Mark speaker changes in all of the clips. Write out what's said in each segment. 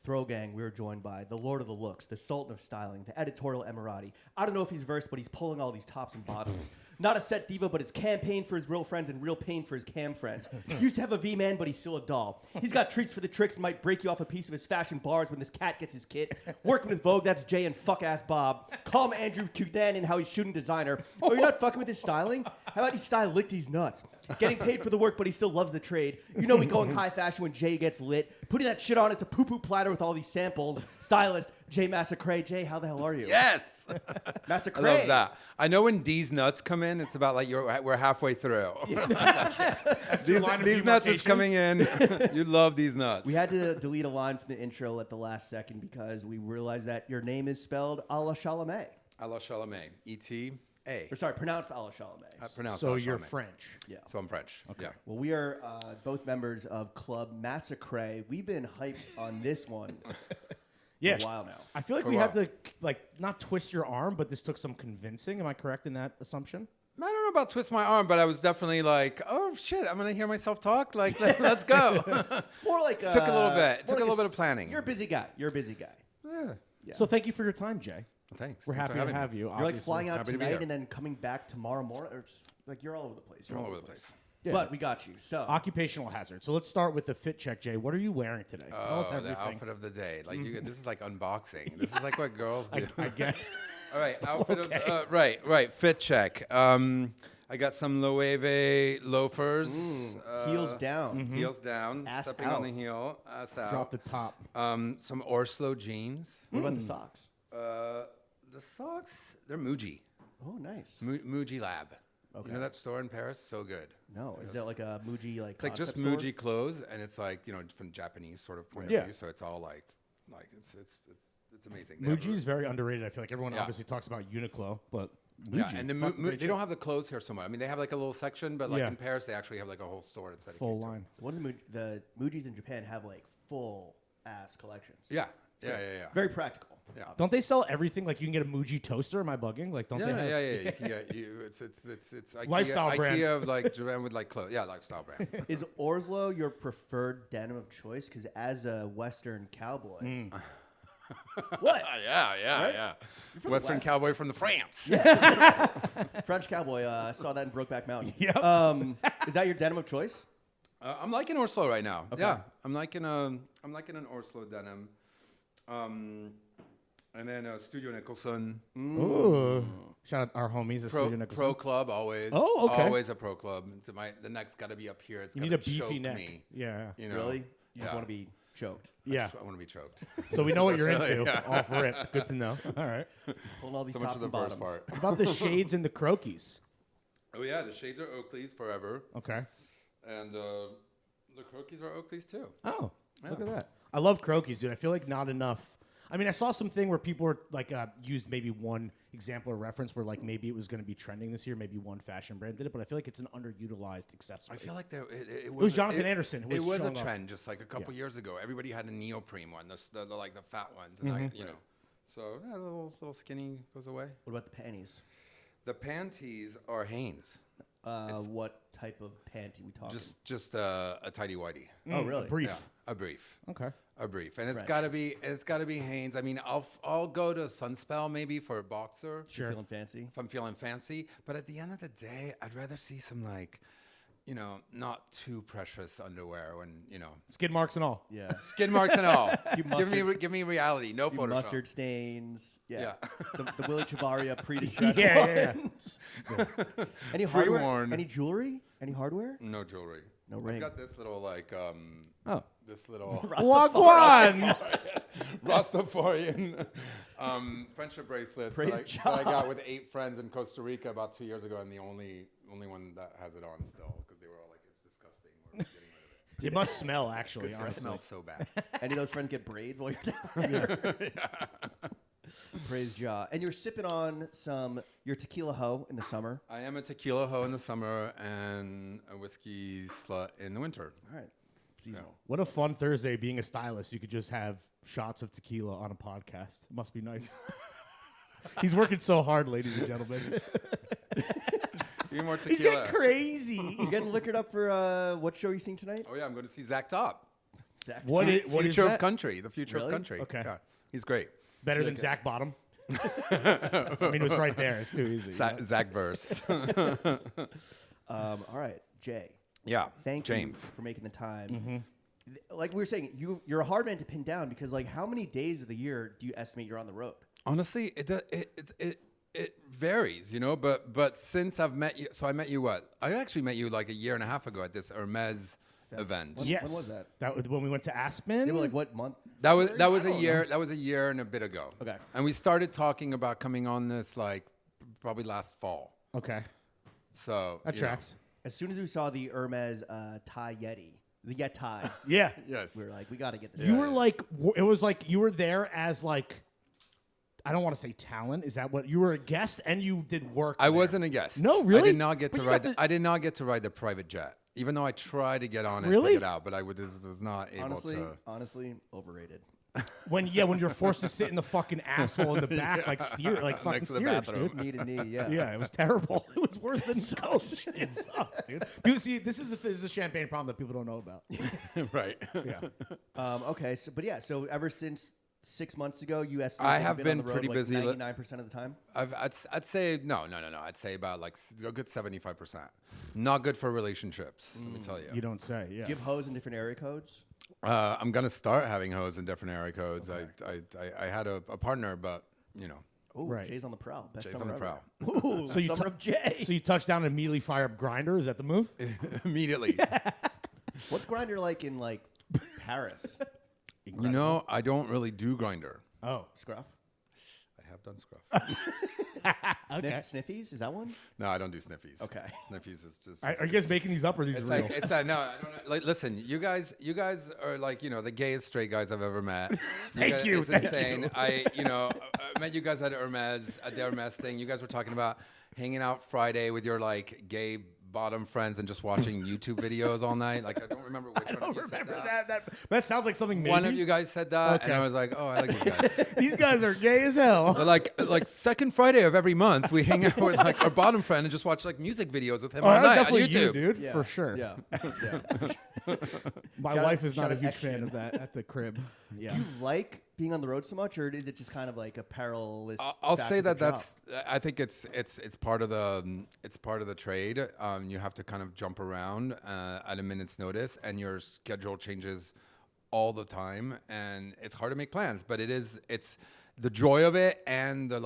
Speaker 1: Throw Gang, we were joined by the Lord of the Looks, the Sultan of Styling, the Editorial Emirati. I don't know if he's versed, but he's pulling all these tops and bottoms. Not a set diva, but it's campaign for his real friends and real pain for his cam friends. Used to have a V-man, but he's still a doll. He's got treats for the tricks and might break you off a piece of his fashion bars when this cat gets his kit. Working with Vogue, that's Jay and fuck-ass Bob. Call him Andrew Cunanan how he's shooting designer. Oh, you're not fucking with his styling? How about he style Lichty's nuts? Getting paid for the work, but he still loves the trade. You know we going high fashion when Jay gets lit. Putting that shit on, it's a poo-poo platter with all these samples. Stylist, Jay Massacret. Jay, how the hell are you?
Speaker 2: Yes.
Speaker 1: Massacret.
Speaker 2: I love that. I know when D's nuts come in, it's about like we're halfway through. These nuts is coming in. You love these nuts.
Speaker 1: We had to delete a line from the intro at the last second because we realized that your name is spelled a la Chalamet.
Speaker 2: A la Chalamet. E-T-A.
Speaker 1: Or sorry, pronounced a la Chalamet.
Speaker 2: Pronounced
Speaker 3: So
Speaker 2: a la
Speaker 3: you're
Speaker 2: Chalamet.
Speaker 3: French.
Speaker 1: Yeah.
Speaker 2: So I'm French. Okay. Yeah.
Speaker 1: Well, we are both members of Club Massacret. We've been hyped on this one for a while now.
Speaker 3: I feel like we had to not twist your arm, but this took some convincing. Am I correct in that assumption?
Speaker 2: I don't know about twist my arm, but I was definitely like, oh shit, I'm gonna hear myself talk. Like, let's go.
Speaker 1: More like
Speaker 2: Took a little bit. Took
Speaker 1: like
Speaker 2: a little bit of planning.
Speaker 1: You're a busy guy.
Speaker 2: Yeah.
Speaker 1: Yeah.
Speaker 3: So thank you for your time, Jay.
Speaker 2: Thanks.
Speaker 3: We're
Speaker 2: Thanks
Speaker 3: happy
Speaker 2: for
Speaker 3: to
Speaker 2: having
Speaker 3: have
Speaker 2: me.
Speaker 3: you.
Speaker 1: You're like
Speaker 3: obviously.
Speaker 1: flying out
Speaker 2: Happy to be
Speaker 1: tonight
Speaker 2: here.
Speaker 1: and then coming back tomorrow morning. Or like you're all over the place.
Speaker 2: All over the place.
Speaker 3: Yeah.
Speaker 1: But we got you. So
Speaker 3: Occupational hazard. So let's start with the fit check, Jay. What are you wearing today? Tell us
Speaker 2: Oh,
Speaker 3: everything.
Speaker 2: the outfit of the day. Like this is like unboxing. This is like what girls do.
Speaker 3: I get.
Speaker 2: All right, outfit of right. Fit check. I got some Loewe loafers.
Speaker 1: heels down.
Speaker 2: Heels down.
Speaker 1: Ass
Speaker 2: stepping
Speaker 1: out.
Speaker 2: on the heel. Ass out.
Speaker 3: Drop the top.
Speaker 2: Some Orslo jeans.
Speaker 1: What about the socks?
Speaker 2: The socks, they're Muji.
Speaker 1: Oh, nice.
Speaker 2: Muji Lab.
Speaker 1: Okay.
Speaker 2: You know that store in Paris? So good.
Speaker 1: No, is that like a Muji
Speaker 2: It's like just
Speaker 1: concept
Speaker 2: Muji
Speaker 1: store?
Speaker 2: clothes, and it's like from Japanese sort of point
Speaker 3: Yeah.
Speaker 2: of view. So it's all like it's amazing. They have
Speaker 3: Muji is very underrated. I feel like everyone
Speaker 2: Yeah.
Speaker 3: obviously talks about Uniqlo, but
Speaker 2: Yeah,
Speaker 3: Muji,
Speaker 2: and they don't have the clothes here so much. I mean, they have like a little section, but like
Speaker 3: Yeah.
Speaker 2: in Paris, they actually have like a whole store that's dedicated
Speaker 3: full
Speaker 2: to it.
Speaker 3: line.
Speaker 1: What is the Mujis in Japan have like full ass collections?
Speaker 2: Yeah.
Speaker 1: Very practical.
Speaker 2: Yeah.
Speaker 3: Don't they sell everything? Like you can get a Muji toaster. Am I bugging? Like don't they have?
Speaker 2: Yeah. You can get it's IKEA,
Speaker 3: Lifestyle brand.
Speaker 2: IKEA of like Japan with like clothes. Yeah, lifestyle brand.
Speaker 1: Is Orslo your preferred denim of choice? Because as a Western cowboy, what?
Speaker 2: Yeah.
Speaker 1: from the
Speaker 2: Western
Speaker 1: West.
Speaker 2: cowboy from the France.
Speaker 1: French cowboy. I saw that in Brokeback Mountain.
Speaker 3: Yep.
Speaker 1: Is that your denim of choice?
Speaker 2: I'm liking Orslo right now.
Speaker 1: Okay.
Speaker 2: Yeah, I'm liking an Orslo denim. And then Studio Nicholson.
Speaker 3: Ooh. Shout out our homies at Studio Nicholson.
Speaker 2: Pro Club always.
Speaker 3: Oh, okay.
Speaker 2: Always a Pro Club. It's the neck's got to be up here. It's
Speaker 3: You
Speaker 2: got
Speaker 3: need a
Speaker 2: to
Speaker 3: beefy
Speaker 2: choke
Speaker 3: neck.
Speaker 2: me.
Speaker 3: Yeah.
Speaker 2: You know?
Speaker 1: Really? You just
Speaker 2: Yeah.
Speaker 1: want to be choked.
Speaker 3: Yeah.
Speaker 2: I want to be choked.
Speaker 3: So we know what you're
Speaker 2: That's
Speaker 3: into.
Speaker 2: really- yeah.
Speaker 3: All for it. Good to know. All right.
Speaker 1: Pulling all these
Speaker 2: So much
Speaker 1: tops
Speaker 2: for the
Speaker 1: and
Speaker 2: first
Speaker 1: bottoms.
Speaker 2: part.
Speaker 3: What about the shades and the croquis?
Speaker 2: Oh yeah, the shades are Oakleys forever,
Speaker 3: Okay.
Speaker 2: and the croquis are Oakleys too.
Speaker 3: Oh, look
Speaker 2: Yeah.
Speaker 3: at that. I love croquis, dude. I feel like not enough. I mean, I saw something where people were like used maybe one example or reference where like maybe it was going to be trending this year, maybe one fashion brand did it, but I feel like it's an underutilized accessory.
Speaker 2: I feel like it
Speaker 3: was Jonathan Anderson who
Speaker 2: It
Speaker 3: was
Speaker 2: was a
Speaker 3: showing off.
Speaker 2: trend just like a couple years ago. Everybody had a neoprene one, the like the fat ones, and you know. So yeah, a little skinny goes away.
Speaker 1: What about the panties?
Speaker 2: The panties are Hanes.
Speaker 1: What type of panty we talking?
Speaker 2: Just a tidy whitey.
Speaker 1: Oh, really?
Speaker 3: Brief.
Speaker 2: Yeah, a brief.
Speaker 3: Okay.
Speaker 2: A brief, and it's
Speaker 1: French.
Speaker 2: gotta be Hanes. I mean, I'll go to Sunspell maybe for a boxer.
Speaker 1: You're feeling fancy?
Speaker 2: If I'm feeling fancy, but at the end of the day, I'd rather see some like, you know, not too precious underwear when
Speaker 3: Skid marks and all.
Speaker 1: Yeah.
Speaker 2: skid marks and all.
Speaker 1: Few
Speaker 2: give me reality, no
Speaker 1: Few
Speaker 2: Photoshop.
Speaker 1: mustard stains. Yeah.
Speaker 2: Yeah.
Speaker 1: The Willie Chavaria pre-distressed
Speaker 3: Yeah.
Speaker 1: ones. Any hardware?
Speaker 2: Pre-worn.
Speaker 1: Any jewelry? Any hardware?
Speaker 2: No jewelry.
Speaker 1: No ring.
Speaker 2: I've got this little like this little
Speaker 3: Wagwan.
Speaker 2: Rastafarian friendship bracelet
Speaker 1: Praise
Speaker 2: that I
Speaker 1: God.
Speaker 2: got with 8 friends in Costa Rica about 2 years ago, and the only one that has it on still because they were all like, "It's disgusting. We're getting rid of it."
Speaker 3: It must smell actually.
Speaker 2: It
Speaker 3: Honestly.
Speaker 2: smells so bad.
Speaker 1: Any of those friends get braids while you're down there? Praise Jah. And you're sipping on your tequila hoe in the summer.
Speaker 2: I am a tequila hoe in the summer and a whiskey slut in the winter.
Speaker 1: All right. Seasonal.
Speaker 3: What a fun Thursday being a stylist. You could just have shots of tequila on a podcast. Must be nice. He's working so hard, ladies and gentlemen.
Speaker 2: Even more
Speaker 3: He's
Speaker 2: tequila.
Speaker 3: getting crazy.
Speaker 1: You getting liquored up for what show you seeing tonight?
Speaker 2: Oh yeah, I'm going to see Zach Top.
Speaker 1: Zach.
Speaker 3: What is
Speaker 2: Future of
Speaker 3: that?
Speaker 2: country. The future
Speaker 1: Really?
Speaker 2: of country.
Speaker 3: Okay.
Speaker 2: Yeah, he's great.
Speaker 3: Better than Zach Bottom? I mean, it was right there. It's too easy.
Speaker 2: Zach verse.
Speaker 1: All right, Jay.
Speaker 2: Yeah.
Speaker 1: Thank
Speaker 2: James.
Speaker 1: you for making the time. Like we were saying, you're a hard man to pin down because like how many days of the year do you estimate you're on the road?
Speaker 2: Honestly, it varies, you know. But since I've met you, so I met you what? I actually met you like a year and a half ago at this Hermes event.
Speaker 1: When was that?
Speaker 3: That was when we went to Aspen.
Speaker 1: They were like what month?
Speaker 2: That was
Speaker 1: I
Speaker 2: a
Speaker 1: don't
Speaker 2: year.
Speaker 1: know.
Speaker 2: That was a year and a bit ago.
Speaker 1: Okay.
Speaker 2: And we started talking about coming on this like probably last fall.
Speaker 3: Okay.
Speaker 2: So
Speaker 3: That
Speaker 2: you know.
Speaker 3: tracks.
Speaker 1: As soon as we saw the Hermes Thai Yeti, the Yeti,
Speaker 3: Yeah.
Speaker 2: Yes.
Speaker 1: we were like, we got to get this.
Speaker 3: You
Speaker 1: guy.
Speaker 3: were like, it was like you were there as like, I don't want to say talent. Is that what you were a guest and you did work?
Speaker 2: I
Speaker 3: there?
Speaker 2: wasn't a guest.
Speaker 3: No, really?
Speaker 2: I did not get
Speaker 3: But
Speaker 2: to
Speaker 3: you
Speaker 2: ride.
Speaker 3: got
Speaker 2: I did not get to ride the private jet, even though I tried to get on it
Speaker 3: Really?
Speaker 2: to get out, but I was not able to.
Speaker 1: honestly, overrated.
Speaker 3: When you're forced to sit in the fucking asshole in the back, like fucking
Speaker 2: Next to the
Speaker 3: steerage,
Speaker 2: bathroom.
Speaker 3: dude.
Speaker 1: Knee to knee, yeah.
Speaker 3: Yeah, it was terrible. It was worse than coach. It sucks, dude. People see this is a champagne problem that people don't know about.
Speaker 2: Right.
Speaker 3: Yeah.
Speaker 1: Okay, so ever since 6 months ago, you estimate
Speaker 2: I
Speaker 1: you've
Speaker 2: have
Speaker 1: been
Speaker 2: been
Speaker 1: on the road,
Speaker 2: pretty
Speaker 1: like,
Speaker 2: busy.
Speaker 1: 99% of the time.
Speaker 2: I'd say no. I'd say about like a good 75%. Not good for relationships. Let me tell you.
Speaker 3: You don't say. Yeah.
Speaker 1: Do you have hoes in different area codes?
Speaker 2: I'm gonna start having hoes in different area codes. I had a partner, but you know,
Speaker 1: Oh,
Speaker 3: Right.
Speaker 1: Jay's on the prowl. Best
Speaker 2: Jay's
Speaker 1: summer
Speaker 2: on the
Speaker 1: ever.
Speaker 2: prowl.
Speaker 1: Ooh,
Speaker 3: So you
Speaker 1: summer
Speaker 3: t-
Speaker 1: of Jay.
Speaker 3: So you touch down and immediately fire up Grinder. Is that the move?
Speaker 2: Immediately.
Speaker 1: What's Grindr like in like Paris?
Speaker 2: You know, I don't really do Grinder.
Speaker 3: Oh,
Speaker 1: Scruff?
Speaker 2: I have done Scruff.
Speaker 3: okay.
Speaker 1: Sniffies? Is that one?
Speaker 2: No, I don't do sniffies.
Speaker 1: Okay.
Speaker 2: Sniffies is just.
Speaker 3: Are you guys making these up or are these
Speaker 2: It's
Speaker 3: real?
Speaker 2: like no, I don't know. Like, listen, you guys are like the gayest straight guys I've ever met.
Speaker 3: Thank you,
Speaker 2: It's
Speaker 3: thank
Speaker 2: insane.
Speaker 3: you.
Speaker 2: I met you guys at Hermes at the Hermes thing. You guys were talking about hanging out Friday with your like gay bottom friends and just watching YouTube videos all night. Like I don't remember which
Speaker 3: I
Speaker 2: one
Speaker 3: don't
Speaker 2: of you
Speaker 3: remember
Speaker 2: said that.
Speaker 3: that sounds like something maybe.
Speaker 2: One of you guys said that, and
Speaker 3: Okay.
Speaker 2: I was like, oh, I like these guys.
Speaker 3: These guys are gay as hell.
Speaker 2: But like second Friday of every month, we hang out with like our bottom friend and just watch like music videos with him
Speaker 3: Oh,
Speaker 2: all
Speaker 3: that's
Speaker 2: night on
Speaker 3: definitely
Speaker 2: YouTube.
Speaker 3: you, dude,
Speaker 1: Yeah.
Speaker 3: for sure.
Speaker 1: Yeah.
Speaker 3: My
Speaker 1: Shout
Speaker 3: wife
Speaker 1: out-
Speaker 3: is not
Speaker 1: shout
Speaker 3: a
Speaker 1: out
Speaker 3: huge
Speaker 1: Action.
Speaker 3: fan of that at the crib. Yeah.
Speaker 1: Do you like being on the road so much, or is it just kind of like a perilous?
Speaker 2: I'll
Speaker 1: fact
Speaker 2: say
Speaker 1: of the
Speaker 2: that
Speaker 1: job?
Speaker 2: that's. I think it's part of the trade. You have to kind of jump around at a minute's notice, and your schedule changes all the time, and it's hard to make plans. But it's the joy of it and the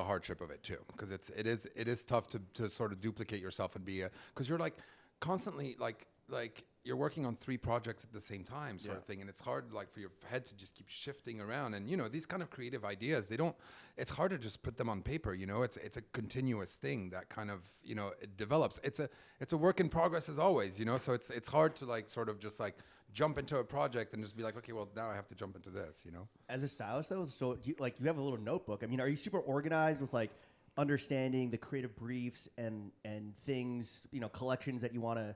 Speaker 2: hardship of it too, because it is tough to sort of duplicate yourself and be because you're like constantly like you're working on 3 projects at the same time sort of thing, and it's hard like for your head to just keep shifting around, and these kind of creative ideas, it's hard to just put them on paper, it's a continuous thing that kind of it develops. It's a work in progress as always, so it's hard to like sort of just like jump into a project and just be like, okay, well now I have to jump into this.
Speaker 1: As a stylist, though, so do you have a little notebook. I mean, are you super organized with like understanding the creative briefs and things, collections that you want to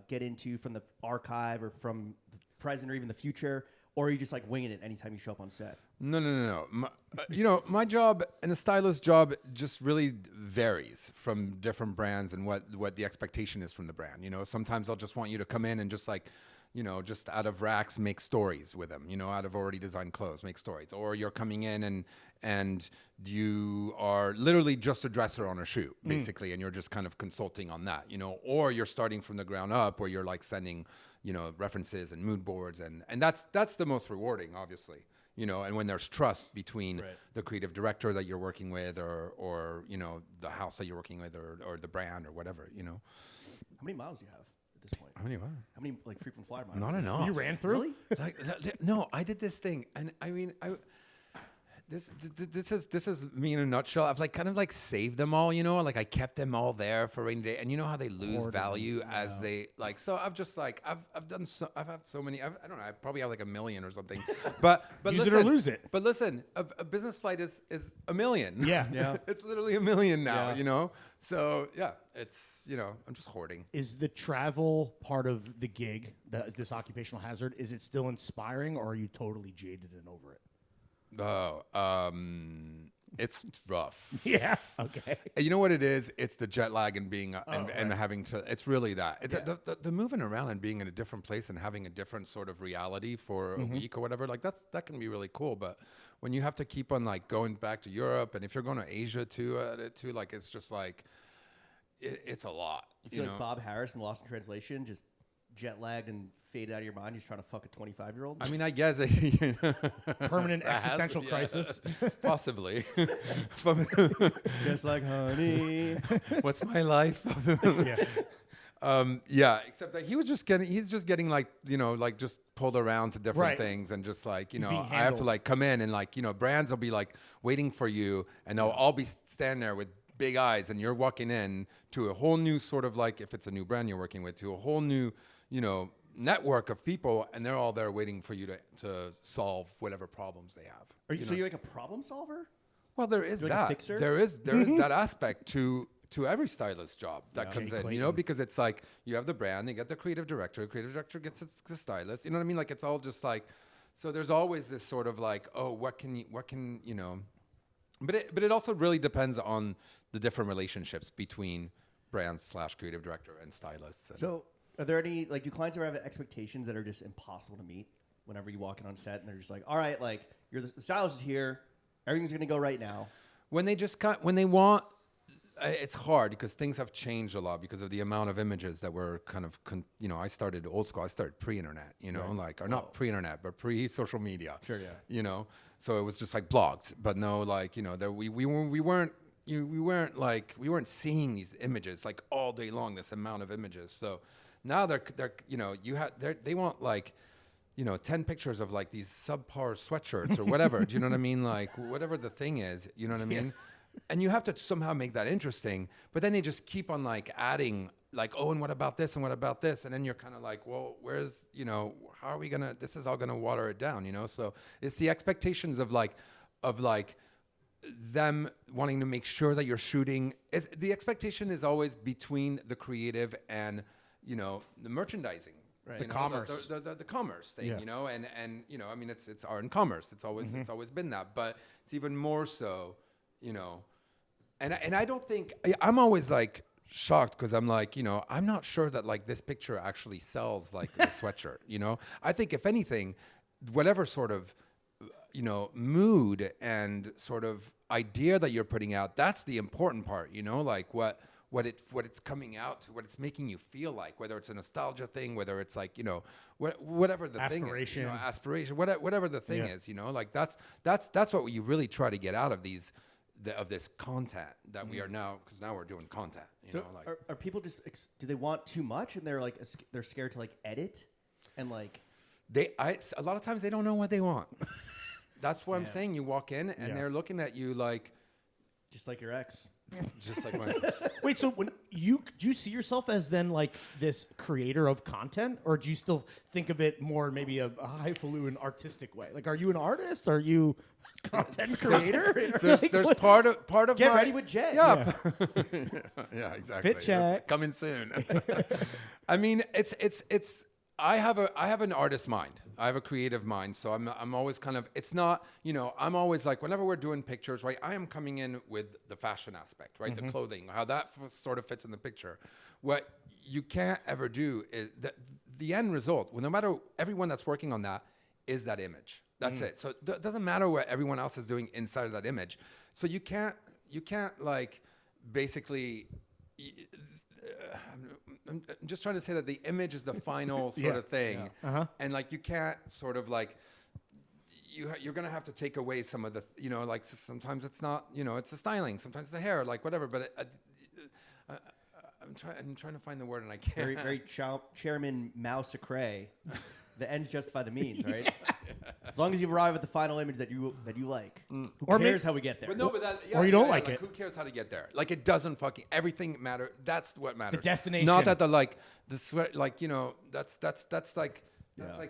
Speaker 1: get into from the archive or from the present or even the future, or are you just like winging it anytime you show up on set?
Speaker 2: No. My job and a stylist job just really varies from different brands and what the expectation is from the brand. Sometimes they'll just want you to come in and just like, just out of racks, make stories with them, out of already designed clothes, make stories. Or you're coming in and you are literally just a dresser on a shoot, basically, and you're just kind of consulting on that, or you're starting from the ground up where you're like sending, references and mood boards. And that's the most rewarding, obviously, and when there's trust between the creative director that you're working with or the house that you're working with or the brand or whatever,
Speaker 1: How many miles do you have at this point?
Speaker 2: How many what?
Speaker 1: How many like frequent flyer miles?
Speaker 2: Not enough.
Speaker 3: You ran through?
Speaker 1: Really?
Speaker 2: No, I did this thing, and I mean, this is me in a nutshell. I've like kind of like saved them all, like I kept them all there for rainy day, and you know how they lose value as they like. So I've just like I've had so many. I don't know. I probably have like 1 million or something. But
Speaker 3: Use
Speaker 2: listen,
Speaker 3: it or lose it.
Speaker 2: But listen, a business flight is 1 million.
Speaker 3: Yeah.
Speaker 2: It's literally 1 million now.
Speaker 1: Yeah.
Speaker 2: So yeah, it's I'm just hoarding.
Speaker 3: Is the travel part of the gig, this occupational hazard, is it still inspiring or are you totally jaded and over it?
Speaker 2: Oh, It's rough.
Speaker 3: Yeah. Okay.
Speaker 2: And you know what it is? It's the jet lag and being and having to. It's really that. It's the moving around and being in a different place and having a different sort of reality for a week or whatever. Like that can be really cool. But when you have to keep on like going back to Europe, and if you're going to Asia too, like it's just like it's a lot.
Speaker 1: You feel like Bob Harris in Lost in Translation, just jet lagged and faded out of your mind. He's trying to fuck a 25-year-old.
Speaker 2: I mean, I guess
Speaker 3: Permanent existential crisis.
Speaker 2: Possibly.
Speaker 1: Just like honey.
Speaker 2: What's my life? Except that he's just getting like, like just pulled around to different things and just like, I have to like come in and like, brands will be like waiting for you and they'll all be standing there with big eyes and you're walking in to a whole new sort of like, if it's a new brand you're working with, to a whole new, network of people, and they're all there waiting for you to solve whatever problems they have.
Speaker 1: So you're like a problem solver?
Speaker 2: Well, there is
Speaker 1: like
Speaker 2: that.
Speaker 1: a fixer?
Speaker 2: There is that aspect to every stylist job that comes in, because it's like you have the brand, they get the creative director gets the stylist, you know what I mean? Like it's all just like, so there's always this sort of like, oh, what can but it also really depends on the different relationships between brands / creative director and stylists.
Speaker 1: So are there any, like, do clients ever have expectations that are just impossible to meet whenever you walk in on set and they're just like, all right, like, you're the stylist is here, everything's going to go right now?
Speaker 2: When they want, it's hard because things have changed a lot because of the amount of images that were kind of, I started old school, I started pre-internet, not pre-internet, but pre-social media.
Speaker 1: Sure, yeah.
Speaker 2: So it was just like blogs, but no, like, we weren't seeing these images like all day long, this amount of images. So now they want like, 10 pictures of like these subpar sweatshirts or whatever. Do you know what I mean? Like whatever the thing is, you know what I mean? And you have to somehow make that interesting, but then they just keep on like adding like, oh, and what about this? And what about this? And then you're kind of like, well, where's, how are we this is all going to water it down, So it's the expectations of them wanting to make sure that you're shooting. The expectation is always between the creative and, the merchandising.
Speaker 1: Right.
Speaker 3: The commerce.
Speaker 2: The commerce thing,
Speaker 3: Yeah.
Speaker 2: and I mean, it's art and commerce. It's always been that, but it's even more so, and I don't think, I'm always like shocked because I'm like, I'm not sure that like this picture actually sells like the sweatshirt, I think if anything, whatever sort of, mood and sort of idea that you're putting out, that's the important part, like what it's coming out to, what it's making you feel like, whether it's a nostalgia thing, whether it's like, whatever the
Speaker 3: aspiration.
Speaker 2: thing is, aspiration, whatever the thing is, like that's what you really try to get out of of this content that we are now, because now we're doing content,
Speaker 1: are people just, do they want too much and they're like, they're scared to like edit and like,
Speaker 2: a lot of times they don't know what they want. That's what I'm saying. You walk in and they're looking at you like,
Speaker 1: just like your ex.
Speaker 2: Just like my.
Speaker 3: Wait, so do you see yourself as then like this creator of content, or do you still think of it more maybe a highfalutin artistic way? Like, are you an artist? Are you a content creator?
Speaker 2: There's part of
Speaker 1: Get
Speaker 2: my,
Speaker 1: ready with Jay.
Speaker 2: Yeah, yeah, exactly.
Speaker 3: Fit check.
Speaker 2: Coming soon. I mean, it's. I have an artist mind. I have a creative mind, so I'm always kind of, it's not, I'm always like, whenever we're doing pictures, right, I am coming in with the fashion aspect, right, the clothing, how that sort of fits in the picture. What you can't ever do is the end result, well, no matter everyone that's working on that, is that image. That's it. So it doesn't matter what everyone else is doing inside of that image. So you can't like basically. I'm just trying to say that the image is the final sort of thing, and like you can't sort of like you're gonna have to take away some of the like sometimes it's not it's the styling, sometimes it's the hair, like whatever. But I'm trying to find the word and I can't.
Speaker 1: Very Chairman Massacret. The ends justify the means, right? As long as you arrive at the final image that you like. Who cares how we get there?
Speaker 2: But no,
Speaker 3: or you don't like it.
Speaker 2: Who cares how to get there? Like it doesn't fucking everything matter. That's what matters.
Speaker 3: The destination.
Speaker 2: Not that the sweat. Like that's like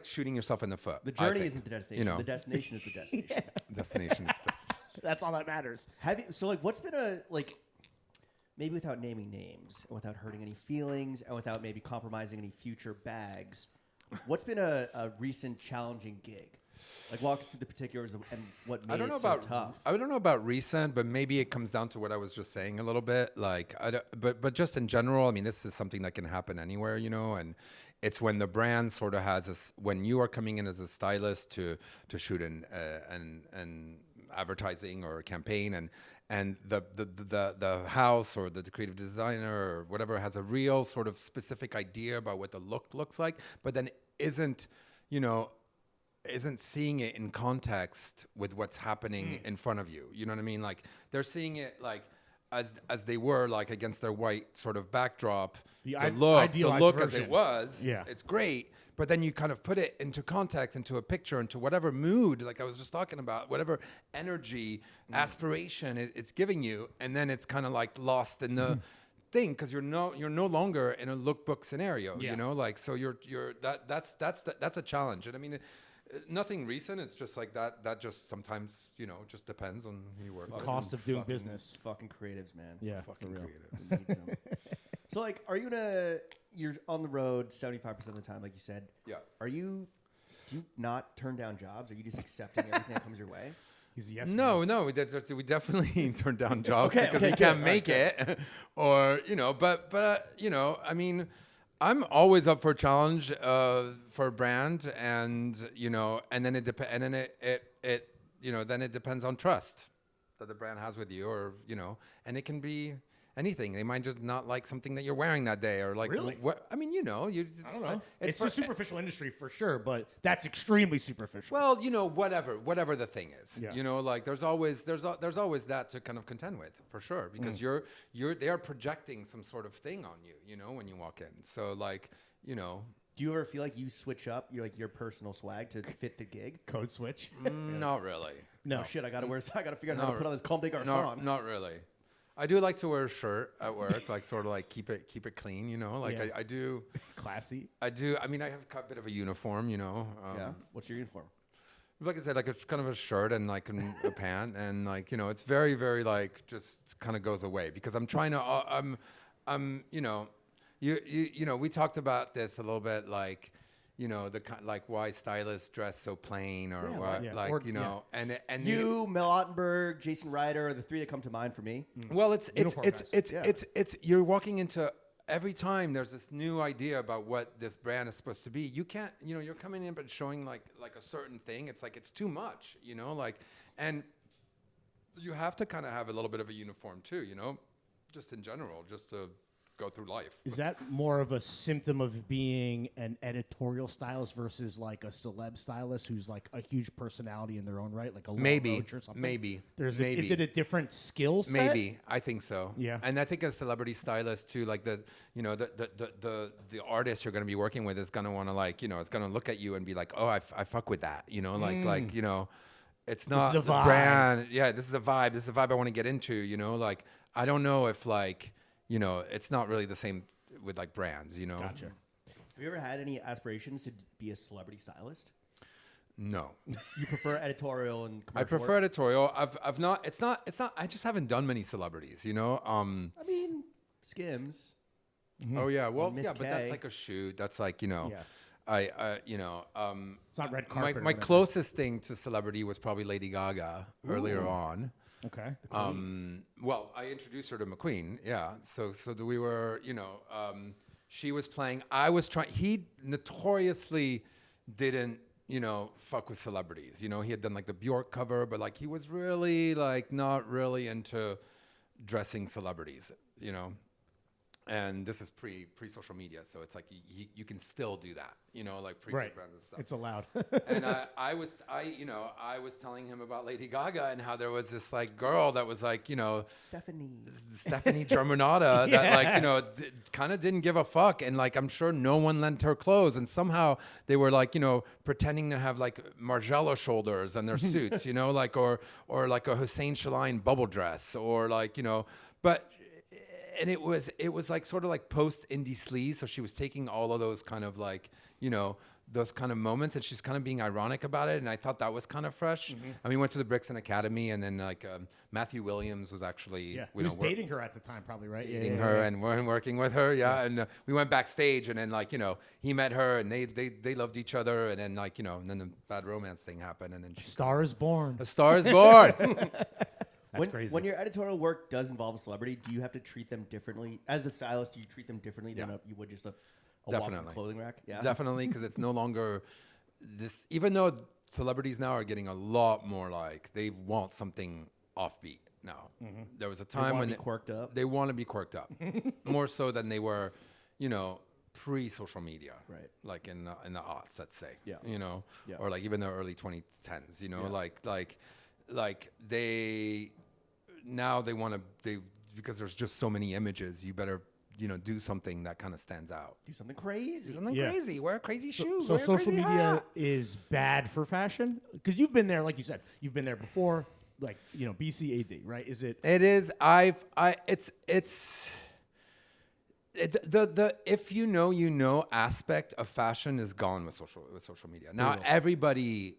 Speaker 2: shooting yourself in the foot.
Speaker 1: The journey isn't the destination. The destination is the destination.
Speaker 2: Destination is
Speaker 3: That's all that matters.
Speaker 1: What's been maybe without naming names and without hurting any feelings and without maybe compromising any future bags, what's been a recent challenging gig? Like walk us through the particulars of, and what made
Speaker 2: I don't know
Speaker 1: it so
Speaker 2: about
Speaker 1: tough.
Speaker 2: I don't know about recent, but maybe it comes down to what I was just saying a little bit. Like, but just in general, I mean, this is something that can happen anywhere, and it's when the brand sort of has this, when you are coming in as a stylist to shoot an advertising or a campaign, and the house or the creative designer or whatever has a real sort of specific idea about what the look looks like, but then isn't seeing it in context with what's happening in front of you. You know what I mean? Like they're seeing it like as they were, like against their white sort of backdrop. The look as it was. Yeah, it's great. But then you kind of put it into context, into a picture, into whatever mood, like I was just talking about, whatever energy, aspiration it's giving you, and then it's kind of like lost in the thing because you're no longer in a lookbook scenario. Like so that's a challenge. And I mean, nothing recent. It's just like that. That just sometimes just depends on who you work.
Speaker 3: The cost of doing business.
Speaker 1: Fucking creatives, man.
Speaker 3: Yeah,
Speaker 2: fucking
Speaker 3: for real.
Speaker 2: creatives.
Speaker 1: So like, you're on the road 75% of the time, like you said.
Speaker 2: Yeah.
Speaker 1: Do you not turn down jobs? Are you just accepting everything that comes your way?
Speaker 3: He's a yes
Speaker 2: No, we definitely turn down jobs because we can't make it, or but I mean, I'm always up for a challenge for a brand, and then it depends on trust that the brand has with you, or and it can be anything. They might just not like something that you're wearing that day, or like
Speaker 3: really.
Speaker 2: What I mean,
Speaker 3: I don't know. It's a superficial industry for sure, but that's extremely superficial.
Speaker 2: Well, whatever the thing is, like there's always that to kind of contend with, for sure, because they are projecting some sort of thing on you, when you walk in. So like,
Speaker 1: Do you ever feel like you switch up your personal swag to fit the gig?
Speaker 3: Code switch?
Speaker 2: Not really.
Speaker 3: No.
Speaker 1: Oh shit! I gotta figure out how to put on this Comme des Garçons.
Speaker 2: Not really. I do like to wear a shirt at work, like sort of like keep it clean, Like I do.
Speaker 3: Classy.
Speaker 2: I do. I mean, I have a bit of a uniform,
Speaker 1: Yeah. What's your uniform?
Speaker 2: Like I said, like it's kind of a shirt and like a pant, and like it's very, very like just kind of goes away because I'm trying to. We talked about this a little bit, like. Like why stylists dress so plain, or and
Speaker 1: you, Mel Ottenberg, Jason Ryder are the three that come to mind for me.
Speaker 2: Well, it's you're walking into every time there's this new idea about what this brand is supposed to be. You can't, you're coming in but showing like a certain thing. It's like it's too much, and you have to kind of have a little bit of a uniform too, just in general, just to go through life.
Speaker 3: Is that more of a symptom of being an editorial stylist versus like a celeb stylist who's like a huge personality in their own right, like a Roach or something?
Speaker 2: Maybe.
Speaker 3: Is it a different skill set?
Speaker 2: Maybe. I think so.
Speaker 3: Yeah.
Speaker 2: And I think a celebrity stylist too, like the artist you're going to be working with is going to want to it's going to look at you and be like, oh, I fuck with that, it's not
Speaker 3: this is a vibe.
Speaker 2: Brand. Yeah, this is a vibe. This is a vibe I want to get into, like I don't know if it's not really the same with like brands,
Speaker 3: Gotcha.
Speaker 1: Have you ever had any aspirations to be a celebrity stylist?
Speaker 2: No.
Speaker 1: You prefer editorial and commercial
Speaker 2: I prefer
Speaker 1: work?
Speaker 2: editorial. I've not. It's not. I just haven't done many celebrities.
Speaker 1: I mean, Skims.
Speaker 2: Oh yeah. Well,
Speaker 1: Miss
Speaker 2: yeah, but that's
Speaker 1: K.
Speaker 2: like a shoot. That's like
Speaker 3: Yeah.
Speaker 2: It's
Speaker 3: not red carpet.
Speaker 2: My closest thing to celebrity was probably Lady Gaga earlier on.
Speaker 3: Okay.
Speaker 2: Well, I introduced her to McQueen. Yeah. So we were, she was playing. I was trying. He notoriously didn't, fuck with celebrities. He had done like the Bjork cover, but like he was really like not really into dressing celebrities. And this is pre social media, so it's like you can still do that, like pre brands and stuff.
Speaker 3: It's allowed.
Speaker 2: And I was telling him about Lady Gaga and how there was this like girl that was like, Stephanie Germanotta that like, kind of didn't give a fuck, and like I'm sure no one lent her clothes, and somehow they were like, pretending to have like Margiela shoulders on their suits, like or like a Hussein Shalain bubble dress, or like, but. And it was like sort of like post indie sleaze. So she was taking all of those kind of like, those kind of moments, and she's kind of being ironic about it, and I thought that was kind of fresh. I mean, we went to the Brixton Academy, and then like Matthew Williams was actually
Speaker 3: He was dating her at the time, probably, right?
Speaker 2: dating her and working with her, and we went backstage, and then like he met her, and they loved each other, and then like and then the bad romance thing happened, and then
Speaker 3: A Star is Born.
Speaker 2: A Star is Born.
Speaker 3: That's crazy.
Speaker 1: When your editorial work does involve a celebrity, do you have to treat them differently? As a stylist, do you treat them differently than you would just a
Speaker 2: Definitely.
Speaker 1: clothing rack? Yeah,
Speaker 2: Definitely, because it's no longer this. Even though celebrities now are getting a lot more like they want something offbeat now. There was a time when
Speaker 1: be quirked up.
Speaker 2: They want to be quirked up more so than they were, pre-social media,
Speaker 1: Right.
Speaker 2: Like in the aughts, let's say,
Speaker 1: Yeah. Yeah.
Speaker 2: or like even the early 2010s, like they now they want to because there's just so many images. You better do something that kind of stands out.
Speaker 1: Do something crazy.
Speaker 2: Do something
Speaker 3: Yeah.
Speaker 2: crazy. Wear crazy shoes.
Speaker 3: So
Speaker 2: wear a
Speaker 3: social
Speaker 2: crazy
Speaker 3: media
Speaker 2: hat.
Speaker 3: is bad for fashion? Because you've been there, like you said, you've been there before, like, BCAD, right? Is it?
Speaker 2: It is. The if aspect of fashion is gone with social media. Now everybody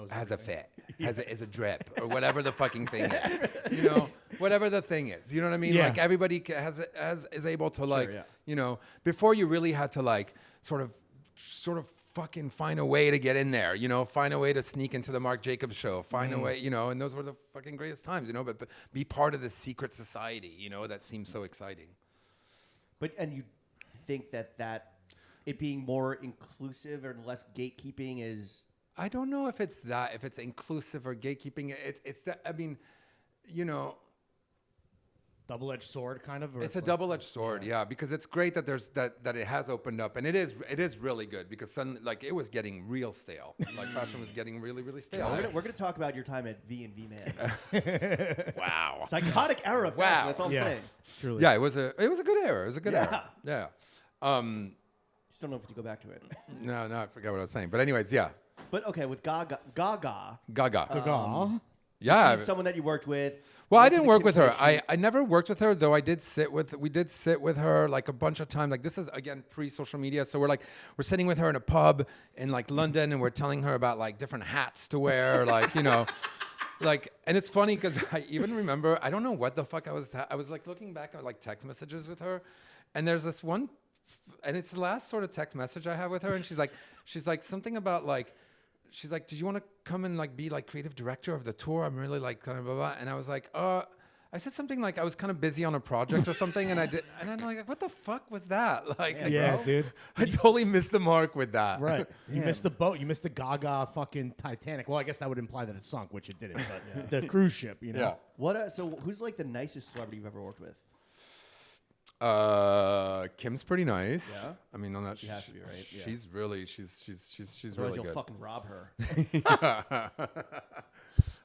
Speaker 2: has a fit, is a drip, or whatever the fucking thing is. Whatever the thing is. You know what I mean?
Speaker 3: Yeah.
Speaker 2: Like everybody is able to like,
Speaker 1: yeah.
Speaker 2: before you really had to like sort of fucking find a way to get in there, find a way to sneak into the Marc Jacobs show, find a way, and those were the fucking greatest times, but be part of this secret society, that seems so exciting.
Speaker 1: And you think that it being more inclusive or less gatekeeping is...
Speaker 2: I don't know if it's inclusive or gatekeeping. It's that, I mean,
Speaker 3: Double-edged sword, kind of? Or
Speaker 2: it's a
Speaker 3: like-
Speaker 2: double-edged sword, yeah, because it's great that there's that it has opened up, and it is really good because suddenly, like, it was getting real stale. Like fashion was getting really, really stale.
Speaker 1: We're gonna talk about your time at V&V Man.
Speaker 2: Wow.
Speaker 1: Psychotic era of fashion,
Speaker 2: Wow.
Speaker 1: that's all I'm
Speaker 3: Yeah,
Speaker 1: saying.
Speaker 3: truly.
Speaker 2: Yeah, it was a good era. It was a good era. Yeah.
Speaker 1: Just don't know if you go back to it.
Speaker 2: No, I forgot what I was saying. But anyways, yeah.
Speaker 1: But okay, with Gaga.
Speaker 2: Gaga.
Speaker 3: Gaga.
Speaker 2: Yeah.
Speaker 1: She's someone that you worked with.
Speaker 2: Well, I
Speaker 1: went to
Speaker 2: didn't
Speaker 1: the
Speaker 2: work with her.
Speaker 1: Kim
Speaker 2: I never worked with her, though. We did sit with her like a bunch of times. Like this is again pre-social media, so we're sitting with her in a pub in like London, and we're telling her about like different hats to wear, like like. And it's funny because I even remember I don't know what the fuck I was like looking back at like text messages with her, and there's this one, and it's the last sort of text message I have with her, and she's like something about like. She's like, did you want to come and like be like creative director of the tour? I'm really like kind of blah, blah. And I was like, I said something like I was kind of busy on a project or something, and I'm like, what the fuck was that? Like,
Speaker 3: Yeah, dude.
Speaker 2: I totally missed the mark with that.
Speaker 3: Right. You missed the boat. You missed the Gaga fucking Titanic. Well, I guess that would imply that it sunk, which it didn't. But the cruise ship,
Speaker 2: Yeah.
Speaker 1: So who's like the nicest celebrity you've ever worked with?
Speaker 2: Kim's pretty nice.
Speaker 1: Yeah?
Speaker 2: I mean, on that,
Speaker 1: She has to be, right? Yeah.
Speaker 2: She's really, she's
Speaker 1: Otherwise
Speaker 2: really
Speaker 1: you'll
Speaker 2: good.
Speaker 1: fucking rob her.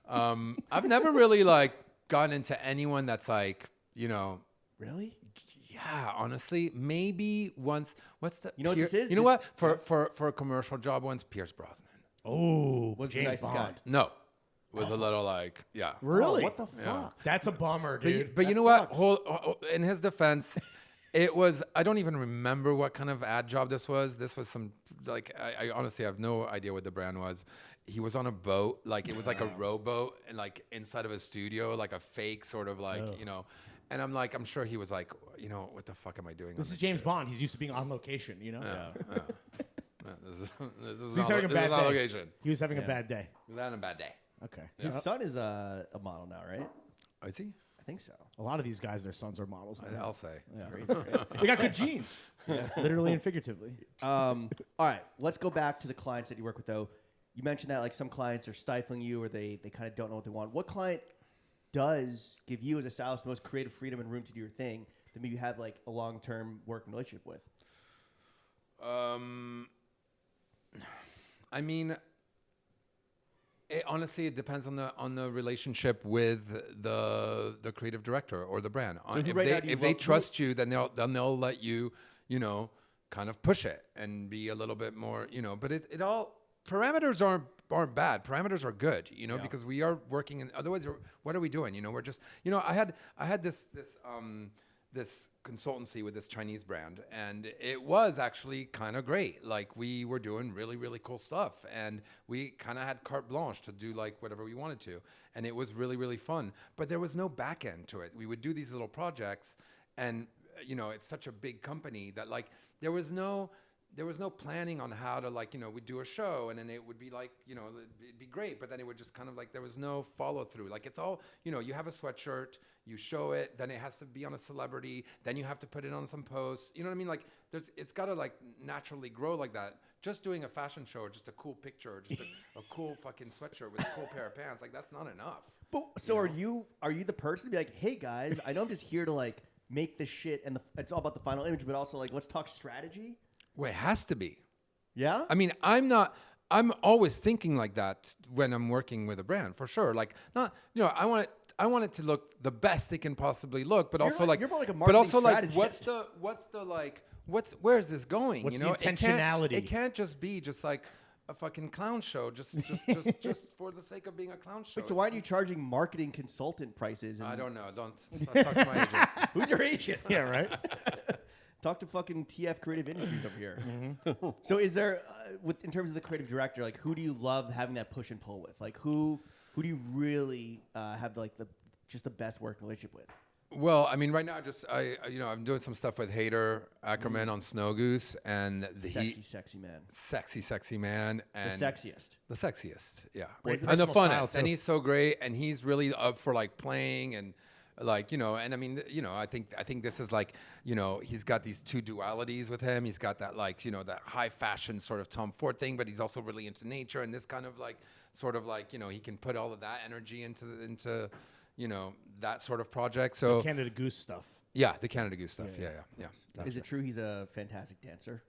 Speaker 2: I've never really like gotten into anyone that's like,
Speaker 1: Really?
Speaker 2: yeah, honestly, maybe once. What's the?
Speaker 1: You know what this is?
Speaker 2: You know
Speaker 1: This-
Speaker 2: what? For a commercial job once, Pierce Brosnan.
Speaker 3: Oh,
Speaker 1: Was the
Speaker 3: James
Speaker 1: nicest
Speaker 3: Bond.
Speaker 1: guy.
Speaker 2: No, was a little like yeah.
Speaker 3: Really?
Speaker 1: Oh, what the fuck?
Speaker 3: That's a bummer, dude.
Speaker 2: But you
Speaker 3: That
Speaker 2: know
Speaker 3: sucks.
Speaker 2: what? In his defense, it was. I don't even remember what kind of ad job this was. This was some like I honestly have no idea what the brand was. He was on a boat, like it was like a rowboat, and like inside of a studio, like a fake sort of like And I'm like, I'm sure he was like, what the fuck am I doing?
Speaker 3: This
Speaker 2: on
Speaker 3: is James
Speaker 2: shit?
Speaker 3: Bond. He's used to being on location,
Speaker 2: Yeah. This was
Speaker 3: So he's having a bad
Speaker 2: on
Speaker 3: day.
Speaker 2: location.
Speaker 3: He was having a bad day.
Speaker 2: He's having a bad day.
Speaker 3: Okay.
Speaker 1: His son is a model now, right?
Speaker 2: Is he?
Speaker 1: I think so.
Speaker 3: A lot of these guys, their sons are models. now.
Speaker 2: I'll say.
Speaker 1: Crazy, right?
Speaker 3: They got good genes, literally and figuratively.
Speaker 1: All right, let's go back to the clients that you work with, though. You mentioned that like some clients are stifling you or they kind of don't know what they want. What client does give you as a stylist the most creative freedom and room to do your thing that maybe you have like a long-term working relationship with?
Speaker 2: I mean, honestly, it depends on the relationship with the creative director or the brand.
Speaker 1: So who right now do you
Speaker 2: If they
Speaker 1: love-
Speaker 2: trust you, then they'll let you, kind of push it and be a little bit more, But it all parameters aren't bad. Parameters are good, because we are working in. Otherwise, what are we doing? We're just, I had this this consultancy with this Chinese brand, and it was actually kind of great. Like, we were doing really, really cool stuff, and we kind of had carte blanche to do like whatever we wanted to, and it was really, really fun. But there was no back end to it. We would do these little projects, and it's such a big company that like there was no planning on how to like, we'd do a show and then it would be like, it'd be great. But then it would just kind of like, there was no follow through. Like, it's all, you have a sweatshirt, you show it, then it has to be on a celebrity, then you have to put it on some posts. You know what I mean? Like, it's got to like naturally grow like that. Just doing a fashion show or just a cool picture or just a cool fucking sweatshirt with a cool pair of pants, like that's not enough.
Speaker 1: But so are you the person to be like, hey guys, I know I'm just here to like make this shit and it's all about the final image, but also like, let's talk strategy?
Speaker 2: Well, it has to be.
Speaker 1: Yeah?
Speaker 2: I mean, I'm always thinking like that when I'm working with a brand, for sure. Like, not, I want it to look the best it can possibly look, but
Speaker 1: So
Speaker 2: also like,
Speaker 1: you're more like a
Speaker 2: but
Speaker 1: marketing
Speaker 2: also like,
Speaker 1: strategist.
Speaker 2: where is this going?
Speaker 3: What's the
Speaker 2: It can't-
Speaker 3: intentionality?
Speaker 2: It can't just be just like a fucking clown show, just for the sake of being a clown show.
Speaker 1: Wait, so why are you charging marketing consultant prices?
Speaker 2: I don't know. Don't talk to my agent.
Speaker 1: Who's your agent?
Speaker 3: Yeah, right.
Speaker 1: Talk to fucking TF Creative Industries up here. So is there, in terms of the creative director, like who do you love having that push and pull with? Like who do you really have like the best working relationship with?
Speaker 2: Well, I mean, right now, I'm doing some stuff with Hader Ackerman on Snow Goose, and
Speaker 1: Sexy man.
Speaker 2: sexy man, and
Speaker 1: The sexiest.
Speaker 2: yeah,
Speaker 3: Great
Speaker 2: and the
Speaker 3: professional style,
Speaker 2: funnest, and
Speaker 3: too.
Speaker 2: he's so great, and he's really up for like playing and. Like, and I mean, I think this is like, he's got these two dualities with him. He's got that like, that high fashion sort of Tom Ford thing, but he's also really into nature and this kind of like, sort of like, he can put all of that energy into that sort of project. So
Speaker 3: Canada Goose stuff.
Speaker 2: yeah, the Canada Goose stuff. Yeah.
Speaker 1: Is it true he's a fantastic dancer?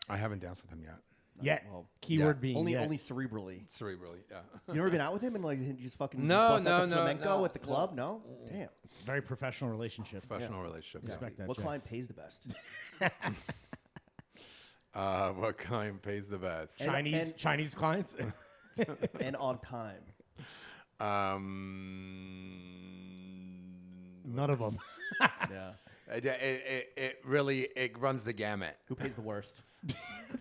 Speaker 2: I haven't danced with him yet.
Speaker 3: Yeah.
Speaker 1: well,
Speaker 3: Keyword being
Speaker 1: Only
Speaker 3: yet.
Speaker 1: cerebrally.
Speaker 2: Cerebrally, yeah.
Speaker 1: You never been out with him and like he just fucking
Speaker 2: No,
Speaker 1: bust out the
Speaker 2: no,
Speaker 1: flamenco
Speaker 2: no,
Speaker 1: at the club? No? Damn.
Speaker 3: Very professional relationship.
Speaker 2: Professional relationship. Yeah.
Speaker 3: Respect that,
Speaker 1: What
Speaker 3: Jay.
Speaker 1: client pays the best?
Speaker 2: What client pays the best?
Speaker 3: Chinese clients.
Speaker 1: And on time.
Speaker 3: None of them.
Speaker 1: Yeah.
Speaker 2: It really runs the gamut.
Speaker 1: Who pays the worst?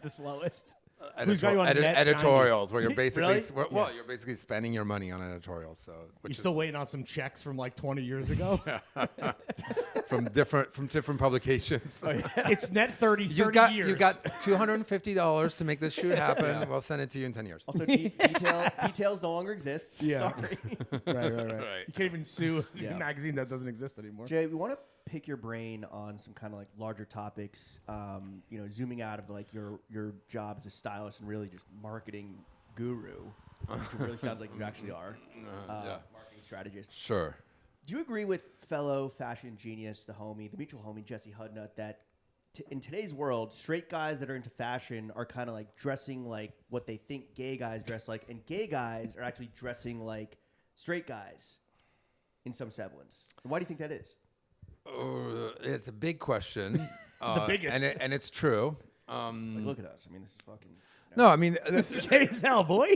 Speaker 3: The slowest. Who's got you on net
Speaker 2: editorials where you're basically
Speaker 1: Really?
Speaker 2: you're basically spending your money on editorials. So
Speaker 3: You're still waiting on some checks from like 20 years ago.
Speaker 2: from different publications.
Speaker 3: It's net 30 years.
Speaker 2: You got $250 to make this shoot happen. We'll send it to you in 10 years.
Speaker 1: Also, details no longer exists.
Speaker 3: Yeah.
Speaker 1: Sorry.
Speaker 3: Right.
Speaker 2: Right.
Speaker 3: You can't even sue
Speaker 1: Yeah.
Speaker 3: a magazine that doesn't exist anymore.
Speaker 1: Jay, we want to pick your brain on some kind of like larger topics. Zooming out of like your job as a stylist and really just marketing guru. Which it really sounds like you actually are. Marketing strategist.
Speaker 2: Sure.
Speaker 1: Do you agree with fellow fashion genius, the mutual homie, Jesse Hudnut, that in today's world, straight guys that are into fashion are kind of like dressing like what they think gay guys dress like, and gay guys are actually dressing like straight guys in some semblance? And why do you think that is?
Speaker 2: It's a big question.
Speaker 3: The biggest.
Speaker 2: And it's true.
Speaker 1: Like, look at us. I mean, this is fucking...
Speaker 2: No, I mean,
Speaker 3: This is gay as hell, boy.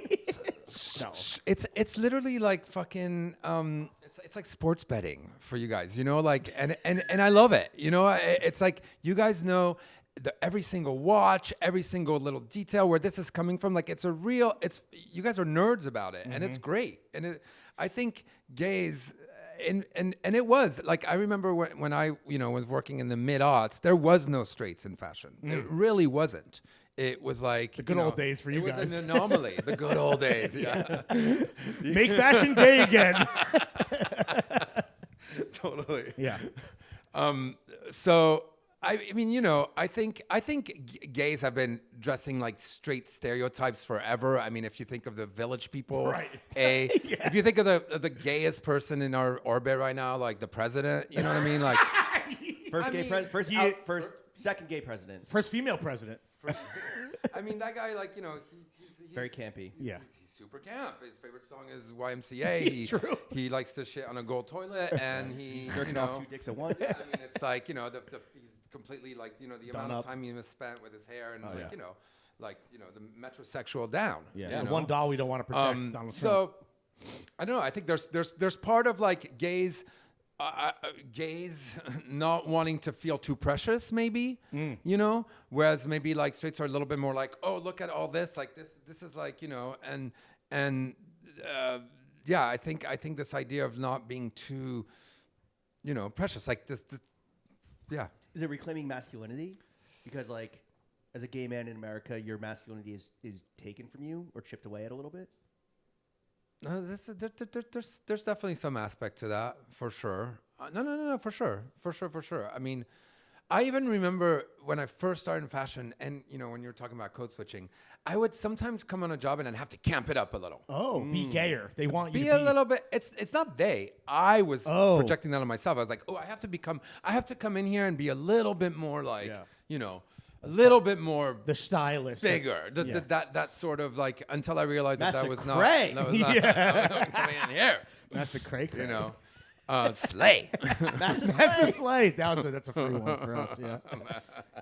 Speaker 1: No.
Speaker 2: it's literally like fucking it's like sports betting for you guys, like and I love it. It's like you guys know every single watch, every single little detail where this is coming from. Like you guys are nerds about it, and it's great. And I think gays. And it was like I remember when I was working in the mid-aughts, there was no straights in fashion. It really wasn't. It was like
Speaker 3: The good old days for you
Speaker 2: guys. It
Speaker 3: guys.
Speaker 2: was an anomaly. The good old days. Yeah.
Speaker 3: Make fashion gay again.
Speaker 2: Totally.
Speaker 3: Yeah.
Speaker 2: So I mean, I think gays have been dressing like straight stereotypes forever. I mean, if you think of the Village People,
Speaker 3: Right.
Speaker 2: If you think of the gayest person in our orbit right now, like the president, you know what I mean? Like,
Speaker 1: second gay president.
Speaker 3: First female president.
Speaker 2: I mean, that guy, like, he's
Speaker 1: Very campy.
Speaker 3: Yeah.
Speaker 2: He's super camp. His favorite song is YMCA.
Speaker 3: True.
Speaker 2: He likes to shit on a gold toilet, and he's
Speaker 1: Jerking off two dicks at once.
Speaker 2: I mean, it's like, he's completely like, the amount
Speaker 3: up.
Speaker 2: of time he has spent with his hair and
Speaker 1: yeah.
Speaker 2: the metrosexual down.
Speaker 3: Yeah.
Speaker 2: you
Speaker 3: The
Speaker 2: know?
Speaker 3: one doll we don't want to protect, Donald Trump.
Speaker 2: So I don't know. I think there's part of like gays gays not wanting to feel too precious, maybe, you know, whereas maybe like straights are a little bit more like, oh, look at all this, like this is like, you know, and yeah, I think this idea of not being too, you know, precious, like this yeah.
Speaker 1: Is it reclaiming masculinity? Because like, as a gay man in America, your masculinity is taken from you or chipped away at a little bit.
Speaker 2: There's definitely some aspect to that, for sure. No, for sure. I mean, I even remember when I first started in fashion, and you know, when you were talking about code switching, I would sometimes come on a job and I'd have to camp it up a little.
Speaker 3: Oh, be gayer. They want you
Speaker 2: Be
Speaker 3: to
Speaker 2: a little bit. It's not they. I was projecting that on myself. I was like, oh, I have to come in here and be a little bit more like, you know, a little bit more
Speaker 3: the stylist,
Speaker 2: bigger. That sort of like, until I realized that was not.
Speaker 1: Massacret.
Speaker 2: That was not coming in here.
Speaker 3: Massacret.
Speaker 2: You know. Slay.
Speaker 3: Massacre Slay. That's a free one for us. Yeah.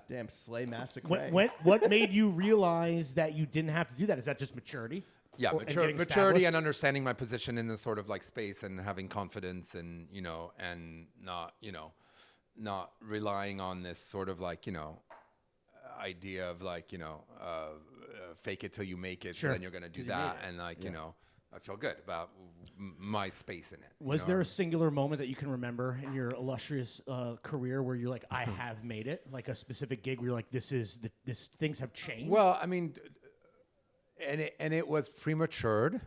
Speaker 1: Damn, Slay Massacre.
Speaker 3: What made you realize that you didn't have to do that? Is that just maturity?
Speaker 2: Yeah,
Speaker 3: and getting
Speaker 2: maturity
Speaker 3: established?
Speaker 2: and understanding my position in this sort of like space and having confidence and, you know, and not relying on this sort of like, you know, idea of like, you know, fake it till you make it.
Speaker 3: Sure.
Speaker 2: So then you're going to do that. And like, you know, I feel good about my space in it.
Speaker 3: Was there a singular moment that you can remember in your illustrious career where you're like, I have made it? Like a specific gig where you're like, this things have changed?
Speaker 2: Well, I mean, and it was prematured,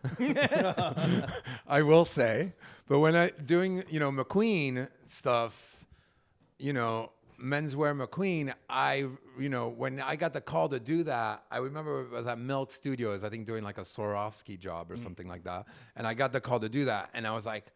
Speaker 2: I will say. But when doing, you know, McQueen stuff, you know, menswear McQueen, you know, when I got the call to do that, I remember it was at Milk Studios, I think doing like a Swarovski job or something like that. And I got the call to do that. And I was like,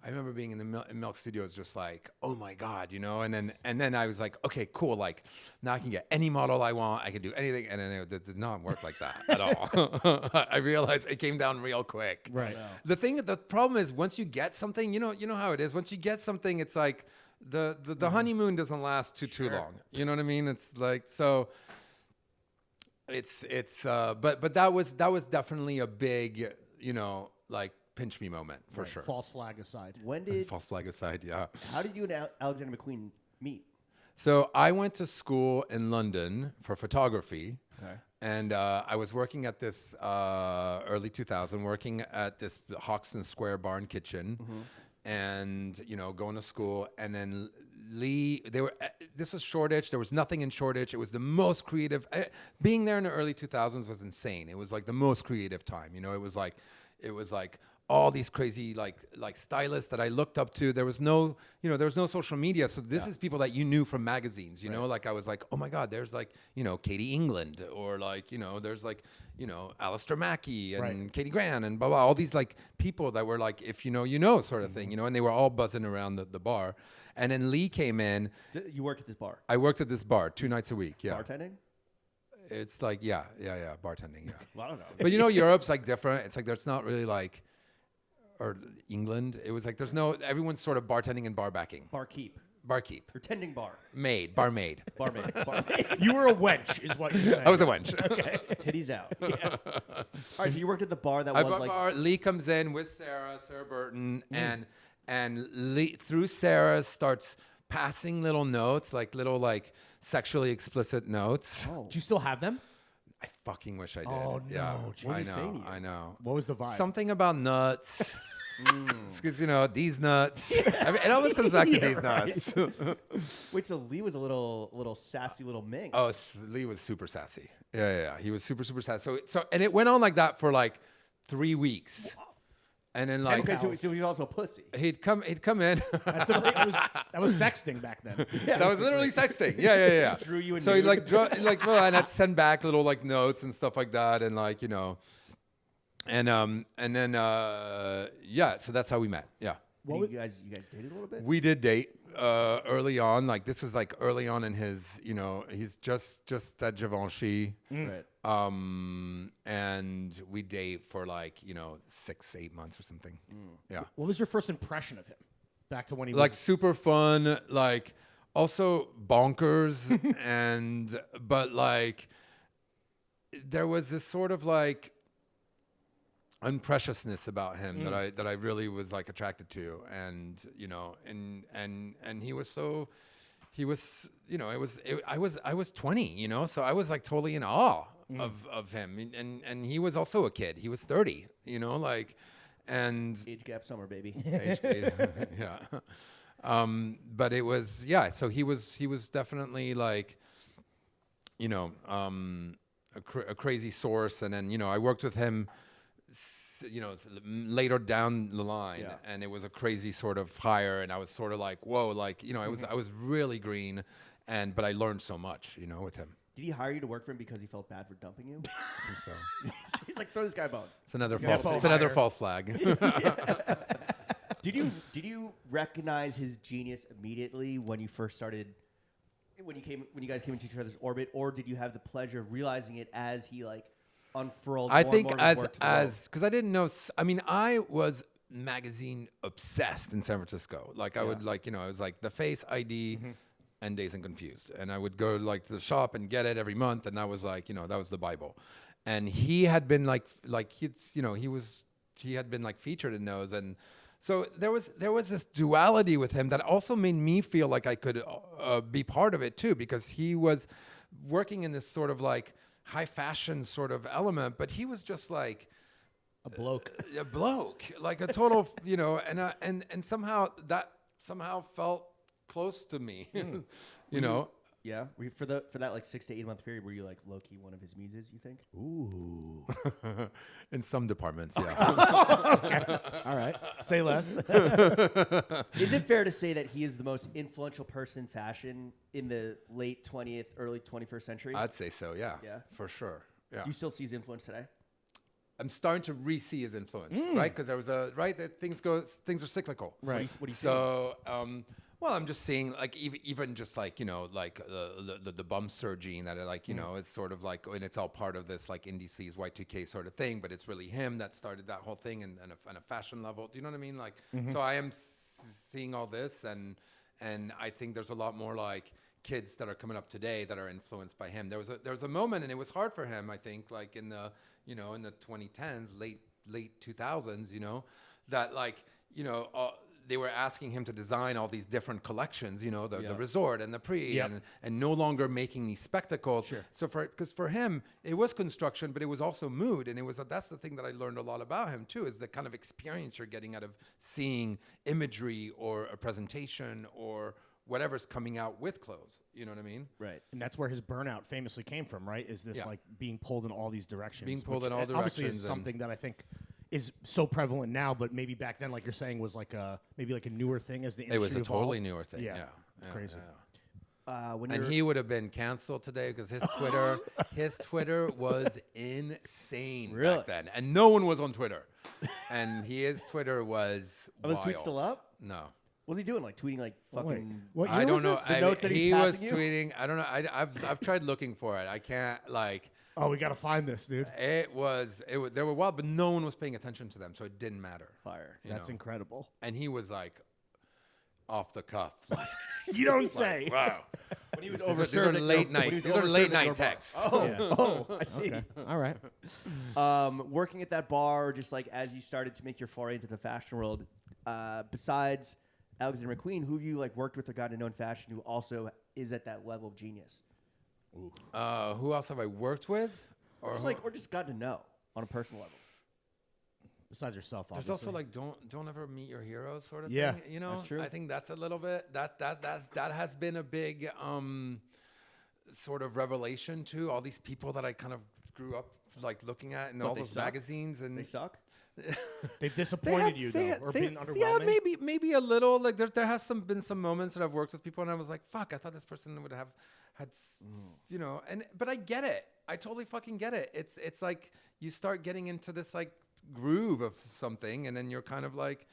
Speaker 2: I remember being in the Milk Studios just like, oh my God, you know? And then I was like, okay, cool. Like now I can get any model I want. I can do anything. And then it did not work like that at all. I realized it came down real quick.
Speaker 3: Right.
Speaker 2: Wow. The problem is once you get something, you know how it is. Once you get something, it's like, the honeymoon doesn't last too long. You know what I mean? It's like, so it's but that was definitely a big, you know, like pinch me moment for sure.
Speaker 3: False flag aside.
Speaker 2: False flag aside, yeah.
Speaker 1: How did you and Alexander McQueen meet?
Speaker 2: So I went to school in London for photography.
Speaker 1: Okay.
Speaker 2: And I was working at this early 2000, working at this Hoxton Square barn kitchen. Mm-hmm. And, you know, going to school, and then this was Shoreditch. There was nothing in Shoreditch. It was the most creative. Being there in the early 2000s was insane. It was like the most creative time. You know, it was like all these crazy like stylists that I looked up to. There was no social media. So this is people that you knew from magazines, you know, like I was like, oh my God, there's like, you know, Katie England, or like, you know, there's like, you know, Alistair Mackey and Katie Grant and blah, blah, all these like people that were like, if you know sort of thing, you know, and they were all buzzing around the bar. And then Lee came in.
Speaker 1: You worked at this bar?
Speaker 2: I worked at this bar 2 nights a week. Yeah.
Speaker 1: Bartending?
Speaker 2: It's like, yeah, bartending, yeah.
Speaker 1: Well, I don't know.
Speaker 2: But you know, Europe's like different. It's like, there's not really like, or England, it was like, everyone's sort of bartending and barbacking. Barkeep.
Speaker 1: Pretending bar.
Speaker 2: Barmaid.
Speaker 3: You were a wench, is what you're saying.
Speaker 2: I was a wench.
Speaker 1: Okay. Titties out. Yeah. All right, so you worked at the bar that was like...
Speaker 2: Lee comes in with Sarah Burton, and Lee, through Sarah, starts passing little notes, like little like sexually explicit notes.
Speaker 1: Oh.
Speaker 3: Do you still have them?
Speaker 2: I fucking wish I did.
Speaker 3: Oh, no.
Speaker 2: Yeah,
Speaker 3: What
Speaker 1: did he say to you?
Speaker 2: I know.
Speaker 3: What was the vibe?
Speaker 2: Something about nuts. Because, you know, these nuts. I mean, it always comes back to these nuts.
Speaker 1: Wait, so Lee was a little sassy little minx.
Speaker 2: Oh, Lee was super sassy. Yeah. He was super sassy. So, and it went on like that for like 3 weeks. And then like,
Speaker 1: okay, so he was also a pussy.
Speaker 2: He'd come in.
Speaker 3: That was sexting back then.
Speaker 2: That was literally sexting. Yeah.
Speaker 1: Drew you and
Speaker 2: so he well, and I'd send back little like notes and stuff like that, and like, you know, and then so that's how we met. Yeah.
Speaker 1: You guys dated a little bit?
Speaker 2: We did date early on. Like this was like early on in his, you know, he's just at Givenchy.
Speaker 1: Right.
Speaker 2: And we date for like, you know, 6-8 months or something. Yeah.
Speaker 3: What was your first impression of him? Back to when he
Speaker 2: like
Speaker 3: was...
Speaker 2: super fun, like also bonkers, but like there was this sort of like, unpreciousness about him that I really was like attracted to, and you know, and he was so, he was, you know, I was 20, you know, so I was like totally in awe of him, and he was also a kid. He was 30, you know, like, and
Speaker 1: Age gap summer, baby.
Speaker 2: yeah. But it was, yeah. So he was definitely like, you know, a crazy source, and then, you know, I worked with him, you know, later down the line, and it was a crazy sort of hire, and I was sort of like, whoa, like, you know, I was really green, but I learned so much, you know, with him.
Speaker 1: Did he hire you to work for him because he felt bad for dumping you?
Speaker 2: I think so.
Speaker 1: He's like, throw this guy a bone.
Speaker 2: It's another
Speaker 3: Yeah,
Speaker 2: false. It's another false flag.
Speaker 1: Did you recognize his genius immediately when you first started, when you guys came into each other's orbit, or did you have the pleasure of realizing it as he like unfurled?
Speaker 2: I
Speaker 1: more
Speaker 2: think
Speaker 1: and more of his work to the world?
Speaker 2: because I didn't know. I mean, I was magazine obsessed in San Francisco. Like I would like, you know, I was like The Face, ID, and Dazed and Confused, and I would go like to the shop and get it every month, and I was like, you know, that was the Bible. And he had been like he's, you know, he had been like featured in those, and so there was this duality with him that also made me feel like I could be part of it too, because he was working in this sort of like high fashion sort of element, but he was just like
Speaker 3: A bloke.
Speaker 2: a bloke, like a total, you know, and somehow that felt close to me, you know.
Speaker 1: Yeah, were you, for that like 6 to 8 month period, were you like low key one of his muses? You think?
Speaker 3: Ooh.
Speaker 2: In some departments, yeah.
Speaker 3: All right. Say less.
Speaker 1: Is it fair to say that he is the most influential person in fashion in the late 20th, early 21st century?
Speaker 2: I'd say so, yeah.
Speaker 1: Yeah.
Speaker 2: For sure. Yeah.
Speaker 1: Do you still see his influence today?
Speaker 2: I'm starting to re-see his influence, right? Because there was that things are cyclical.
Speaker 3: Right.
Speaker 1: What do you see?
Speaker 2: So, well, I'm just seeing like even just like, you know, like the bumster gene that like, you know, it's sort of like, and it's all part of this like indices Y2K sort of thing, but it's really him that started that whole thing and a fashion level. Do you know what I mean? Like, so I am seeing all this, and I think there's a lot more like kids that are coming up today that are influenced by him. There was a moment, and it was hard for him, I think, like in the 2010s, late 2000s, you know, that like, you know, they were asking him to design all these different collections, you know, the resort and the pre, and no longer making these spectacles.
Speaker 3: Sure.
Speaker 2: So because for him, it was construction, but it was also mood, and that's the thing that I learned a lot about him too, is the kind of experience you're getting out of seeing imagery or a presentation or whatever's coming out with clothes. You know what I mean?
Speaker 1: Right.
Speaker 3: And that's where his burnout famously came from, right? Is this like being pulled in all these directions?
Speaker 2: Being pulled
Speaker 3: which
Speaker 2: in all
Speaker 3: obviously
Speaker 2: directions
Speaker 3: is something that I think is so prevalent now, but maybe back then, like you're saying, was like maybe like a newer thing as the industry
Speaker 2: It was a
Speaker 3: evolved.
Speaker 2: totally newer thing. Yeah.
Speaker 3: Crazy.
Speaker 1: When
Speaker 2: And
Speaker 1: you're,
Speaker 2: he would have been canceled today because his Twitter was insane
Speaker 1: Really?
Speaker 2: back then, and no one was on Twitter. And his Twitter was
Speaker 1: are those
Speaker 2: wild.
Speaker 1: tweets still up?
Speaker 2: No.
Speaker 1: What's he doing? Like tweeting like fucking.
Speaker 3: What
Speaker 2: I
Speaker 3: year
Speaker 2: don't
Speaker 3: was
Speaker 2: know.
Speaker 3: this?
Speaker 1: The notes that he's
Speaker 2: he was
Speaker 1: passing you?
Speaker 2: tweeting. I don't know. I've tried looking for it. I can't like.
Speaker 3: Oh, we got to find this, dude.
Speaker 2: It was they were wild, but no one was paying attention to them, so it didn't matter.
Speaker 1: Fire.
Speaker 2: you
Speaker 3: That's
Speaker 2: know?
Speaker 3: incredible.
Speaker 2: And he was like off the cuff. Like,
Speaker 3: You don't say.
Speaker 2: wow.
Speaker 1: When he was
Speaker 2: These
Speaker 1: overserved.
Speaker 2: are late night. These are late night texts.
Speaker 1: Oh, I see.
Speaker 3: Okay. All right.
Speaker 1: Working at that bar, just like as you started to make your foray into the fashion world, besides Alexander McQueen, who have you like worked with or gotten to know in fashion who also is at that level of genius?
Speaker 2: Who else have I worked with? Or
Speaker 1: Just gotten to know on a personal level.
Speaker 3: Besides yourself,
Speaker 2: there's
Speaker 3: obviously.
Speaker 2: also like don't ever meet your heroes sort of
Speaker 3: Yeah,
Speaker 2: thing. You know,
Speaker 1: that's true.
Speaker 2: I think that's a little bit that has been a big sort of revelation too. All these people that I kind of grew up like looking at in all
Speaker 1: they
Speaker 2: those
Speaker 1: suck?
Speaker 2: magazines, and
Speaker 1: They suck.
Speaker 3: They've disappointed you, though, or been underwhelming?
Speaker 2: Yeah, maybe a little. Like there has been some moments that I've worked with people, and I was like, fuck, I thought this person would have had, you know, but I get it. I totally fucking get it. It's like you start getting into this like groove of something, and then you're kind of like,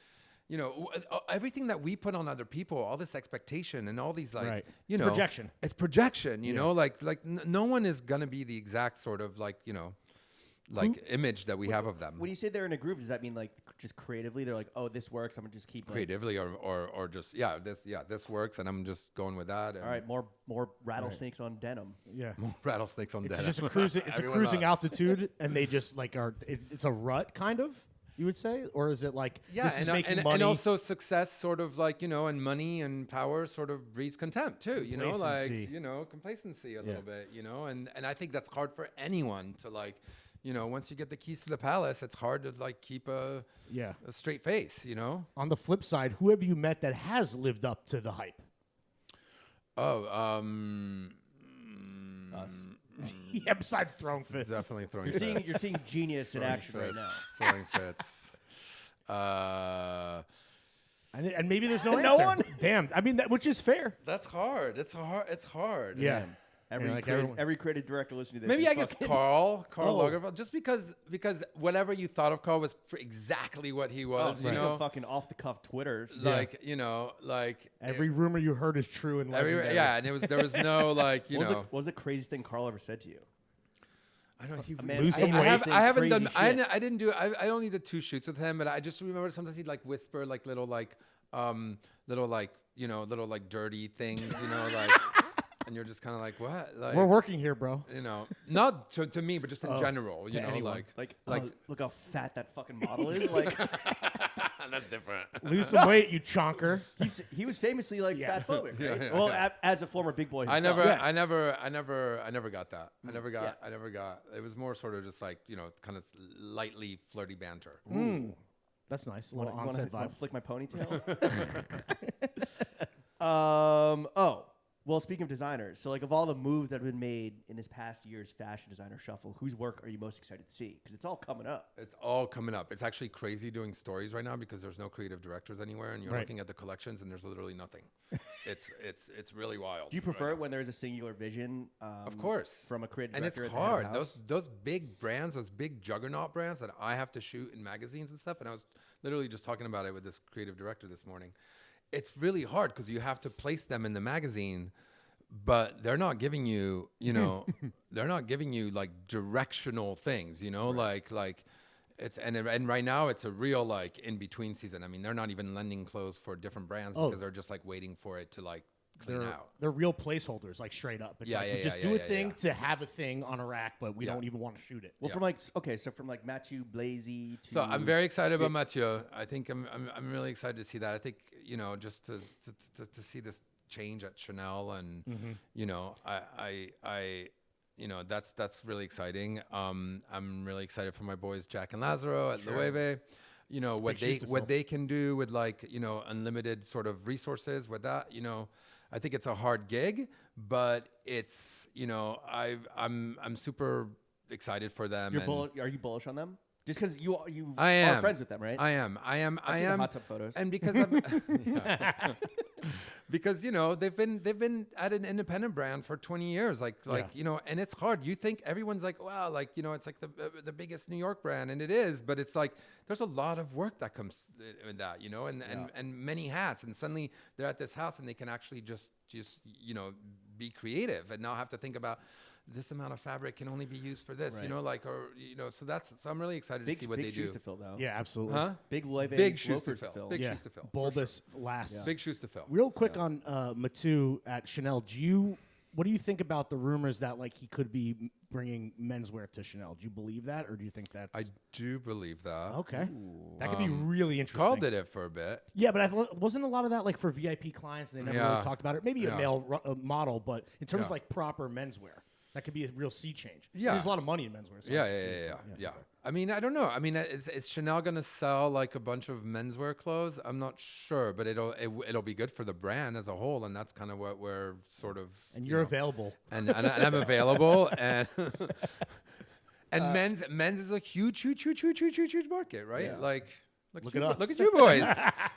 Speaker 2: you know, everything that we put on other people, all this expectation and all these like,
Speaker 3: Right.
Speaker 2: you
Speaker 3: It's
Speaker 2: know,
Speaker 3: projection.
Speaker 2: It's projection. You know, like no one is gonna be the exact sort of like, you know, image that we have of them.
Speaker 1: When you say they're in a groove, does that mean like just creatively? They're like, oh, this works. I'm gonna just keep
Speaker 2: Creatively, or just this works, and I'm just going with that. And
Speaker 1: All right, more rattlesnakes on denim.
Speaker 3: Yeah.
Speaker 2: more rattlesnakes on
Speaker 3: It's
Speaker 2: denim.
Speaker 3: just a cruising. It's a
Speaker 2: Everyone
Speaker 3: cruising
Speaker 2: loves.
Speaker 3: altitude, and they just like are. It's a rut, kind of. You would say, or is it like this is making money?
Speaker 2: And also success, sort of like and money and power sort of breeds contempt too.
Speaker 3: Complacency.
Speaker 2: Complacency a little bit. And I think that's hard for anyone to like. Once you get the keys to the palace, it's hard to like keep a straight face.
Speaker 3: On the flip side, who have you met that has lived up to the hype?
Speaker 2: Oh,
Speaker 1: Us.
Speaker 3: Yeah, besides throwing fits.
Speaker 2: definitely throwing.
Speaker 1: You're seeing genius in action right now.
Speaker 2: Throwing fits.
Speaker 3: And maybe there's no
Speaker 1: No
Speaker 3: answer.
Speaker 1: one?
Speaker 3: Damn. I mean, which is fair.
Speaker 2: That's hard. It's hard.
Speaker 3: Yeah.
Speaker 1: Every creative director listening to this.
Speaker 2: Maybe
Speaker 1: is
Speaker 2: I guess
Speaker 1: fucking-
Speaker 2: Carl
Speaker 3: Oh.
Speaker 2: Lagerfeld, just because whatever you thought of Carl was exactly what he
Speaker 1: Oh,
Speaker 2: was.
Speaker 1: speaking of fucking off the cuff Twitter.
Speaker 2: like
Speaker 3: Every rumor you heard is true and legendary.
Speaker 2: and there was no like
Speaker 1: What was the craziest thing Carl ever said to you?
Speaker 2: I don't know. He,
Speaker 1: man,
Speaker 3: Lose some
Speaker 2: I,
Speaker 3: weight.
Speaker 2: have, I haven't
Speaker 1: Crazy
Speaker 2: done.
Speaker 1: shit.
Speaker 2: I didn't do. I only did 2 shoots with him, but I just remember sometimes he'd like whisper like little dirty things, like, and you're just kind of like, what? Like,
Speaker 3: We're working here, bro.
Speaker 2: not to me, but just in general,
Speaker 3: anyone.
Speaker 2: like
Speaker 1: Look how fat that fucking model is. Like
Speaker 2: that's different.
Speaker 3: Lose some weight, you chonker.
Speaker 1: he was famously like
Speaker 3: Yeah.
Speaker 1: fat phobic, right?
Speaker 2: Yeah,
Speaker 1: Well, as a former big boy
Speaker 2: I
Speaker 1: himself.
Speaker 2: never,
Speaker 3: Yeah.
Speaker 2: I never, I never, I never got that. I never got.
Speaker 1: Yeah.
Speaker 2: I never got. It was more sort of just like kind of lightly flirty banter.
Speaker 3: That's nice. A little
Speaker 1: Wanna
Speaker 3: onset vibe.
Speaker 1: flick my ponytail. Well, speaking of designers, so like of all the moves that have been made in this past year's fashion designer shuffle, whose work are you most excited to see? Because it's all coming up.
Speaker 2: It's all coming up. It's actually crazy doing stories right now because there's no creative directors anywhere, and you're
Speaker 3: Right.
Speaker 2: looking at the collections, and there's literally nothing. it's really wild.
Speaker 1: Do you prefer it when there's a singular vision?
Speaker 2: Of course,
Speaker 1: from a creative
Speaker 2: and
Speaker 1: director.
Speaker 2: it's
Speaker 1: at the head of
Speaker 2: hard.
Speaker 1: the house?
Speaker 2: Those big brands, those big juggernaut brands that I have to shoot in magazines and stuff. And I was literally just talking about it with this creative director this morning. It's really hard because you have to place them in the magazine, but they're not giving you, they're not giving you like directional things, like it's and right now it's a real like in between season. I mean, they're not even lending clothes for different brands because they're just like waiting for it to like clean out.
Speaker 3: They're real placeholders, like straight up. It's like we just do a thing to have a thing on a rack, but we don't even want to shoot it.
Speaker 1: Well, from like Mathieu Blazy to.
Speaker 2: So I'm very excited about Mathieu. I think I'm really excited to see that. I think just to see this change at Chanel, and that's really exciting. I'm really excited for my boys Jack and Lazaro at Loewe. What they can do with like unlimited sort of resources with that. I think it's a hard gig, but it's I'm super excited for them.
Speaker 1: Are you bullish on them? Just because you
Speaker 2: I am
Speaker 1: are friends with them, right?
Speaker 2: I am.
Speaker 1: I've seen the hot tub photos.
Speaker 2: And because because they've been at an independent brand for 20 years, and it's hard. You think everyone's like, wow, like it's like the biggest New York brand, and it is, but it's like there's a lot of work that comes in that, and many hats, and suddenly they're at this house and they can actually just be creative and not have to think about this amount of fabric can only be used for this, so I'm really excited to see what they do.
Speaker 1: Big shoes to fill, though.
Speaker 3: Yeah, absolutely.
Speaker 2: Huh?
Speaker 1: Big Loewe
Speaker 2: Big shoes to
Speaker 1: loafers
Speaker 2: fill. Big shoes to fill.
Speaker 3: Bulbous lasts.
Speaker 2: Big shoes to fill.
Speaker 3: Real quick on Mathieu at Chanel. What do you think about the rumors that like he could be bringing menswear to Chanel? Do you believe that, or do you think that's?
Speaker 2: I do believe that.
Speaker 3: Okay, that could be really interesting.
Speaker 2: Carl did it for a bit.
Speaker 3: Yeah, but wasn't a lot of that like for VIP clients, and they never really talked about it. Maybe a male model, but in terms of like proper menswear, that could be a real sea change.
Speaker 2: Yeah.
Speaker 3: There's a lot of money in menswear. So I can see it.
Speaker 2: Yeah. I mean, I don't know. I mean, is Chanel gonna sell like a bunch of menswear clothes? I'm not sure, but it'll be good for the brand as a whole, and that's kind of what we're sort of.
Speaker 3: And you're available.
Speaker 2: And I'm available, and men's is a huge market, right?
Speaker 1: Yeah.
Speaker 2: Like.
Speaker 3: Look at us.
Speaker 2: Look at you boys.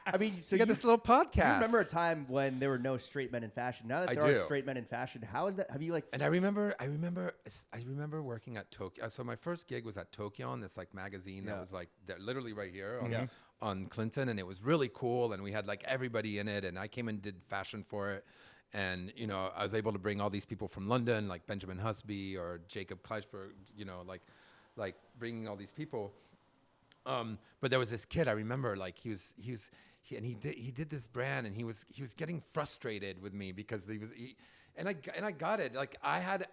Speaker 1: I mean, so
Speaker 2: You got this little podcast.
Speaker 1: You remember a time when there were no straight men in fashion. Now that there are
Speaker 2: do.
Speaker 1: straight men in fashion, how is that? Have you like?
Speaker 2: And I remember working at Tokyo. So my first gig was at Tokyo, on this like magazine that was like literally right here on Clinton, and it was really cool. And we had like everybody in it, and I came and did fashion for it. And I was able to bring all these people from London, like Benjamin Husby or Jacob Kleischberg, like bringing all these people. But there was this kid I remember, like he did this brand, and he was getting frustrated with me because and I got it. Like I had,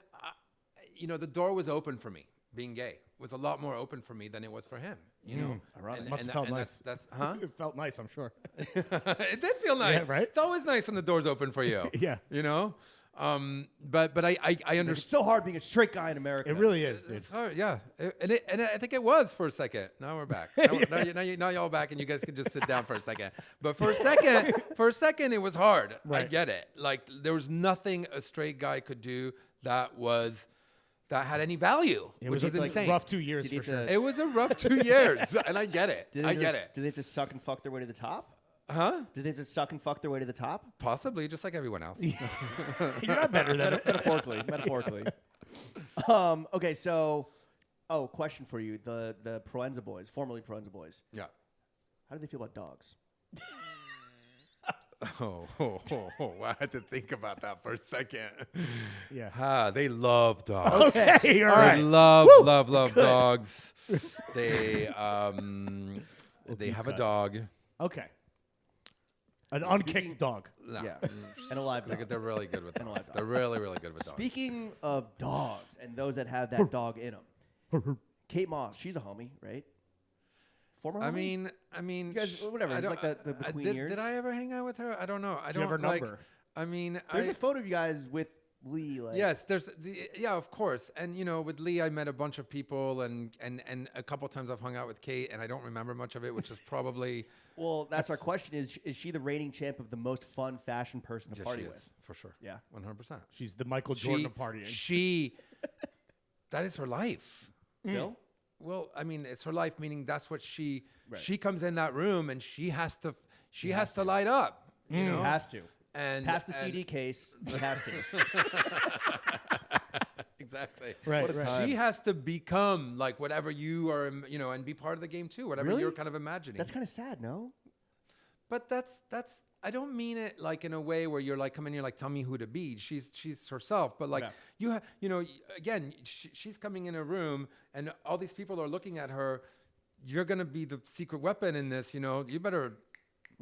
Speaker 2: the door was open for me. Being gay was a lot more open for me than it was for him. You know,
Speaker 3: Ironic. Must have felt nice.
Speaker 2: That's huh?
Speaker 3: It felt nice, I'm sure.
Speaker 2: It did feel nice,
Speaker 3: Yeah, right?
Speaker 2: It's always nice when the door's open for you.
Speaker 3: Yeah.
Speaker 2: You know, but I
Speaker 1: It's
Speaker 2: understand.
Speaker 1: so hard being a straight guy in America.
Speaker 3: It really is, dude.
Speaker 2: It's hard, yeah, and I think it was for a second. Now we're back. Now y'all back, and you guys can just sit down for a second. But for a second, it was hard. I
Speaker 3: Right.
Speaker 2: get it. Like there was nothing a straight guy could do that had any value,
Speaker 3: It
Speaker 2: which
Speaker 3: was
Speaker 2: is
Speaker 3: like
Speaker 2: insane.
Speaker 3: rough 2 years
Speaker 1: Did he
Speaker 3: for
Speaker 1: have
Speaker 3: sure.
Speaker 1: to-
Speaker 2: It was a rough 2 years, and I get it.
Speaker 1: Did
Speaker 2: I
Speaker 1: they
Speaker 2: get
Speaker 1: just,
Speaker 2: it.
Speaker 1: Did they just suck and fuck their way to the top?
Speaker 2: Huh?
Speaker 1: Did they just suck and fuck their way to the top?
Speaker 2: Possibly, just like everyone else.
Speaker 3: You're not better than it.
Speaker 1: Metaphorically. Okay, so, question for you: the Proenza boys, formerly Proenza boys.
Speaker 2: Yeah.
Speaker 1: How do they feel about dogs?
Speaker 2: Oh, I had to think about that for a second.
Speaker 3: Yeah.
Speaker 2: They love dogs.
Speaker 3: Okay, all
Speaker 2: They
Speaker 3: right.
Speaker 2: love dogs. They have a dog.
Speaker 3: Okay. An unkicked dog.
Speaker 2: No.
Speaker 1: Yeah, and a live dog.
Speaker 2: They're really good with
Speaker 1: And a
Speaker 2: dogs.
Speaker 1: live dog.
Speaker 2: They're really, really good with dogs.
Speaker 1: Speaking of dogs and those that have that dog in them, Kate Moss, she's a homie, right? Former homie?
Speaker 2: I mean,
Speaker 1: You guys- whatever,
Speaker 2: I
Speaker 1: it's
Speaker 2: don't-
Speaker 1: like the McQueen
Speaker 2: did,
Speaker 1: years.
Speaker 2: Did I ever hang out with her? I don't know. I
Speaker 3: you
Speaker 2: don't
Speaker 3: have her
Speaker 2: like.
Speaker 3: number?
Speaker 2: I mean,
Speaker 1: There's a photo of you guys with Lee. Like,
Speaker 2: Yes, yeah, of course. And with Lee, I met a bunch of people, and a couple times I've hung out with Kate, and I don't remember much of it, which is probably
Speaker 1: Well, that's our question: is she the reigning champ of the most fun fashion person to
Speaker 2: yes,
Speaker 1: party
Speaker 2: she
Speaker 1: with?
Speaker 2: is, for sure.
Speaker 1: Yeah.
Speaker 2: 100%.
Speaker 3: She's the Michael Jordan of partying.
Speaker 2: That is her life.
Speaker 1: Still,
Speaker 2: Well, I mean, it's her life, meaning that's what she
Speaker 1: Right.
Speaker 2: comes in that room and she has to light up. You know?
Speaker 1: she has to.
Speaker 2: And
Speaker 1: Past the
Speaker 2: and-
Speaker 1: CD case, she has to.
Speaker 2: Exactly.
Speaker 3: Right,
Speaker 1: What a
Speaker 3: right.
Speaker 1: time.
Speaker 2: She has to become like whatever you are, and be part of the game too, whatever
Speaker 1: Really?
Speaker 2: you're kind of imagining.
Speaker 1: That's kind of sad, no?
Speaker 2: But that's I don't mean it like in a way where you're like come in here like tell me who to be. She's herself, but like
Speaker 1: Yeah.
Speaker 2: again she's coming in a room and all these people are looking at her. You're gonna be the secret weapon in this. You better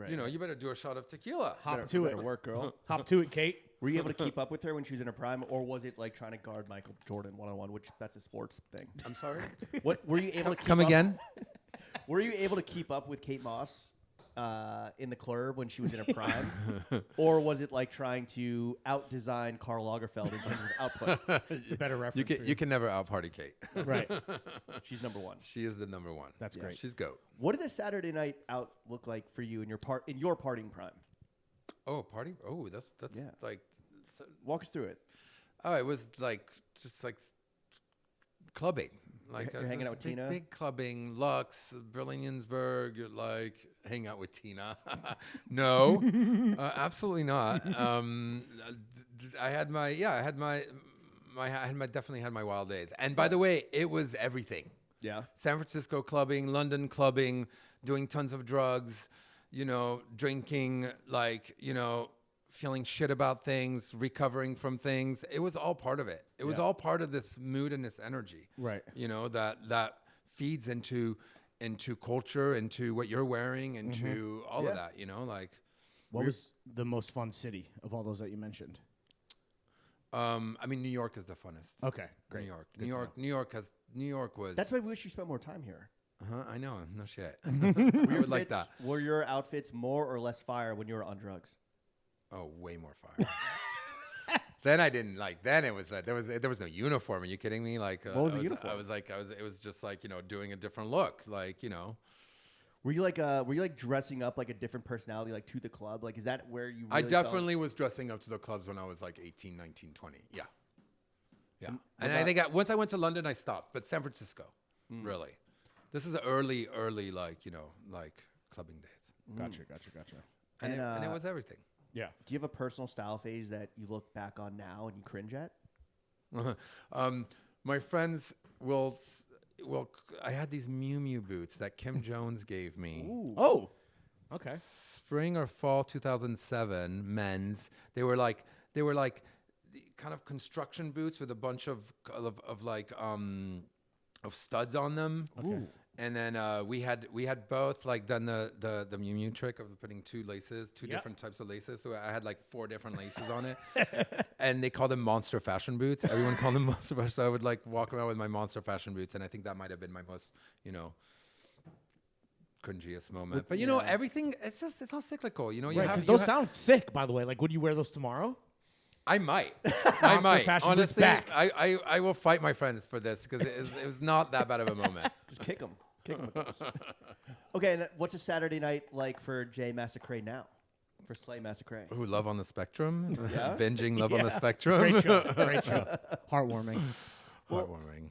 Speaker 2: you better do a shot of tequila.
Speaker 3: Hop to it.
Speaker 1: Work, girl.
Speaker 3: Hop to it, Kate.
Speaker 1: Were you able to keep up with her when she was in her prime, or was it like trying to guard Michael Jordan one-on-one, which that's a sports thing?
Speaker 2: I'm sorry.
Speaker 1: What were you able to keep
Speaker 2: Come
Speaker 1: up-
Speaker 2: again.
Speaker 1: Were you able to keep up with Kate Moss in the club when she was in her prime, or was it like trying to out-design Karl Lagerfeld in terms of output?
Speaker 3: It's a better reference.
Speaker 2: You can never out party Kate.
Speaker 3: Right.
Speaker 1: She's number one.
Speaker 2: She is the number one.
Speaker 3: That's great.
Speaker 2: She's goat.
Speaker 1: What did the Saturday night out look like for you in your partying prime?
Speaker 2: Oh, party. Oh, that's
Speaker 1: Yeah.
Speaker 2: like.
Speaker 1: Walk us through it.
Speaker 2: Oh, it was like just like clubbing. Like
Speaker 1: You're hanging out with
Speaker 2: big,
Speaker 1: Tina?
Speaker 2: Big clubbing, Lux, Berliniansburg. You're like hang out with Tina. No, absolutely not. I definitely had my wild days. And by the way, it was everything.
Speaker 1: Yeah.
Speaker 2: San Francisco clubbing, London clubbing, doing tons of drugs, drinking, feeling shit about things, recovering from things. It was all part of it. It was all part of this mood and this energy.
Speaker 3: Right.
Speaker 2: That feeds into culture, into what you're wearing, into all of that,
Speaker 3: What was the most fun city of all those that you mentioned?
Speaker 2: I mean, New York is the funnest.
Speaker 3: Okay, great.
Speaker 2: New York.
Speaker 3: Good to know.
Speaker 2: New York was.
Speaker 1: That's why we wish you spent more time here.
Speaker 2: I know. No shit. I
Speaker 1: Were
Speaker 2: would like that.
Speaker 1: Were your outfits more or less fire when you were on drugs?
Speaker 2: Oh, way more fire. Then I didn't like. Then it was like there was no uniform. Are you kidding me? Like
Speaker 1: What was the uniform?
Speaker 2: It was just like doing a different look. Like
Speaker 1: Were you like dressing up like a different personality like to the club? Like is that where you?
Speaker 2: I
Speaker 1: Really
Speaker 2: definitely was dressing up to the clubs when I was like 18, 19, 20. Yeah. Yeah. And I
Speaker 1: about-
Speaker 2: think once I went to London, I stopped. But San Francisco, really, this is the early like clubbing days.
Speaker 3: Gotcha.
Speaker 2: And,
Speaker 1: And,
Speaker 2: it was everything.
Speaker 3: Yeah.
Speaker 1: Do you have a personal style phase that you look back on now and you cringe at?
Speaker 2: My friends will. I had these Miu Miu boots that Kim Jones gave me.
Speaker 3: Oh. Okay.
Speaker 2: Spring or fall 2007, men's. They were like the kind of construction boots with a bunch of like of studs on them.
Speaker 3: Okay.
Speaker 2: And then we had both like done the Mew Mew trick of putting two different types of laces. So I had like 4 different laces on it, and they call them monster fashion boots. Everyone called them monster fashion. So I would like walk around with my monster fashion boots, and I think that might have been my most cringiest moment. But everything it's all cyclical. You
Speaker 3: Right,
Speaker 2: have
Speaker 3: because those sound sick, by the way. Like, would you wear those tomorrow?
Speaker 2: I might. I might.
Speaker 3: fashion boots
Speaker 2: Honestly,
Speaker 3: back.
Speaker 2: I will fight my friends for this because it was not that bad of a moment.
Speaker 1: Just kick them. Kick them with this. Okay, and what's a Saturday night like for Jay Massacret now? For Slay Massacret?
Speaker 2: Ooh, Love on the Spectrum?
Speaker 1: Yeah?
Speaker 2: Binging Love on the Spectrum?
Speaker 3: Great show. Great show. Heartwarming.
Speaker 2: Heartwarming.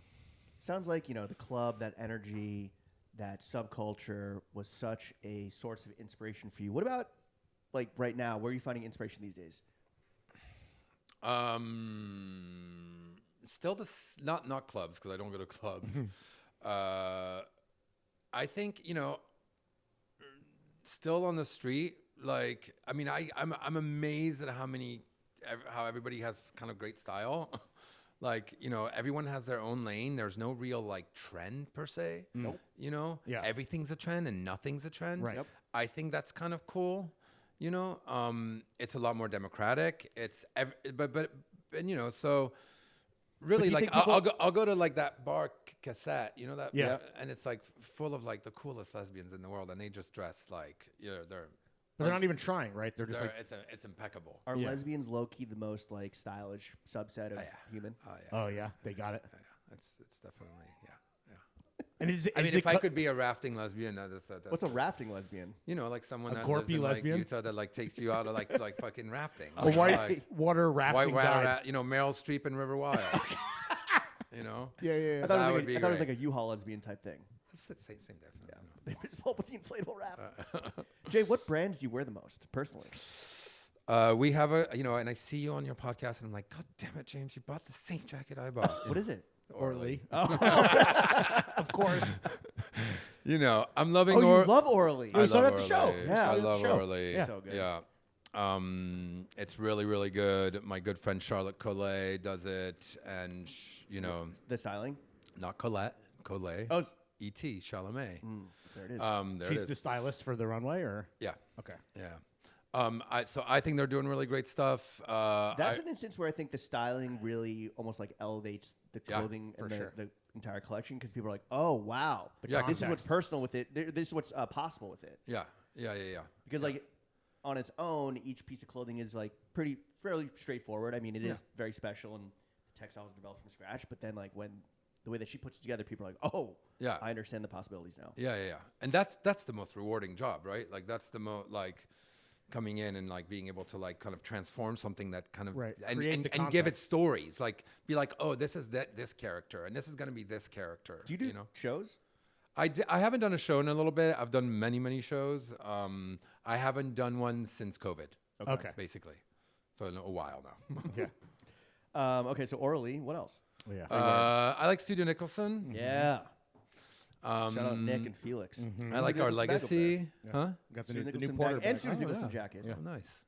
Speaker 1: Sounds like, the club, that energy, that subculture was such a source of inspiration for you. What about, like, right now? Where are you finding inspiration these days?
Speaker 2: Still not clubs because I don't go to clubs. I think still on the street. Like, I mean, I'm amazed at how everybody has kind of great style. Like, everyone has their own lane. There's no real like trend per se.
Speaker 1: Nope.
Speaker 3: Yeah.
Speaker 2: Everything's a trend and nothing's a trend.
Speaker 3: Right. Yep.
Speaker 2: I think that's kind of cool. It's a lot more democratic. So really,
Speaker 1: do you
Speaker 2: like
Speaker 1: think
Speaker 2: I'll go to like that bar cassette, that,
Speaker 3: Yeah.
Speaker 2: and it's like full of like the coolest lesbians in the world, and they just dress like they're.
Speaker 3: But they're not even trying, right? They're just like,
Speaker 2: It's impeccable.
Speaker 1: Are
Speaker 3: Yeah.
Speaker 1: lesbians low-key the most, like, stylish subset of human?
Speaker 2: Oh yeah.
Speaker 3: oh yeah, they got it.
Speaker 2: Yeah. It's definitely
Speaker 3: And
Speaker 2: I mean, if I could be a rafting lesbian, that's
Speaker 1: What's a rafting lesbian?
Speaker 2: like someone
Speaker 3: A
Speaker 2: that lives
Speaker 3: gorpy
Speaker 2: in
Speaker 3: lesbian?
Speaker 2: like Utah that like takes you out of like fucking rafting.
Speaker 3: a white
Speaker 2: Like,
Speaker 3: water rafting guide?
Speaker 2: Meryl Streep and River Wild.
Speaker 3: Yeah.
Speaker 1: I thought,
Speaker 2: That
Speaker 1: it was,
Speaker 2: would be
Speaker 1: like, I thought it was
Speaker 2: great.
Speaker 1: like a U-Haul lesbian type thing.
Speaker 2: It's the same definitely.
Speaker 1: They just pull up with the inflatable raft. Jay, what brands do you wear the most, personally?
Speaker 2: We have and I see you on your podcast, and I'm like, God damn it, James, you bought the same jacket I bought.
Speaker 1: What is it?
Speaker 3: Orly.
Speaker 2: Of
Speaker 3: course.
Speaker 2: I'm loving.
Speaker 1: Oh, you love Orly.
Speaker 3: we saw it at the show.
Speaker 2: Orly.
Speaker 3: Yeah,
Speaker 2: I
Speaker 3: at the
Speaker 2: love
Speaker 3: show.
Speaker 2: Orly.
Speaker 3: Yeah.
Speaker 1: So good.
Speaker 2: Yeah. It's really, really good. My good friend Charlotte Collet does it, and
Speaker 1: The styling?
Speaker 2: not Colette, Collet.
Speaker 1: Oh, it's-
Speaker 2: E.T. Chalamet.
Speaker 1: there it is.
Speaker 2: There
Speaker 3: She's
Speaker 2: it
Speaker 3: the
Speaker 2: is.
Speaker 3: stylist for the runway, or
Speaker 2: Yeah.
Speaker 3: okay.
Speaker 2: Yeah. So I think they're doing really great stuff.
Speaker 1: That's an instance where I think the styling really almost like elevates the
Speaker 2: Yeah,
Speaker 1: clothing and
Speaker 3: for sure.
Speaker 1: the entire collection because people are like, oh, wow.
Speaker 2: Yeah,
Speaker 1: This is what's
Speaker 3: context.
Speaker 1: personal with it. This is what's possible with it.
Speaker 2: Yeah.
Speaker 1: Because like on its own, each piece of clothing is like fairly straightforward. I mean, it is very special and the textiles are developed from scratch. But then like when the way that she puts it together, people are like, oh,
Speaker 2: Yeah.
Speaker 1: I understand the possibilities now.
Speaker 2: Yeah. And that's the most rewarding job, right? Like that's the most like coming in and like being able to like kind of transform something that kind of
Speaker 3: Right.
Speaker 2: and,
Speaker 3: Create
Speaker 2: and,
Speaker 3: the
Speaker 2: and give it
Speaker 3: context.
Speaker 2: stories. Like be like, oh, this is this character and this is gonna be this character.
Speaker 1: Do you do shows?
Speaker 2: I haven't done a show in a little bit. I've done many shows. I haven't done one since COVID.
Speaker 3: Okay.
Speaker 2: Basically. So in a while now.
Speaker 3: Yeah.
Speaker 1: Okay, so Orly, what else?
Speaker 3: Yeah.
Speaker 2: I like Studio Nicholson.
Speaker 1: Yeah. Shout out Nick and Felix.
Speaker 2: I like Our Legacy. Huh?
Speaker 3: Got the
Speaker 1: Studio
Speaker 3: new
Speaker 1: Nicholson
Speaker 3: Porter
Speaker 1: jacket and
Speaker 3: bag.
Speaker 1: Studio
Speaker 3: Oh,
Speaker 1: Nicholson
Speaker 3: yeah.
Speaker 1: jacket.
Speaker 3: Yeah.
Speaker 2: Oh, nice.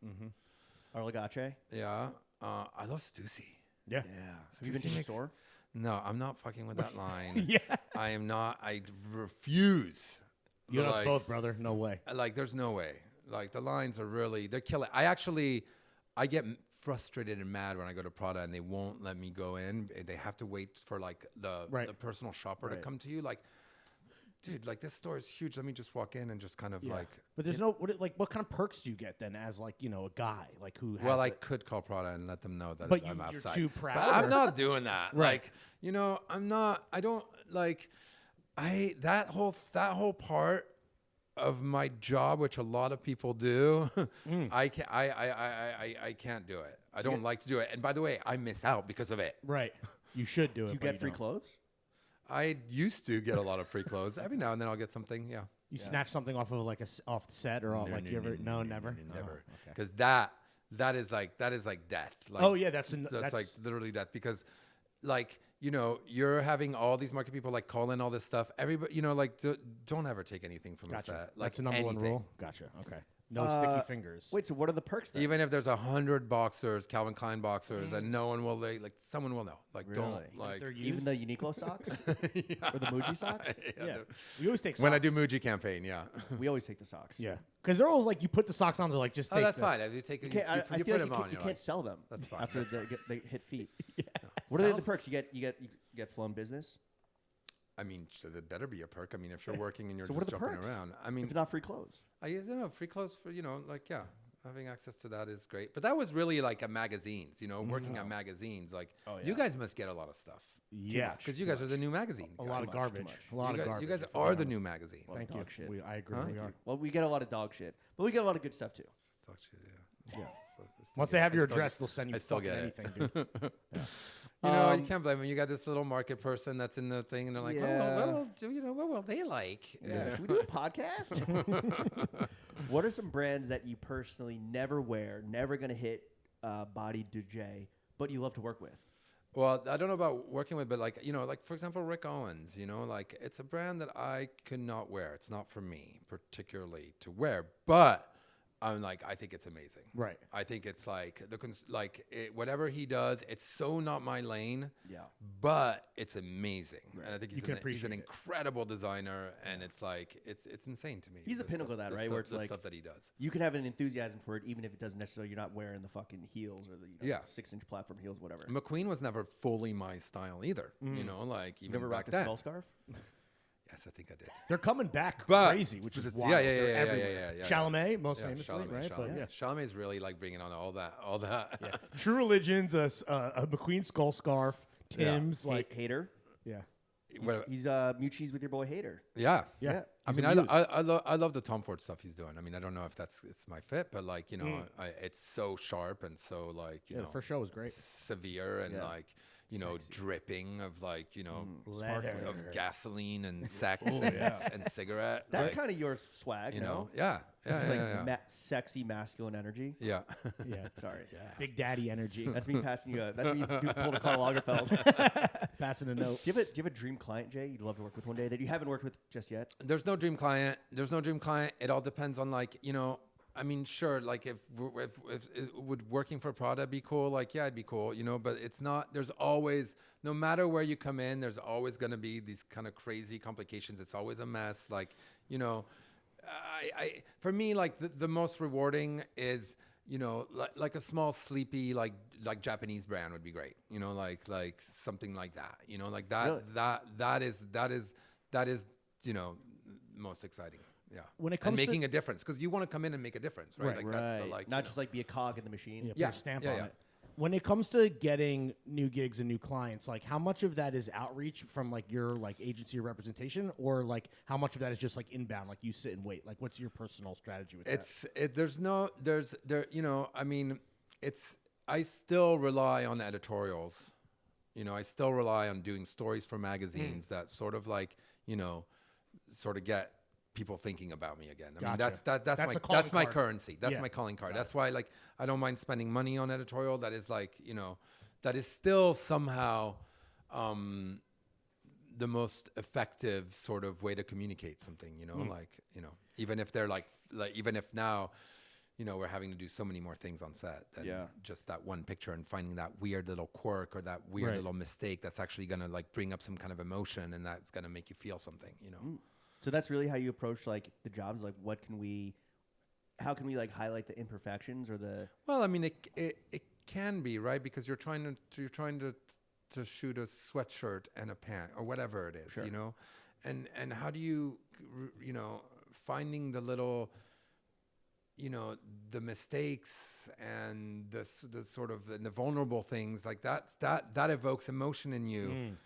Speaker 1: Arlegace.
Speaker 2: Yeah. I love Stussy.
Speaker 3: Yeah.
Speaker 1: Yeah. Have you been to the
Speaker 2: makes-
Speaker 1: store?
Speaker 2: No, I'm not fucking with that line.
Speaker 3: Yeah.
Speaker 2: I am not. I refuse.
Speaker 3: You and us
Speaker 2: Like-
Speaker 3: both, brother. No way.
Speaker 2: Like, there's no way. Like, the lines are really, they're killing. I get frustrated and mad when I go to Prada and they won't let me go in. They have to wait for, like, the personal shopper to
Speaker 1: Right.
Speaker 2: come to you. Like, dude, like, this store is huge. Let me just walk in and just kind of, like.
Speaker 3: But there's what kind of perks do you get then as like, a guy like who has
Speaker 2: Well, I
Speaker 3: it?
Speaker 2: could call Prada and let them know that
Speaker 3: But
Speaker 2: I'm
Speaker 3: you're
Speaker 2: outside.
Speaker 3: too proud,
Speaker 2: But I'm
Speaker 3: or-
Speaker 2: not doing that.
Speaker 3: Right.
Speaker 2: Like, I'm not. I don't like. That whole part of my job, which a lot of people do, I can't. I can't do it. I don't like to do it. And by the way, I miss out because of it.
Speaker 3: Right. You should do it.
Speaker 1: Do you
Speaker 3: but
Speaker 1: get free
Speaker 3: don't.
Speaker 1: clothes?
Speaker 2: I used to get a lot of free clothes. Every now and then I'll get something. Yeah.
Speaker 3: You snatch something off of like off the set or all, like you ever? No, never.
Speaker 2: Never.
Speaker 3: Oh, okay.
Speaker 2: Because that is like death. Like,
Speaker 3: Oh yeah, that's
Speaker 2: like literally death because like you're having all these market people like call in all this stuff. Everybody like don't ever take anything from
Speaker 3: gotcha.
Speaker 2: a set. Like
Speaker 3: That's the number one
Speaker 2: anything.
Speaker 3: rule. Gotcha. Okay. No sticky fingers.
Speaker 1: Wait, so what are the perks then?
Speaker 2: Even if there's 100 boxers, Calvin Klein boxers, and no one will someone will know. Like
Speaker 1: Really?
Speaker 2: don't like.
Speaker 3: they're
Speaker 1: Even
Speaker 3: used?
Speaker 1: the Uniqlo socks or the Muji socks?
Speaker 3: Yeah. We always take socks.
Speaker 2: When I do Muji campaign, yeah.
Speaker 1: We always take the socks.
Speaker 3: Yeah. Because they're always like, you put the socks on, they're like, just
Speaker 2: Oh,
Speaker 3: take
Speaker 2: that's
Speaker 3: the-
Speaker 2: fine. If you take it,
Speaker 1: You can't, I
Speaker 2: you
Speaker 1: feel
Speaker 2: put
Speaker 1: like
Speaker 2: them on.
Speaker 1: you
Speaker 2: You're
Speaker 1: can't
Speaker 2: like,
Speaker 1: sell them
Speaker 2: That's fine,
Speaker 1: after
Speaker 2: that's
Speaker 1: they hit feet. What are the perks? You get flown business.
Speaker 2: I mean, should it better be a perk? I mean, if you're working and you're
Speaker 1: So what
Speaker 2: just
Speaker 1: are the
Speaker 2: jumping
Speaker 1: perks?
Speaker 2: around. I mean,
Speaker 1: If not free clothes.
Speaker 2: free clothes for having access to that is great. But that was really like at magazines, working at magazines. Like you guys must get a lot of stuff.
Speaker 3: Yeah.
Speaker 2: Because you guys are the new magazine.
Speaker 3: A lot of
Speaker 1: much,
Speaker 3: garbage.
Speaker 1: too much.
Speaker 3: A lot
Speaker 2: You
Speaker 3: of
Speaker 2: guys,
Speaker 3: garbage.
Speaker 2: you guys
Speaker 3: if we're
Speaker 2: are the
Speaker 3: honest.
Speaker 2: new magazine.
Speaker 3: Thank
Speaker 1: Dog
Speaker 3: you.
Speaker 1: shit.
Speaker 3: I agree. We are.
Speaker 1: Well, we get a lot of dog shit, but we get a lot of good stuff too.
Speaker 2: Talk shit, yeah.
Speaker 3: Once they have your address, they'll send you
Speaker 2: I still
Speaker 3: fucking
Speaker 2: get it.
Speaker 3: anything, dude.
Speaker 2: You can't blame them. You got this little market person that's in the thing, and they're like,
Speaker 1: Yeah.
Speaker 2: what will they like?
Speaker 1: Should we do a podcast? What are some brands that you personally never wear, never gonna hit body DJ, but you love to work with?
Speaker 2: Well, I don't know about working with, but like for example, Rick Owens. Like it's a brand that I could not wear. It's not for me particularly to wear, but I'm like, I think it's amazing.
Speaker 3: Right.
Speaker 2: I think it's like whatever he does, it's so not my lane.
Speaker 1: Yeah.
Speaker 2: But it's amazing, and I think
Speaker 3: You
Speaker 2: he's
Speaker 3: can
Speaker 2: an
Speaker 3: appreciate it.
Speaker 2: incredible designer, and it's like it's insane to me.
Speaker 1: He's the pinnacle of that, right? Where it's
Speaker 2: the
Speaker 1: like
Speaker 2: stuff that he does.
Speaker 1: you can have an enthusiasm for it, even if it doesn't necessarily. You're not wearing the fucking heels or the 6-inch platform heels, whatever.
Speaker 2: McQueen was never fully my style either. Like even
Speaker 1: Never
Speaker 2: back
Speaker 1: rocked a
Speaker 2: then.
Speaker 1: skull scarf.
Speaker 2: Yes, I think I did.
Speaker 3: They're coming back
Speaker 2: But-
Speaker 3: crazy, which is
Speaker 2: Yeah,
Speaker 3: wild.
Speaker 2: yeah,
Speaker 3: They're
Speaker 2: yeah,
Speaker 3: everywhere.
Speaker 2: yeah.
Speaker 3: Chalamet, most
Speaker 2: Yeah,
Speaker 3: famously,
Speaker 2: Chalamet,
Speaker 3: right?
Speaker 2: Chalamet.
Speaker 3: But yeah.
Speaker 2: Chalamet's really like bringing on all that.
Speaker 3: Yeah. True Religion's a McQueen skull scarf. Tim's like
Speaker 1: Hater.
Speaker 3: yeah.
Speaker 1: He's Mucci's with your boy Hater.
Speaker 2: Yeah.
Speaker 3: Yeah.
Speaker 2: I
Speaker 3: He's
Speaker 2: mean,
Speaker 3: a muse.
Speaker 2: I love the Tom Ford stuff he's doing. I mean, I don't know if it's my fit, but like it's so sharp and so like
Speaker 3: Yeah, the first show was great.
Speaker 2: severe and
Speaker 1: Yeah.
Speaker 2: like
Speaker 1: Sexy.
Speaker 2: dripping of like
Speaker 3: Leather.
Speaker 2: of gasoline and sex and cigarette.
Speaker 1: That's
Speaker 2: like,
Speaker 1: kind of your swag,
Speaker 2: yeah,
Speaker 1: It's like
Speaker 2: yeah.
Speaker 1: sexy masculine energy.
Speaker 2: Yeah.
Speaker 3: Yeah.
Speaker 1: Sorry.
Speaker 3: Big Daddy energy.
Speaker 1: That's me passing you. That's me pulled a Karl Lagerfeld.
Speaker 3: Passing a note.
Speaker 1: Do you have a dream client, Jay? You'd love to work with one day that you haven't worked with just yet.
Speaker 2: There's no dream client. It all depends on like, I mean, sure, like if would working for Prada be cool? Like, yeah, it'd be cool, but it's not, there's always, no matter where you come in, there's always going to be these kind of crazy complications. It's always a mess. Like, for me, like the most rewarding is, like a small sleepy, like Japanese brand would be great. Like something like that, like that,
Speaker 1: Really?
Speaker 2: that is, most exciting. Yeah.
Speaker 3: When it
Speaker 2: and
Speaker 3: comes to-
Speaker 2: making a difference, because you want to come in and make a difference, right? Like that's the like,
Speaker 1: Not just like be a cog in the machine.
Speaker 3: Put a stamp on it. When it comes to getting new gigs and new clients, like how much of that is outreach from like your like agency or representation, or like how much of that is just like inbound, like you sit and wait? Like what's your personal strategy with that?
Speaker 2: I mean, I still rely on editorials. I still rely on doing stories for magazines that sort of like, sort of get people thinking about me again. I mean,
Speaker 3: Gotcha.
Speaker 2: that's my
Speaker 3: card.
Speaker 2: currency. That's
Speaker 3: Yeah.
Speaker 2: my calling card. That's why like I don't mind spending money on editorial. That is like, that is still somehow the most effective sort of way to communicate something, even if they're like even if now, we're having to do so many more things on set than just that one picture, and finding that weird little quirk or that weird little mistake that's actually going to like bring up some kind of emotion and that's going to make you feel something,
Speaker 1: So that's really how you approach like the jobs. Like, how can we like highlight the imperfections or the?
Speaker 2: Well, I mean, it can be, right, because you're trying to shoot a sweatshirt and a pant or whatever it is, and how do you, finding the little, the mistakes and the sort of and the vulnerable things like that evokes emotion in you.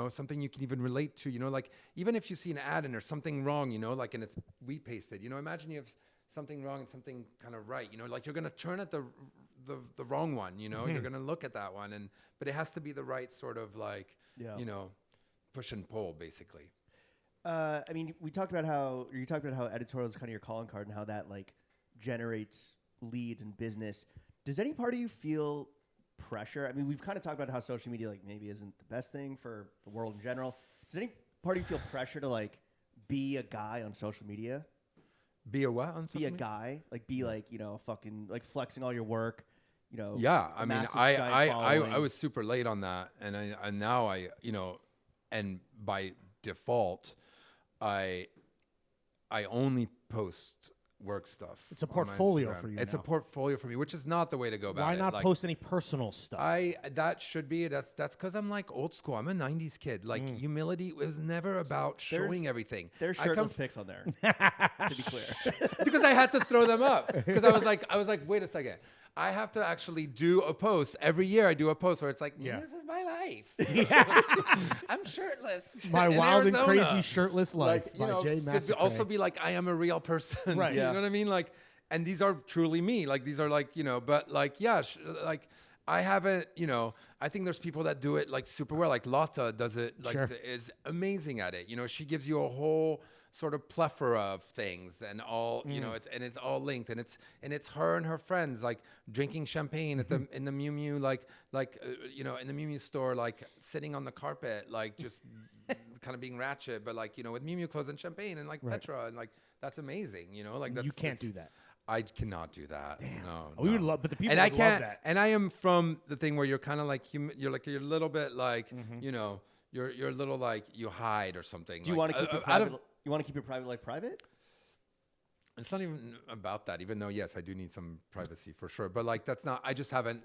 Speaker 2: Something you can even relate to, like even if you see an ad and there's something wrong, like, and it's wheat pasted, imagine you have something wrong and something kind of right, like you're going to turn at the wrong one, you're going to look at that one, but it has to be the right sort of like, push and pull basically.
Speaker 1: I mean, you talked about how editorial is kind of your calling card and how that like generates leads and business. Does any part of you feel pressure? I mean, we've kind of talked about how social media like maybe isn't the best thing for the world in general. Does any part of you feel pressure to like be a guy on social media?
Speaker 2: Be a what on social
Speaker 1: Be a
Speaker 2: media?
Speaker 1: guy, like be like, you know, fucking like flexing all your work, you know.
Speaker 2: Yeah, I mean,
Speaker 1: massive, giant
Speaker 2: I
Speaker 1: following.
Speaker 2: was super late on that, and now I, you know, and by default, I only post work stuff.
Speaker 3: It's a
Speaker 2: on my
Speaker 3: portfolio
Speaker 2: Instagram.
Speaker 3: for you
Speaker 2: It's a
Speaker 3: now.
Speaker 2: portfolio for me, which is not the way to go about
Speaker 3: Why
Speaker 2: it.
Speaker 3: not
Speaker 2: Like,
Speaker 3: post any personal stuff?
Speaker 2: that should be that's because I'm like old school. I'm a '90s kid. Like humility was never about showing
Speaker 1: There's-
Speaker 2: everything.
Speaker 1: There's
Speaker 2: I come
Speaker 1: shirtless pics on there, to be clear.
Speaker 2: because I had to throw them up because I was like, wait a second. I have to actually do a post every year. I do a post where it's like,
Speaker 3: Yeah.
Speaker 2: this is my life. I'm shirtless.
Speaker 3: My
Speaker 2: in
Speaker 3: wild and
Speaker 2: Arizona.
Speaker 3: crazy shirtless life
Speaker 2: Like,
Speaker 3: by Jay
Speaker 2: to
Speaker 3: Massacret.
Speaker 2: also be like, I am a real person.
Speaker 3: Right.
Speaker 2: You
Speaker 1: Yeah.
Speaker 2: know what I mean? Like, and these are truly me. Like, these are like, you know, but like, yeah, like, I haven't, you know, I think there's people that do it like super well. Like Lotta does it, like
Speaker 3: Sure.
Speaker 2: is amazing at it. You know, she gives you a whole sort of plethora of things and all, you know, it's all linked, and it's her and her friends like drinking champagne at the in the Miu Miu, you know, in the Miu Miu store, like sitting on the carpet, like just kind of being ratchet, but like, you know, with Miu Miu clothes and champagne and like Petra, and like that's amazing, you know, like
Speaker 3: You can't
Speaker 2: that's-
Speaker 3: do that.
Speaker 2: I cannot do that. Damn. No,
Speaker 3: We would
Speaker 2: no.
Speaker 3: love, but the people
Speaker 2: and I
Speaker 3: would
Speaker 2: can't.
Speaker 3: love that.
Speaker 2: And I am from the thing where you're kind of like you're a little bit like you know you're a little like you hide or something.
Speaker 1: Do you
Speaker 2: like,
Speaker 1: want to keep your
Speaker 2: out
Speaker 1: private?
Speaker 2: of-
Speaker 1: You want to keep your private life private?
Speaker 2: It's not even about that. Even though yes, I do need some privacy for sure. But like that's not. I just haven't.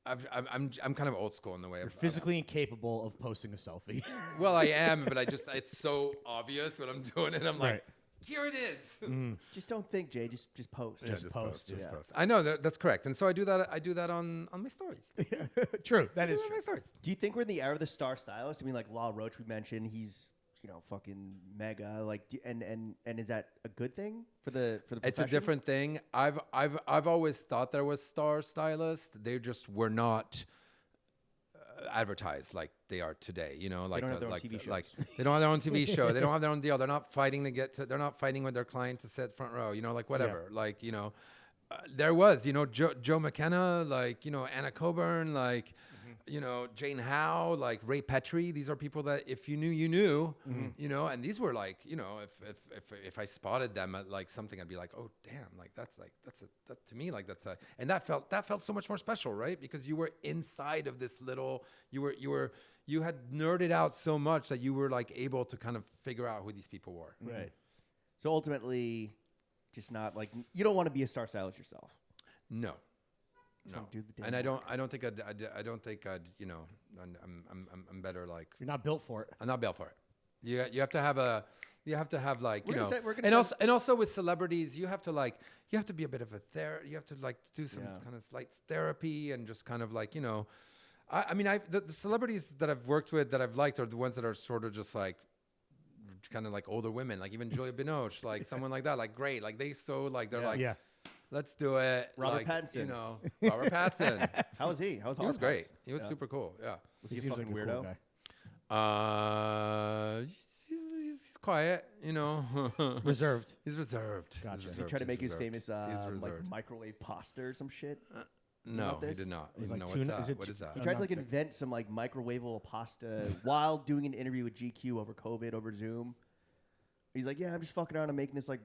Speaker 2: I'm kind of old school in the way.
Speaker 3: You're physically incapable of posting a selfie.
Speaker 2: Well, I am, but it's so obvious when I'm doing it. I'm like,
Speaker 3: Right.
Speaker 2: here it is.
Speaker 1: Just don't think, Jay. Just post.
Speaker 2: Yeah,
Speaker 3: Just post,
Speaker 2: Just
Speaker 1: yeah.
Speaker 2: post. I know that's correct, and so I do that. I do that on my stories.
Speaker 3: True. That
Speaker 2: I
Speaker 3: is
Speaker 2: do it on
Speaker 3: true.
Speaker 2: my stories.
Speaker 1: Do you think we're in the era of the star stylist? I mean, like Law Roach, we mentioned he's, you know, fucking mega. Like, and is that a good thing for the
Speaker 2: It's a
Speaker 1: profession?
Speaker 2: different thing. I've always thought there was star stylists. They just were not advertised like they are today. You know, like
Speaker 1: don't have their own
Speaker 2: like
Speaker 1: TV shows.
Speaker 2: like they don't have their own TV show. They don't have their own deal. They're not fighting to get to. They're not fighting with their client to sit front row. You know, like whatever. Like you know, there was you know Joe McKenna, like you know Anna Coburn, like. You know, Jane Howe, like Ray Petrie. These are people that if you knew, you knew. You know, and these were like, you know, if I spotted them at like something, I'd be like, oh damn, like that to me, like and that felt so much more special, right? Because you were inside of this little, you had nerded out so much that you were like able to kind of figure out who these people were.
Speaker 1: Right. So ultimately, just not like you don't want to be a star stylist yourself.
Speaker 2: No.
Speaker 1: Just
Speaker 2: No,
Speaker 1: wanna do the damn
Speaker 2: and I
Speaker 1: work.
Speaker 2: don't think I'd, you know, I'm better like
Speaker 3: You're not built for it.
Speaker 2: I'm not built for it. You have to have like
Speaker 1: We're
Speaker 2: you
Speaker 1: gonna
Speaker 2: know,
Speaker 1: say- we're gonna
Speaker 2: and
Speaker 1: say-
Speaker 2: also with celebrities, you have to be a bit of a you have to like do some
Speaker 1: Yeah.
Speaker 2: kind of slight therapy and just kind of like you know, I mean the celebrities that I've worked with that I've liked are the ones that are sort of just like kind of like older women, like even Julia Binoche, like someone like that, like great, like they're
Speaker 1: Yeah.
Speaker 2: like
Speaker 3: Yeah.
Speaker 2: let's do it,
Speaker 1: Robert
Speaker 2: like,
Speaker 1: Pattinson.
Speaker 2: you know, Robert Pattinson.
Speaker 1: How was he? How was
Speaker 2: He was
Speaker 1: Holocaust?
Speaker 2: great. He was
Speaker 1: Yeah.
Speaker 2: super cool. Yeah.
Speaker 1: Was
Speaker 3: He
Speaker 1: he a
Speaker 3: seems
Speaker 1: fucking
Speaker 3: like a cool
Speaker 1: weirdo?
Speaker 3: guy.
Speaker 2: He's quiet, you know.
Speaker 3: Reserved.
Speaker 2: He's reserved.
Speaker 3: Gotcha.
Speaker 2: He's
Speaker 3: He
Speaker 1: He
Speaker 2: reserved.
Speaker 1: tried to
Speaker 2: He's
Speaker 1: make his
Speaker 2: reserved.
Speaker 1: famous
Speaker 2: He's
Speaker 1: like
Speaker 2: reserved.
Speaker 1: microwave pasta or some shit.
Speaker 2: No,
Speaker 1: about
Speaker 2: he
Speaker 1: this?
Speaker 2: did not.
Speaker 3: It was
Speaker 2: He
Speaker 3: like
Speaker 2: didn't know
Speaker 3: tuna-
Speaker 2: what's
Speaker 3: is
Speaker 2: that.
Speaker 3: it
Speaker 2: What is that?
Speaker 1: He
Speaker 3: I'm
Speaker 1: tried to
Speaker 3: not
Speaker 1: like invent some like microwavable pasta while doing an interview with GQ over COVID over Zoom. He's like, yeah, I'm just fucking around and making this like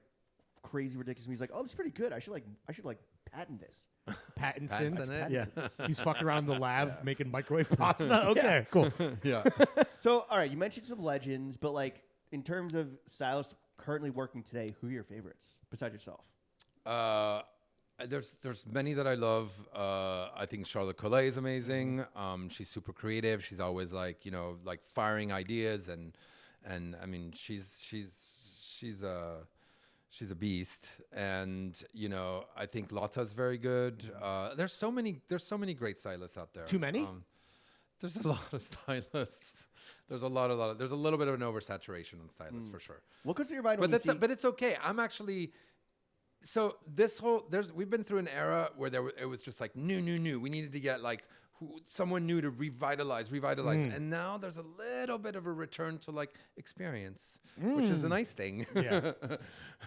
Speaker 1: crazy ridiculous. And he's like, oh, this is pretty good. I should like patent this.
Speaker 3: Pattinson.
Speaker 2: Pattinson it?
Speaker 3: Yeah. He's fucking around the lab making microwave pasta. Okay, cool.
Speaker 2: Yeah.
Speaker 1: So, all right, you mentioned some legends, but like in terms of stylists currently working today, who are your favorites besides yourself?
Speaker 2: There's many that I love. I think Charlotte Collet is amazing. She's super creative. She's always like you know like firing ideas and I mean she's a beast. And you know I think Lotta's very good. There's so many great stylists out there.
Speaker 3: Too many?
Speaker 2: There's a lot of stylists. There's a little bit of an oversaturation on stylists for sure.
Speaker 1: What goes through your mind
Speaker 2: But
Speaker 1: when you see?
Speaker 2: but it's okay. I'm actually so we've been through an era where it was just like new. We needed to get like someone new to revitalize, and now there's a little bit of a return to like experience, which is a nice thing.
Speaker 3: Yeah.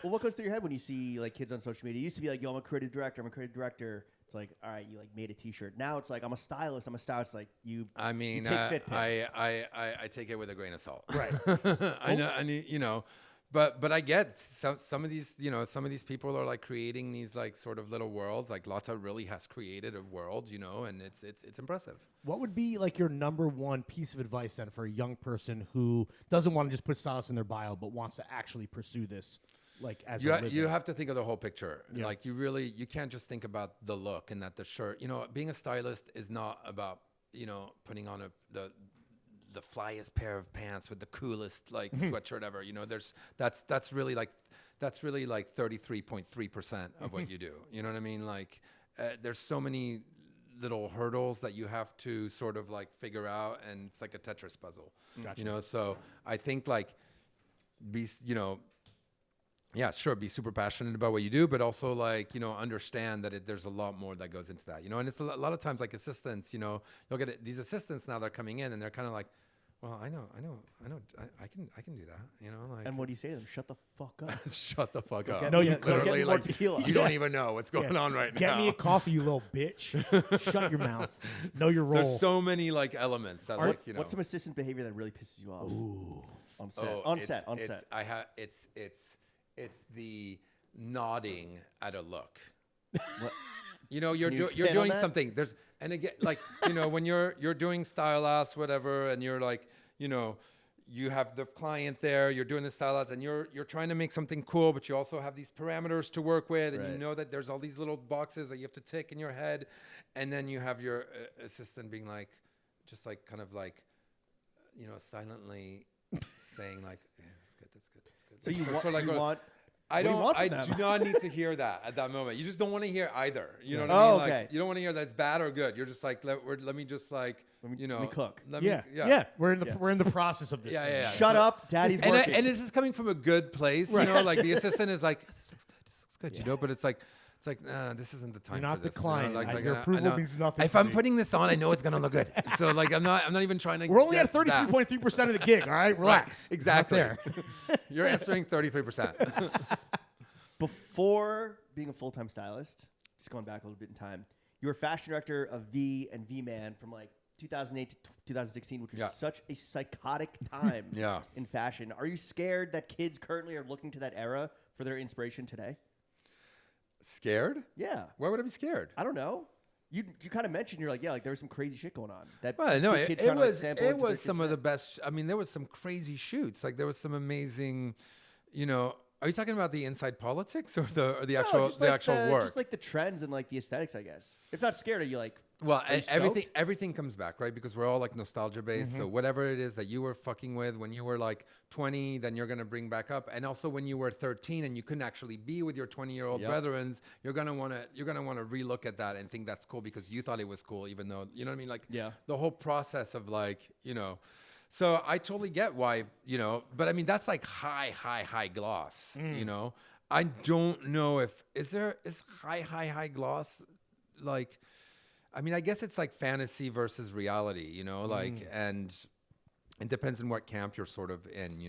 Speaker 1: Well, what goes through your head when you see like kids on social media? It used to be like, yo, I'm a creative director. It's like, all right, you like made a T-shirt. Now it's like, I'm a stylist. It's like you.
Speaker 2: I mean,
Speaker 1: take fit pics.
Speaker 2: I take it with a grain of salt.
Speaker 3: Right.
Speaker 2: I know, you know, but I get some of these, some of these people are like creating these like sort of little worlds. Like Lotta really has created a world, and it's impressive.
Speaker 3: What would be like your number one piece of advice then for a young person who doesn't want to just put stylist in their bio, but wants to actually pursue this? Like as
Speaker 2: you have to think of the whole picture.
Speaker 3: Yeah.
Speaker 2: Like you can't just think about the look and that the shirt. Being a stylist is not about putting on the flyest pair of pants with the coolest like sweatshirt ever. That's really like 33.3% of what you do. You know what I mean? Like there's so many little hurdles that you have to sort of like figure out, and it's like a Tetris puzzle.
Speaker 3: Gotcha.
Speaker 2: So I think like yeah, sure, be super passionate about what you do, but also like, understand that there's a lot more that goes into that, and it's a lot of times like assistants, you'll get these assistants now they're coming in and they're kind of like, well, I can do that, like.
Speaker 1: And what do you say to them? Shut the fuck up.
Speaker 2: Shut the fuck up.
Speaker 3: No, you
Speaker 1: get more
Speaker 2: like,
Speaker 1: tequila.
Speaker 2: you don't even know what's going on right now.
Speaker 3: Get me a coffee, you little bitch. Shut your mouth. Know your role.
Speaker 2: There's so many like elements that like,
Speaker 1: What's some assistant behavior that really pisses you off?
Speaker 3: Ooh.
Speaker 1: On set.
Speaker 2: Oh,
Speaker 1: on set.
Speaker 2: It's the nodding at a look.
Speaker 1: What?
Speaker 2: You're
Speaker 1: you
Speaker 2: you're
Speaker 1: expand on
Speaker 2: doing
Speaker 1: that?
Speaker 2: something. There's and again like when you're doing style outs, whatever, and you're like you have the client there, you're doing the style outs, and you're trying to make something cool, but you also have these parameters to work with, and
Speaker 1: Right.
Speaker 2: you know that there's all these little boxes that you have to tick in your head, and then you have your assistant being like, just like kind of like, silently saying like, yeah, that's good.
Speaker 1: So you
Speaker 2: Sort of like
Speaker 1: you
Speaker 2: what-
Speaker 1: want?
Speaker 2: I
Speaker 1: What do you
Speaker 2: don't.
Speaker 1: want
Speaker 2: I
Speaker 1: from
Speaker 2: do
Speaker 1: them?
Speaker 2: not need to hear that at that moment. You just don't want to hear either. You know what I
Speaker 1: Oh,
Speaker 2: mean?
Speaker 1: okay.
Speaker 2: Like, you don't want to hear that it's bad or good. You're just like, let me just like,
Speaker 1: Let me cook.
Speaker 2: Let
Speaker 3: Yeah.
Speaker 2: me,
Speaker 3: Yeah. We're in the process of this.
Speaker 2: Yeah,
Speaker 3: thing.
Speaker 2: yeah, yeah.
Speaker 1: Shut up, Daddy's
Speaker 2: And
Speaker 1: working.
Speaker 2: and this is coming from a good place,
Speaker 3: Right.
Speaker 2: Like the assistant is like, this looks good, but it's like, nah, this isn't the time.
Speaker 3: You're not
Speaker 2: for
Speaker 3: the
Speaker 2: this,
Speaker 3: client. Your
Speaker 2: I
Speaker 3: approval
Speaker 2: know.
Speaker 3: means nothing
Speaker 2: If
Speaker 3: to
Speaker 2: I'm
Speaker 3: me.
Speaker 2: putting this on, I know it's gonna look good. So like, I'm not even trying to.
Speaker 3: We're only at
Speaker 2: get that.
Speaker 3: 33.3% of the gig. All right, relax.
Speaker 2: Right, exactly.
Speaker 3: Not there.
Speaker 2: You're answering 33%.
Speaker 1: Before being a full-time stylist, just going back a little bit in time, you were fashion director of V and V Man from like 2008 to 2016, which was
Speaker 2: Yeah.
Speaker 1: such a psychotic time
Speaker 2: Yeah.
Speaker 1: in fashion. Are you scared that kids currently are looking to that era for their inspiration today?
Speaker 2: Scared?
Speaker 1: Yeah.
Speaker 2: Why would I be scared?
Speaker 1: I don't know. You kind of mentioned there was some crazy shit going on. That
Speaker 2: Well,
Speaker 1: you
Speaker 2: no,
Speaker 1: see
Speaker 2: it,
Speaker 1: kids
Speaker 2: it
Speaker 1: trying to, like,
Speaker 2: was
Speaker 1: sample
Speaker 2: it
Speaker 1: into their
Speaker 2: was some
Speaker 1: kids'
Speaker 2: of the
Speaker 1: head.
Speaker 2: best. I mean, there was some crazy shoots. Like there was some amazing, Are you talking about the inside politics or the actual
Speaker 1: just like
Speaker 2: work?
Speaker 1: just like the trends and like the aesthetics, I guess. If not scared, are you like?
Speaker 2: Well,
Speaker 1: Are you
Speaker 2: and
Speaker 1: stoked?
Speaker 2: everything comes back, right? Because we're all like nostalgia based. So whatever it is that you were fucking with when you were like 20, then you're gonna bring back up. And also when you were 13 and you couldn't actually be with your 20-year-old
Speaker 1: Yep.
Speaker 2: brethrens, you're gonna wanna relook at that and think that's cool because you thought it was cool, even though you know what I mean. Like
Speaker 1: Yeah.
Speaker 2: the whole process of like So I totally get why but I mean that's like high gloss. I don't know if is high gloss like. I mean, I guess it's like fantasy versus reality, like, and it depends on what camp you're sort of in,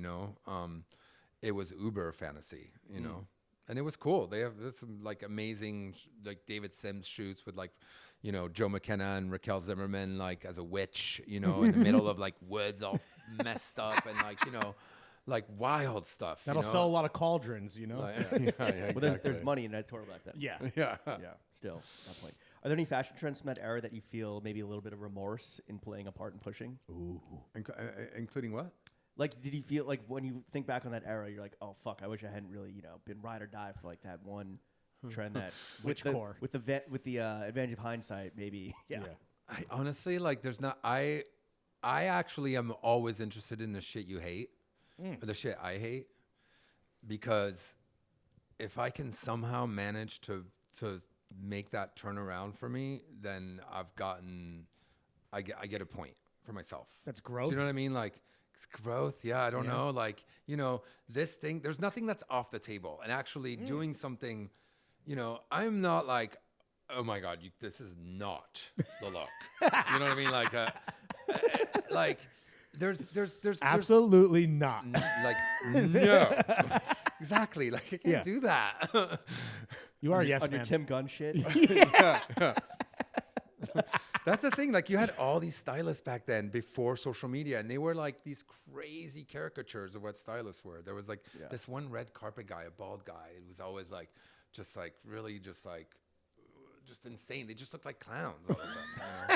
Speaker 2: it was uber fantasy, and it was cool. There's some like amazing, like David Sims shoots with like, Joe McKenna and Raquel Zimmerman, like as a witch, in the middle of like woods all messed up and like wild stuff.
Speaker 3: That'll sell a lot of cauldrons,
Speaker 2: Like,
Speaker 1: Well, there's money in editorial back then.
Speaker 3: Yeah.
Speaker 2: yeah.
Speaker 1: Yeah. Still, at that point. Are there any fashion trends from that era that you feel maybe a little bit of remorse in playing a part in pushing?
Speaker 2: Including what?
Speaker 1: Like, did you feel like when you think back on that era, you're like, oh fuck, I wish I hadn't really, been ride or die for like that one trend that
Speaker 3: Which
Speaker 1: with the,
Speaker 3: core?
Speaker 1: with the advantage of hindsight, maybe. Yeah.
Speaker 2: I honestly like. There's not. I actually am always interested in the shit you hate, or the shit I hate, because if I can somehow manage to make that turn around for me, then I get a point for myself.
Speaker 3: That's growth.
Speaker 2: Do you know what I mean? Like it's growth. Yeah, I don't know. Like this thing. There's nothing that's off the table, and actually doing something. I'm not like, oh my God, this is not the look. You know what I mean? Like, like there's
Speaker 3: Absolutely not.
Speaker 2: like no. Exactly. Like I can't do that.
Speaker 3: You are a yes
Speaker 1: On your
Speaker 3: man.
Speaker 1: Tim Gunn shit.
Speaker 2: That's the thing. Like you had all these stylists back then before social media, and they were like these crazy caricatures of what stylists were. There was like this one red carpet guy, a bald guy, who was always like, just like really, just insane. They just looked like clowns all of them. You know?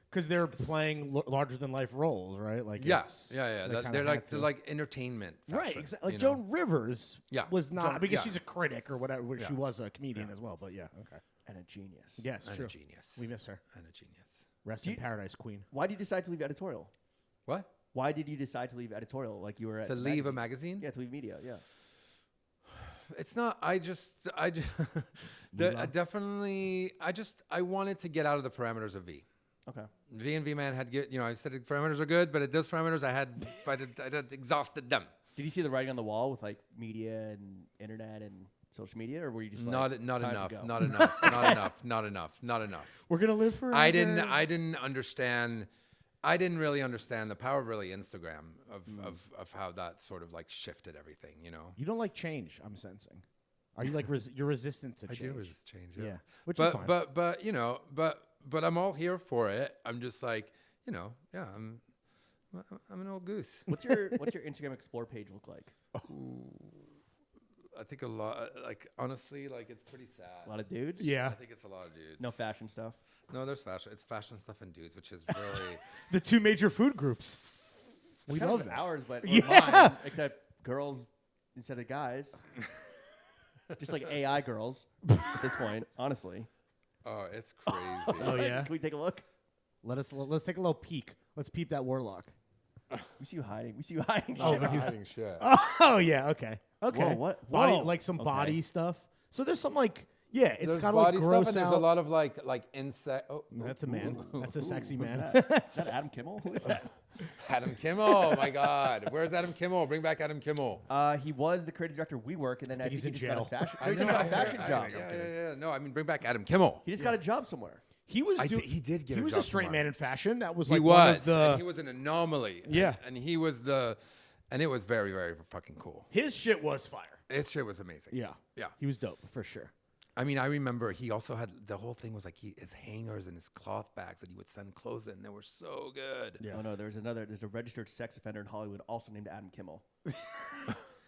Speaker 3: Because they're playing larger than life roles, right? Like
Speaker 2: Yeah.
Speaker 3: they're
Speaker 2: They're like entertainment,
Speaker 3: right.
Speaker 2: fashion,
Speaker 3: Exactly. Like
Speaker 2: you know?
Speaker 3: Joan Rivers,
Speaker 2: Yeah.
Speaker 3: was not because
Speaker 2: yeah.
Speaker 3: she's a critic or whatever.
Speaker 2: Yeah.
Speaker 3: She was a comedian as well, but yeah, okay.
Speaker 1: And a genius.
Speaker 3: Yes,
Speaker 2: And
Speaker 3: true.
Speaker 2: a genius.
Speaker 3: We miss her.
Speaker 2: And a genius.
Speaker 3: Rest
Speaker 1: Do
Speaker 3: in
Speaker 1: you-
Speaker 3: paradise, Queen.
Speaker 1: Why did you decide to leave Editorial?
Speaker 2: What?
Speaker 1: Why did you decide to leave Editorial? Like you were at
Speaker 2: To
Speaker 1: the
Speaker 2: leave a magazine?
Speaker 1: Yeah, to leave media. Yeah.
Speaker 2: It's not. I definitely. I wanted to get out of the parameters of V.
Speaker 1: Okay.
Speaker 2: V and V Man had good. You know, I said the parameters are good, but at those parameters, I had exhausted them.
Speaker 1: Did you see the writing on the wall with like media and internet and social media, or were you just
Speaker 2: Not
Speaker 1: like,
Speaker 2: not
Speaker 1: time to
Speaker 2: enough.
Speaker 1: go?
Speaker 2: Not enough. Not enough. Not enough. Not enough.
Speaker 3: We're gonna live forever.
Speaker 2: I didn't understand. I didn't really understand the power of really Instagram of how that sort of like shifted everything. You know.
Speaker 3: You don't like change. I'm sensing. Are you like you're resistant to
Speaker 2: I
Speaker 3: change?
Speaker 2: do resist change. Yeah.
Speaker 3: Yeah, which is fine.
Speaker 2: But you know, but I'm all here for it. I'm just like, you know, yeah, I'm an old goose.
Speaker 1: What's your Instagram Explore page look like?
Speaker 2: I think a lot, like honestly, like it's pretty sad.
Speaker 1: A lot of dudes.
Speaker 3: Yeah.
Speaker 2: I think it's a lot of dudes.
Speaker 1: No fashion stuff.
Speaker 2: No, there's fashion. It's fashion stuff and dudes, which is really
Speaker 3: The two major food groups.
Speaker 1: It's
Speaker 3: We
Speaker 1: kind
Speaker 3: love
Speaker 1: of
Speaker 3: that.
Speaker 1: ours, but or
Speaker 3: Yeah.
Speaker 1: mine, except girls instead of guys. Just like AI girls at this point, honestly.
Speaker 2: oh, it's crazy.
Speaker 3: Oh yeah.
Speaker 1: Can we take a look?
Speaker 3: Let's take a little peek. Let's peep that warlock.
Speaker 1: We see you hiding. We see you hiding.
Speaker 3: Oh,
Speaker 1: shit.
Speaker 3: but he's-
Speaker 2: Hiding shit.
Speaker 3: Oh yeah. Okay. Okay.
Speaker 1: Whoa, what?
Speaker 3: Body,
Speaker 1: Whoa.
Speaker 3: like some
Speaker 1: Okay.
Speaker 3: body stuff. So there's some like it's
Speaker 2: There's
Speaker 3: kind of like
Speaker 2: body
Speaker 3: gross
Speaker 2: stuff, and
Speaker 3: out.
Speaker 2: there's a lot of like insect. Oh,
Speaker 3: That's a man. That's a sexy man.
Speaker 1: Is that Adam Kimmel? Who is that?
Speaker 2: Adam Kimmel. Oh my God, where's Adam Kimmel? Bring back Adam Kimmel.
Speaker 1: He was the creative director of WeWork, and then I think
Speaker 3: he's
Speaker 1: he
Speaker 3: in
Speaker 1: just got a
Speaker 3: jail.
Speaker 1: fashion.
Speaker 2: I
Speaker 1: He just
Speaker 2: know,
Speaker 1: got a fashion
Speaker 2: I-
Speaker 1: job.
Speaker 2: Yeah. No, I mean, bring back Adam Kimmel.
Speaker 1: He just got a job somewhere.
Speaker 3: He was.
Speaker 2: He did get.
Speaker 3: He
Speaker 2: a
Speaker 3: was
Speaker 2: job
Speaker 3: a straight
Speaker 2: somewhere.
Speaker 3: man in fashion. That was
Speaker 2: He
Speaker 3: like one of
Speaker 2: was.
Speaker 3: the.
Speaker 2: And he was an anomaly.
Speaker 3: Yeah.
Speaker 2: And he was and it was very, very fucking cool.
Speaker 3: His shit was fire.
Speaker 2: His shit was amazing.
Speaker 3: Yeah.
Speaker 2: Yeah.
Speaker 3: He was dope for sure.
Speaker 2: I mean, I remember he also had the whole thing was like his hangers and his cloth bags that he would send clothes in. They were so good.
Speaker 1: Oh no, there's a registered sex offender in Hollywood also named Adam Kimmel.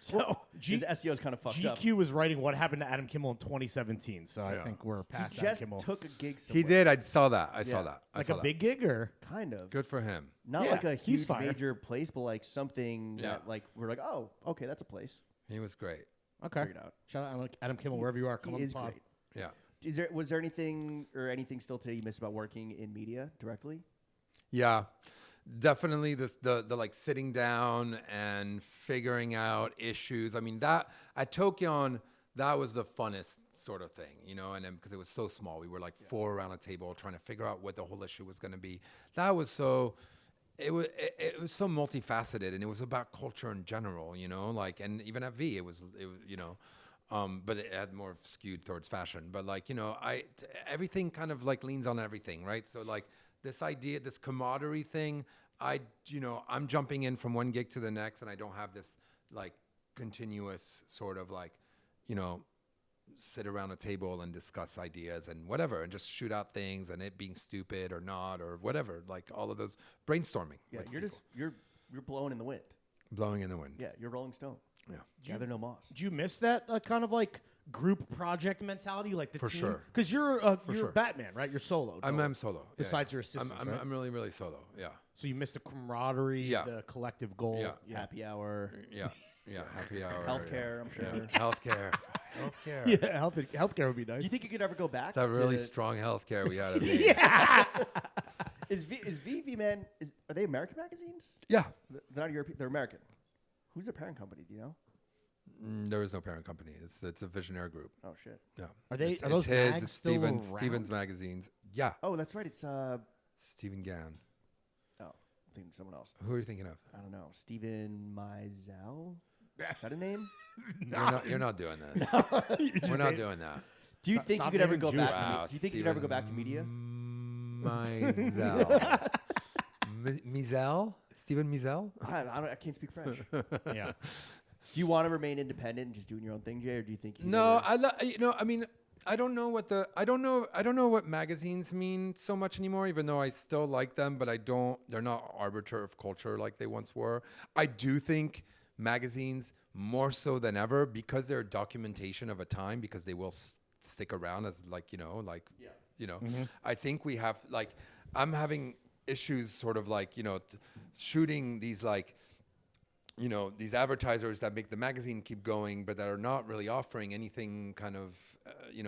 Speaker 1: So his SEO is kind of fucked up.
Speaker 3: GQ was writing what happened to Adam Kimmel in 2017, so I think we're
Speaker 1: He
Speaker 3: past Adam
Speaker 1: just
Speaker 3: Kimmel.
Speaker 1: took a gig
Speaker 2: He
Speaker 1: somewhere.
Speaker 2: did. I saw that. I saw
Speaker 1: Yeah.
Speaker 2: that.
Speaker 3: Like a big gig or
Speaker 1: Kind of.
Speaker 2: Good for him.
Speaker 1: Not
Speaker 3: Yeah,
Speaker 1: like a
Speaker 3: he's
Speaker 1: huge
Speaker 3: fire.
Speaker 1: major place, but like something
Speaker 2: Yeah.
Speaker 1: that like we're like, oh, okay, that's a place.
Speaker 2: He was great.
Speaker 3: okay.
Speaker 1: Figured out.
Speaker 3: Shout out Adam Kimmel wherever you are. Come on
Speaker 1: He
Speaker 3: the
Speaker 1: is
Speaker 3: pod.
Speaker 1: great.
Speaker 2: Yeah.
Speaker 1: Was there anything still today you miss about working in media directly?
Speaker 2: Yeah. Definitely the like sitting down and figuring out issues. I mean, that at Tokyon, that was the funnest sort of thing, you know, and then because it was so small, we were like four around a table trying to figure out what the whole issue was going to be. That was so it was so multifaceted, and it was about culture in general, you know, like, and even at V it was you know, but it had more skewed towards fashion. But like, you know, everything kind of like leans on everything, right? So like this idea, this camaraderie thing, I'm jumping in from one gig to the next, and I don't have this like continuous sort of like, you know, sit around a table and discuss ideas and whatever, and just shoot out things, and it being stupid or not or whatever, like all of those brainstorming.
Speaker 1: Yeah,
Speaker 2: with
Speaker 1: you're
Speaker 2: people.
Speaker 1: just you're blowing in the wind.
Speaker 2: blowing in the wind.
Speaker 1: Yeah, you're Rolling Stone.
Speaker 2: Yeah.
Speaker 1: Gather no moss.
Speaker 3: Do you miss that kind of like group project mentality, like the
Speaker 2: For
Speaker 3: team?
Speaker 2: sure.
Speaker 3: Because you're
Speaker 2: sure.
Speaker 3: Batman, right? You're solo.
Speaker 2: I'm solo. Yeah,
Speaker 3: Besides
Speaker 2: yeah.
Speaker 3: your assistants,
Speaker 2: I'm,
Speaker 3: right?
Speaker 2: I'm really, really solo. Yeah.
Speaker 3: So you miss the camaraderie,
Speaker 2: Yeah.
Speaker 3: the collective goal.
Speaker 2: Yeah.
Speaker 1: Happy hour.
Speaker 2: Yeah. Yeah. Happy hour.
Speaker 1: Healthcare, I'm sure.
Speaker 2: Yeah. Healthcare. Healthcare.
Speaker 3: Yeah, healthcare would be nice.
Speaker 1: Do you think you could ever go back?
Speaker 2: That really
Speaker 1: to,
Speaker 2: strong healthcare we had at V.
Speaker 1: Is VV Man? Are they American magazines?
Speaker 2: Yeah.
Speaker 1: They're not European. They're American. Who's their parent company? Do you know?
Speaker 2: There is no parent company. It's a Visionaire group.
Speaker 1: Oh shit.
Speaker 2: Yeah.
Speaker 3: Are they-
Speaker 2: It's,
Speaker 3: are those
Speaker 2: it's his.
Speaker 3: mags
Speaker 2: It's
Speaker 3: still
Speaker 2: Stevens.
Speaker 3: around?
Speaker 2: Stevens magazines. Yeah.
Speaker 1: Oh, that's right. It's
Speaker 2: Stephen Gann.
Speaker 1: Oh, I'm thinking of someone else.
Speaker 2: Who are you thinking of?
Speaker 1: I don't know. Steven Meisel? Is that a name?
Speaker 2: You're not doing this. We're not doing that.
Speaker 1: Do you think you
Speaker 3: Stop
Speaker 1: could ever
Speaker 3: naming
Speaker 1: go
Speaker 3: Jewish
Speaker 1: back?
Speaker 2: Wow,
Speaker 1: Do you think you could ever go back to media?
Speaker 2: Meisel. Mizel? Stephen Mizel?
Speaker 1: I can't speak French.
Speaker 3: Yeah.
Speaker 1: Do you want to remain independent and just doing your own thing, Jay, or do you think? You
Speaker 2: No, I mean, I don't know what magazines mean so much anymore, even though I still like them, but they're not arbiter of culture like they once were. I do think magazines, more so than ever, because they're documentation of a time, because they will stick around as I think we have, like, I'm having issues sort of like, shooting these, like, these advertisers that make the magazine keep going, but that are not really offering anything kind of,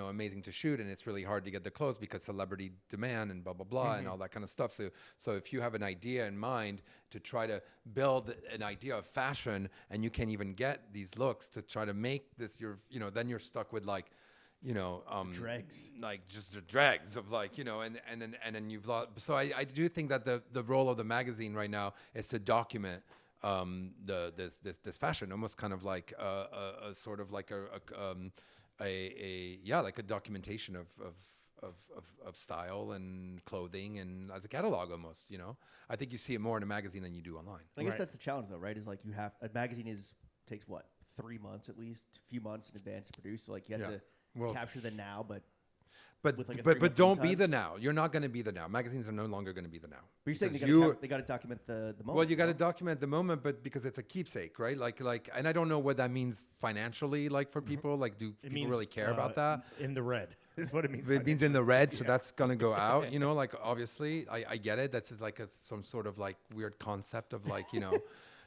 Speaker 2: amazing to shoot. And it's really hard to get the clothes because celebrity demand and blah, blah, blah, and all that kind of stuff. So if you have an idea in mind to try to build an idea of fashion, and you can't even get these looks to try to make this, then you're stuck with like,
Speaker 1: dregs, like
Speaker 2: just the dregs of like, and then you've lost. So I do think that the role of the magazine right now is to document this fashion, almost kind of like a sort of like like a documentation of style and clothing, and as a catalog almost. I think you see it more in a magazine than you do online.
Speaker 1: I guess that's the challenge though, right? Is like you have a magazine takes what, 3 months at least, a few months in advance to produce. So like you have to capture the now, but with like a 3 month
Speaker 2: don't
Speaker 1: lead
Speaker 2: be
Speaker 1: time.
Speaker 2: the now. You're not going to be the now. Magazines are no longer going to be the now.
Speaker 1: But you're saying they got to document the moment.
Speaker 2: Well, you got to document the moment, but because it's a keepsake, right? Like, and I don't know what that means financially, like for people. Like, do people really care about that?
Speaker 3: In the red is what it means.
Speaker 2: It means in the red, so that's gonna go out. Like obviously, I get it. That's just like some sort of like weird concept of like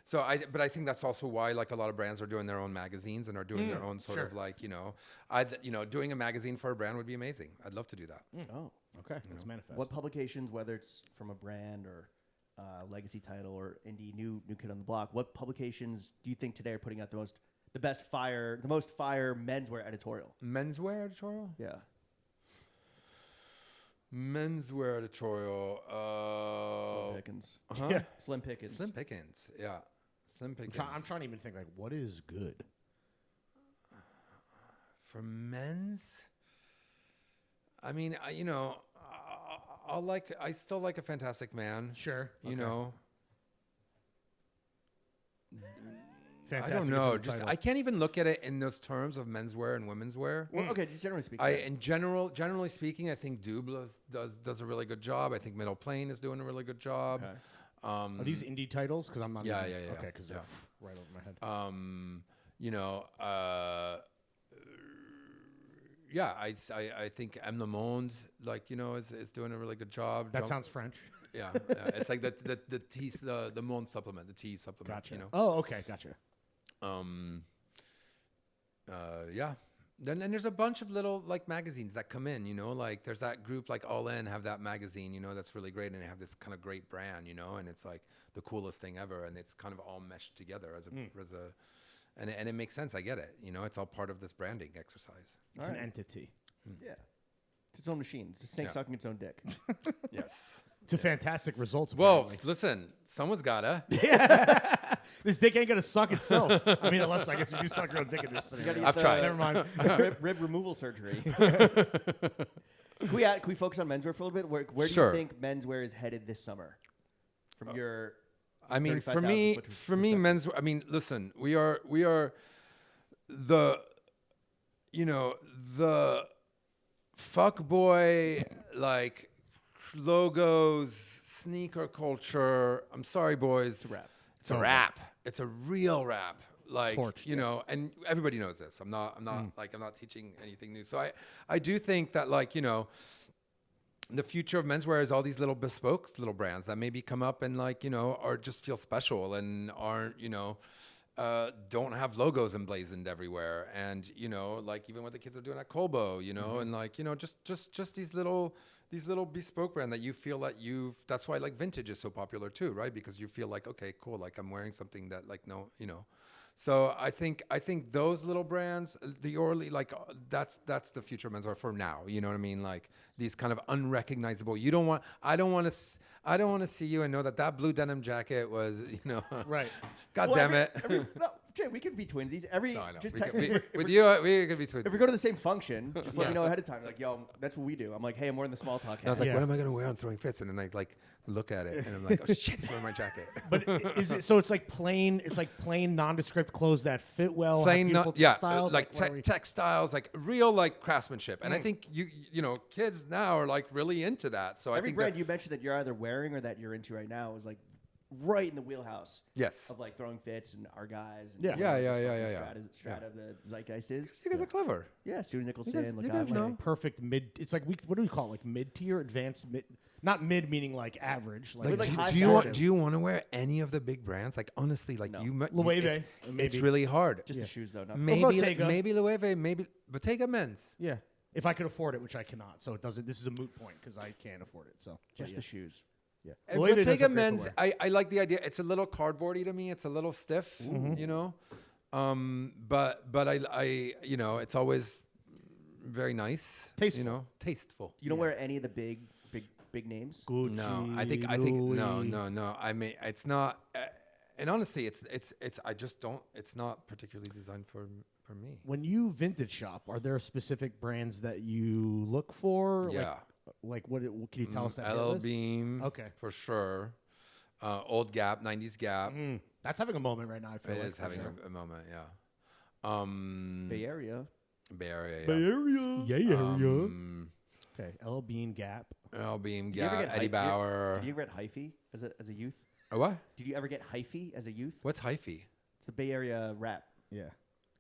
Speaker 2: So but I think that's also why like a lot of brands are doing their own magazines and are doing their own sort of like doing a magazine for a brand would be amazing. I'd love to do that.
Speaker 1: Oh,
Speaker 3: okay, let's manifest.
Speaker 1: what publications, whether it's from a brand or legacy title or indie new kid on the block, what publications do you think today are putting out the most fire menswear editorial?
Speaker 2: Menswear editorial?
Speaker 1: Yeah.
Speaker 2: Menswear editorial.
Speaker 1: Slim Pickens.
Speaker 3: Yeah.
Speaker 1: Slim Pickens.
Speaker 2: Slim Pickens. Yeah. Slim Pickens.
Speaker 3: I'm trying to even think like what is good
Speaker 2: for men's. I mean, I still like a Fantastic Man.
Speaker 3: Sure.
Speaker 2: You know.
Speaker 3: Fantastic
Speaker 2: I don't know.
Speaker 3: is the title.
Speaker 2: I can't even look at it in those terms of menswear and women's wear.
Speaker 1: Well, okay, just generally speaking.
Speaker 2: Generally speaking, I think Double does a really good job. I think Middle Plane is doing a really good job.
Speaker 1: Okay.
Speaker 3: Are these indie titles? Because I'm not.
Speaker 2: Yeah.
Speaker 3: Okay, because they're right over my head.
Speaker 2: I think M. Le Monde, is doing a really good job.
Speaker 3: That sounds French.
Speaker 2: Yeah, it's like the tea, the Monde supplement, the tea supplement.
Speaker 3: Gotcha. Oh, okay, gotcha.
Speaker 2: Yeah. Then there's a bunch of little like magazines that come in, like there's that group like All In have that magazine, that's really great, and they have this kind of great brand, and it's like the coolest thing ever, and it's kind of all meshed together and it makes sense. I get it, it's all part of this branding exercise.
Speaker 3: It's an entity.
Speaker 1: Yeah. It's its own machine. It's a snake sucking its own dick.
Speaker 2: Yes.
Speaker 3: To fantastic results.
Speaker 2: Well,
Speaker 3: apparently.
Speaker 2: listen, someone's gotta.
Speaker 3: This dick ain't gonna suck itself. I mean, unless I guess you do suck your own dick in this scenario.
Speaker 2: I've tried.
Speaker 3: Never mind.
Speaker 1: rib removal surgery. Can we focus on menswear for a little bit? Where do you think menswear is headed this summer? From your,
Speaker 2: I mean, for
Speaker 1: 35,000
Speaker 2: me,
Speaker 1: perspective.
Speaker 2: menswear. I mean, listen, we are the fuckboy like logos, sneaker culture. I'm sorry, boys.
Speaker 1: It's a rap.
Speaker 2: It's a rap. It's a real rap. Like,
Speaker 3: Torched.
Speaker 2: and everybody knows this. I'm not teaching anything new. So I do think that the future of menswear is all these little bespoke little brands that maybe come up and are just feel special and aren't, don't have logos emblazoned everywhere. And, even what the kids are doing at Colbo, and just these little bespoke brand that you feel that that's why vintage is so popular too, right? Because you feel like, okay, cool. Like I'm wearing something that so I think those little brands, the Orly, that's the future of menswear for now. You know what I mean? Like these kind of unrecognizable. I don't want to see you and know that blue denim jacket was,
Speaker 3: Right.
Speaker 2: God damn it.
Speaker 1: Jay, we could be twinsies.
Speaker 2: No, I know.
Speaker 1: Just
Speaker 2: We
Speaker 1: text
Speaker 2: could-
Speaker 1: me.
Speaker 2: with you, we could be twins.
Speaker 1: If we go to the same function, just let me know ahead of time. Like, yo, that's what we do. I'm like, hey, I'm wearing the small talk
Speaker 2: And I was
Speaker 1: hat.
Speaker 2: like,
Speaker 3: Yeah.
Speaker 2: what am I going to wear on Throwing Fits? And then I like look at it and I'm like, oh shit, it's wearing my jacket.
Speaker 3: But is it so? It's like plain nondescript clothes that fit well. have
Speaker 2: Plain,
Speaker 3: beautiful
Speaker 2: yeah,
Speaker 3: textiles.
Speaker 2: like
Speaker 3: what are we-
Speaker 2: textiles, like real like craftsmanship. And I think you know, kids now are like really into that. So I
Speaker 1: Every
Speaker 2: think
Speaker 1: brand
Speaker 2: that,
Speaker 1: you mentioned that you're either wearing or that you're into right now is like right in the wheelhouse
Speaker 2: yes,
Speaker 1: of like Throwing Fits and our guys. And
Speaker 3: Yeah.
Speaker 2: Yeah,
Speaker 1: just
Speaker 2: yeah,
Speaker 1: fucking
Speaker 2: yeah, yeah,
Speaker 1: Strata of the zeitgeist is.
Speaker 2: you guys are clever.
Speaker 1: Yeah, Stu Nicholson,
Speaker 2: you guys
Speaker 1: Lagavulin.
Speaker 2: know.
Speaker 3: perfect mid. It's like what do we call it? Like mid tier, advanced mid. Not mid meaning like average.
Speaker 2: Like,
Speaker 1: like high
Speaker 2: do you want
Speaker 1: fashion.
Speaker 2: do you want to wear any of the big brands? Like honestly, like
Speaker 1: No.
Speaker 3: Loewe,
Speaker 2: it's
Speaker 3: maybe.
Speaker 2: really hard.
Speaker 1: Just the shoes though. Not
Speaker 2: maybe
Speaker 3: Bottega.
Speaker 2: maybe Loewe, maybe Bottega men's.
Speaker 3: Yeah. If I could afford it, which I cannot, so it doesn't. This is a moot point because I can't afford it. So
Speaker 1: just
Speaker 3: yeah.
Speaker 1: the shoes.
Speaker 3: Yeah.
Speaker 2: And
Speaker 3: Loewe does
Speaker 2: Bottega
Speaker 3: look great for
Speaker 2: men's,
Speaker 3: wear.
Speaker 2: I like the idea. It's a little cardboardy to me. It's a little stiff, you know. But I you know, it's always very nice.
Speaker 3: Tasteful.
Speaker 2: You know, tasteful.
Speaker 1: You don't wear any of the big names.
Speaker 3: Gucci,
Speaker 2: No, I think no.
Speaker 3: Louis.
Speaker 2: I mean, it's not. And honestly, it's. I just don't. It's not particularly designed for me.
Speaker 3: When you vintage shop, are there specific brands that you look for?
Speaker 2: Yeah.
Speaker 3: Like what? Can you tell us that?
Speaker 2: LL
Speaker 3: list?
Speaker 2: Beam.
Speaker 3: Okay.
Speaker 2: For sure. Old Gap, 90s Gap.
Speaker 3: That's having a moment right now. I feel
Speaker 2: It
Speaker 3: like
Speaker 2: is
Speaker 3: for
Speaker 2: having
Speaker 3: sure.
Speaker 2: a moment. Yeah.
Speaker 1: Bay Area.
Speaker 2: Bay Area. Yeah.
Speaker 3: Bay Area. Yeah.
Speaker 2: Um,
Speaker 3: Okay. LL Bean Gap.
Speaker 2: LL Beam,
Speaker 1: Did you ever
Speaker 2: Gap,
Speaker 1: get
Speaker 2: Eddie
Speaker 1: Did
Speaker 2: Bauer.
Speaker 1: you ever get hyphy as a youth?
Speaker 2: A what?
Speaker 1: Did you ever get hyphy as a youth?
Speaker 2: What's hyphy?
Speaker 1: It's the Bay Area rap.
Speaker 3: Yeah.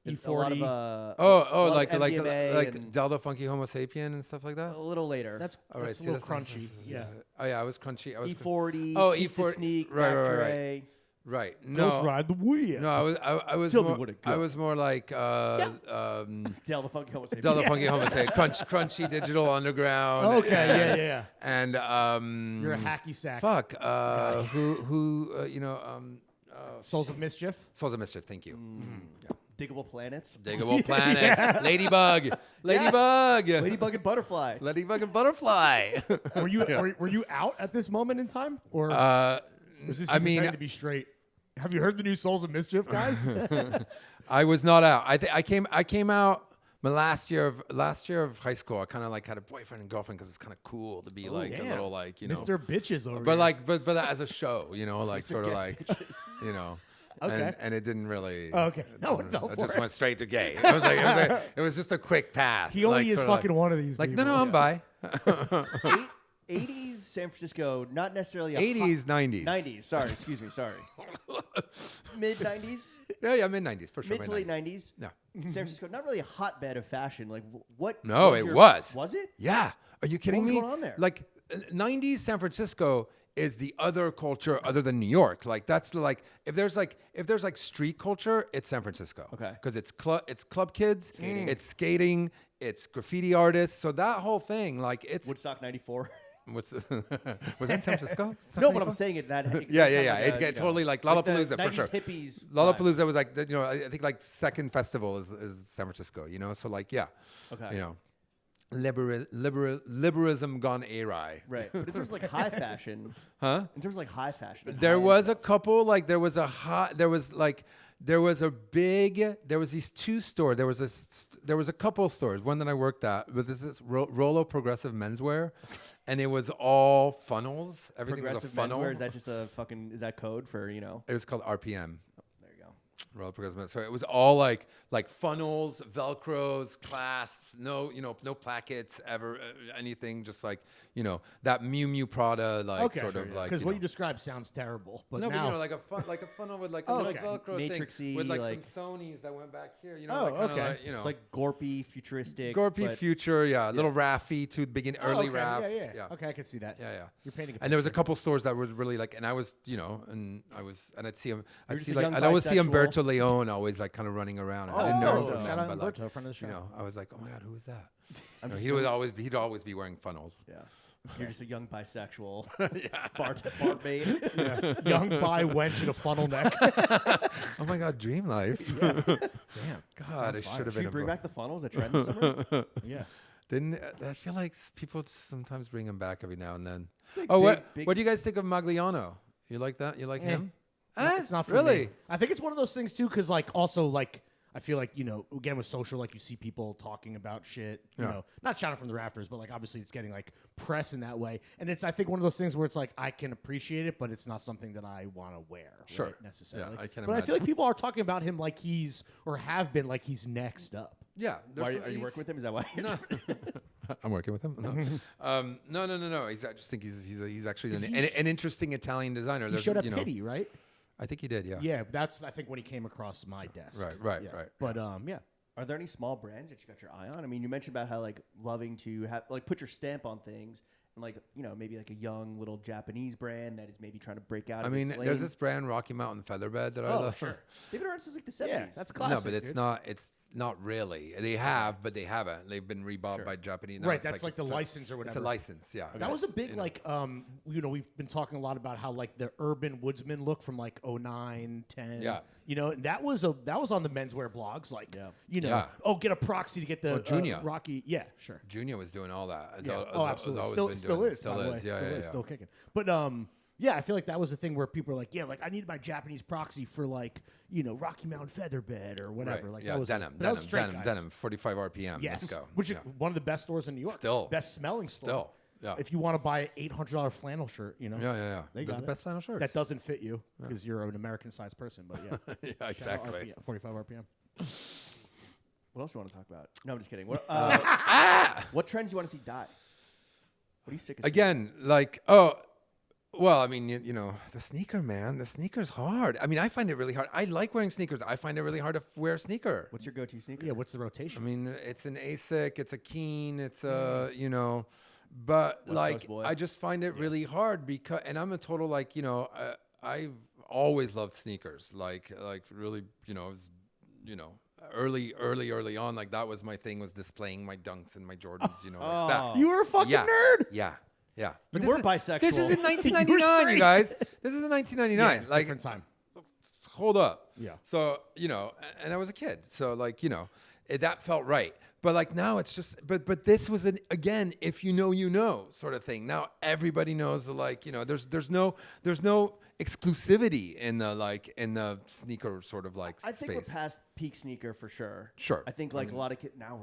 Speaker 1: It's a lot of,
Speaker 3: E40.
Speaker 1: a
Speaker 2: Oh,
Speaker 1: lot of
Speaker 2: like
Speaker 1: MDMA and
Speaker 2: Delta Funky Homo Sapien and stuff like that.
Speaker 1: a little later.
Speaker 3: That's
Speaker 2: All right,
Speaker 3: that's
Speaker 2: see,
Speaker 3: a little
Speaker 2: that's-
Speaker 3: crunchy. Yeah.
Speaker 2: Oh yeah, I was crunchy. I was
Speaker 1: E40.
Speaker 2: Oh,
Speaker 1: Keep the
Speaker 2: E40.
Speaker 1: Sneak.
Speaker 2: Right,
Speaker 1: Mac
Speaker 2: right, right,
Speaker 1: Dre.
Speaker 2: right.
Speaker 3: Ghost
Speaker 2: No,
Speaker 3: ride the wheel.
Speaker 2: no, I was
Speaker 1: Tell me
Speaker 2: more.
Speaker 1: what it
Speaker 2: I
Speaker 1: got.
Speaker 2: was more like
Speaker 1: Del the Funky Homo Sapien.
Speaker 2: Delta Funky Homo Sapien, crunchy digital underground.
Speaker 3: Okay. Yeah.
Speaker 2: And
Speaker 3: You're a hacky sack.
Speaker 2: fuck. Who you know
Speaker 3: Souls of Mischief.
Speaker 2: Souls of Mischief. Thank you.
Speaker 1: Diggable Planets.
Speaker 2: Diggable Planet. Ladybug. Ladybug.
Speaker 1: Ladybug and Butterfly.
Speaker 2: Ladybug and Butterfly.
Speaker 3: Were you were you out at this moment in time, or was this
Speaker 2: I mean,
Speaker 3: to be straight? Have you heard the new Souls of Mischief, guys?
Speaker 2: I was not out. I came out my last year of high school. I kind of like had a boyfriend and girlfriend because it's kind of cool to be like a
Speaker 3: damn.
Speaker 2: little like, you know.
Speaker 3: Mr. Bitches over
Speaker 2: But
Speaker 3: here.
Speaker 2: like but as a show, you know, like sort of
Speaker 1: Gets
Speaker 2: like
Speaker 1: Bitches.
Speaker 2: you know.
Speaker 3: Okay.
Speaker 2: And it didn't really.
Speaker 3: Oh, okay. No, it fell
Speaker 2: I
Speaker 3: for
Speaker 2: just
Speaker 3: it.
Speaker 2: went straight to gay. It was just a quick path.
Speaker 3: He only
Speaker 2: like,
Speaker 3: is
Speaker 2: sort of
Speaker 3: fucking
Speaker 2: like,
Speaker 3: one of these.
Speaker 2: Like
Speaker 3: people.
Speaker 2: no, I'm bi.
Speaker 1: 80s San Francisco, not necessarily a
Speaker 2: 80s, 90s.
Speaker 1: 90s. Sorry, excuse me. Sorry. Mid 90s,
Speaker 2: Yeah, mid 90s for sure.
Speaker 1: mid to late 90s.
Speaker 2: Yeah.
Speaker 1: San Francisco, not really a hotbed of fashion. Like what?
Speaker 2: No,
Speaker 1: was
Speaker 2: it
Speaker 1: your-
Speaker 2: was.
Speaker 1: Was it?
Speaker 2: Yeah. Are you kidding
Speaker 1: was
Speaker 2: me?
Speaker 1: going on there?
Speaker 2: Like 90s San Francisco is the other culture other than New York. Like that's like if there's like street culture, it's San Francisco.
Speaker 1: Okay.
Speaker 2: Because it's club kids, it's skating, it's graffiti artists. So that whole thing, like it's
Speaker 1: Woodstock 94.
Speaker 2: what's was that in San Francisco?
Speaker 1: No, but I'm saying it that.
Speaker 2: Yeah. It get totally like Lollapalooza for sure.
Speaker 1: Hippies.
Speaker 2: Lollapalooza was like you know I think like second festival is San Francisco. You know, so like yeah.
Speaker 1: Okay.
Speaker 2: You know. Liberalism gone awry.
Speaker 1: Right. But in terms of like high fashion.
Speaker 2: Huh?
Speaker 1: In terms of like high fashion. like
Speaker 2: There
Speaker 1: high-end
Speaker 2: was a
Speaker 1: stuff.
Speaker 2: couple like there was these two stores. There was a couple stores. One that I worked at with this Rollo Progressive Menswear, and it was all funnels. Everything was a
Speaker 1: Progressive
Speaker 2: funnel.
Speaker 1: menswear. Is that just a fucking? Is that code for you know?
Speaker 2: It was called RPM.
Speaker 1: There you go.
Speaker 2: Rollo Progressive Menswear. So it was all like funnels, Velcros, clasps, no plackets ever, anything. Just like that Miu Miu Prada sort of like.
Speaker 3: because what you described sounds terrible. But
Speaker 2: No,
Speaker 3: now,
Speaker 2: but like a funnel with like a
Speaker 3: Oh,
Speaker 2: little
Speaker 3: okay.
Speaker 2: Velcro
Speaker 1: Matrixy,
Speaker 2: thing with like
Speaker 1: like-
Speaker 2: some Sonys that went back here.
Speaker 3: Oh,
Speaker 2: like, kinda
Speaker 3: okay.
Speaker 2: like,
Speaker 1: It's like gorpy, futuristic.
Speaker 2: Gorpy
Speaker 1: but
Speaker 2: Future, yeah, little Raffy to begin early
Speaker 3: okay,
Speaker 2: rap.
Speaker 3: yeah. Okay, I can see that.
Speaker 2: Yeah.
Speaker 3: You're painting.
Speaker 2: And there was a couple stores that were really like, and I was, and I'd see him,
Speaker 1: You're just a
Speaker 2: like,
Speaker 1: young
Speaker 2: I'd always see
Speaker 1: bisexual.
Speaker 2: Umberto Leone always like kind of running around. And I didn't know him from
Speaker 3: shout
Speaker 2: them,
Speaker 3: out
Speaker 2: but like,
Speaker 3: Umberto, friend of the show.
Speaker 2: I was like, oh my god, who is that?
Speaker 1: I'm
Speaker 2: He'd always be wearing funnels.
Speaker 1: Yeah. You're just a young bisexual bar maid.
Speaker 3: Young bi wench in a funnel neck.
Speaker 2: Oh my god, dream life.
Speaker 3: Damn.
Speaker 2: God, I should have
Speaker 1: Should we
Speaker 2: been.
Speaker 1: bring back the funnels? A trend this summer?
Speaker 3: Yeah.
Speaker 2: Didn't I feel like people sometimes bring him back every now and then?
Speaker 1: Like
Speaker 2: Oh,
Speaker 1: big-
Speaker 2: what do you guys think of Magliano? You like that? You like him?
Speaker 3: It's not for
Speaker 2: really?
Speaker 3: me. I think it's one of those things too, because like also like I feel like again with social, like you see people talking about shit, you know, not shouting from the rafters, but like obviously it's getting like press in that way, and it's I think one of those things where it's like I can appreciate it, but it's not something that I want to wear,
Speaker 2: Sure.
Speaker 3: right, necessarily.
Speaker 2: Yeah, I can
Speaker 3: but I
Speaker 2: imagine.
Speaker 3: feel like people are talking about him like he's or have been like he's next up.
Speaker 2: Yeah.
Speaker 1: Why, are you working with him? Is that why?
Speaker 2: No. I'm working with him. No. I just think he's actually an interesting Italian designer.
Speaker 3: He showed up Pity, right?
Speaker 2: I think he did. Yeah.
Speaker 3: Yeah, that's I think when he came across my desk.
Speaker 2: Right.
Speaker 3: Yeah.
Speaker 2: Right.
Speaker 3: But yeah.
Speaker 1: Are there any small brands that you got your eye on? I mean, you mentioned about how like loving to have like put your stamp on things, and like maybe like a young little Japanese brand that is maybe trying to break out.
Speaker 2: I mean, there's this brand Rocky Mountain Featherbed that I love.
Speaker 3: Sure.
Speaker 1: They've been around since like the 70s.
Speaker 3: Yeah, that's classic.
Speaker 2: No, but it's
Speaker 3: dude.
Speaker 2: not. It's not really. They have, but they haven't. They've been rebought by Japanese. No,
Speaker 3: Right,
Speaker 2: it's
Speaker 3: that's like the license or whatever.
Speaker 2: It's a license. Yeah.
Speaker 3: That was a big like we've been talking a lot about how like the urban woodsman look from like 09, 10.
Speaker 2: Yeah.
Speaker 3: And that was on the menswear blogs like
Speaker 2: Yeah.
Speaker 3: get a proxy to get the
Speaker 2: Junior.
Speaker 3: Rocky. Yeah, sure.
Speaker 2: Junior was doing all that.
Speaker 3: Absolutely. Still is.
Speaker 2: Yeah.
Speaker 3: Still kicking. But I feel like that was the thing where people are like, like I need my Japanese proxy for like, Rocky Mountain Featherbed or whatever.
Speaker 2: Right.
Speaker 3: Like
Speaker 2: yeah,
Speaker 3: that was
Speaker 2: denim,
Speaker 3: straight guys.
Speaker 2: denim, 45 RPM.
Speaker 3: Yes.
Speaker 2: Let's go.
Speaker 3: Which is one of the best stores in New York.
Speaker 2: Still.
Speaker 3: Best smelling store.
Speaker 2: Still. Yeah.
Speaker 3: If you want to buy an $800 flannel shirt,
Speaker 2: Yeah.
Speaker 3: They
Speaker 2: They're
Speaker 3: got
Speaker 2: the
Speaker 3: it.
Speaker 2: best flannel shirts.
Speaker 3: That doesn't fit you because you're an American-sized person, but yeah.
Speaker 2: Yeah, exactly.
Speaker 3: 45 RPM.
Speaker 1: What else do you want to talk about? No, I'm just kidding. What, what trends do you want to see die? What are you sick of seeing?
Speaker 2: Again, well, I mean, the sneaker, man. The sneaker's hard. I mean, I find it really hard. I like wearing sneakers. I find it really hard to wear a sneaker.
Speaker 1: What's your go-to sneaker?
Speaker 3: Yeah, what's the rotation?
Speaker 2: I mean, it's an ASIC, it's a Keen, it's a, but
Speaker 1: West
Speaker 2: like,
Speaker 1: Coast boy.
Speaker 2: I just find it really hard because, and I'm a total, like, I've always loved sneakers. Like really, early on, like that was my thing, was displaying my Dunks and my Jordans, like that.
Speaker 3: You were a fucking nerd.
Speaker 2: Yeah.
Speaker 1: You
Speaker 2: this
Speaker 1: were
Speaker 2: is-
Speaker 1: bisexual.
Speaker 2: This is in
Speaker 3: You were
Speaker 2: 1999,
Speaker 3: straight.
Speaker 2: you guys. This is in 1999.
Speaker 3: Yeah,
Speaker 2: like,
Speaker 3: different time.
Speaker 2: hold up.
Speaker 3: Yeah.
Speaker 2: So, and I was a kid. So like, that felt right. But like now it's just, but this was again, if sort of thing. Now everybody knows there's no exclusivity in the sneaker sort of like
Speaker 1: I think
Speaker 2: space.
Speaker 1: we're past peak sneaker for sure.
Speaker 2: Sure.
Speaker 1: I think like a lot of kids now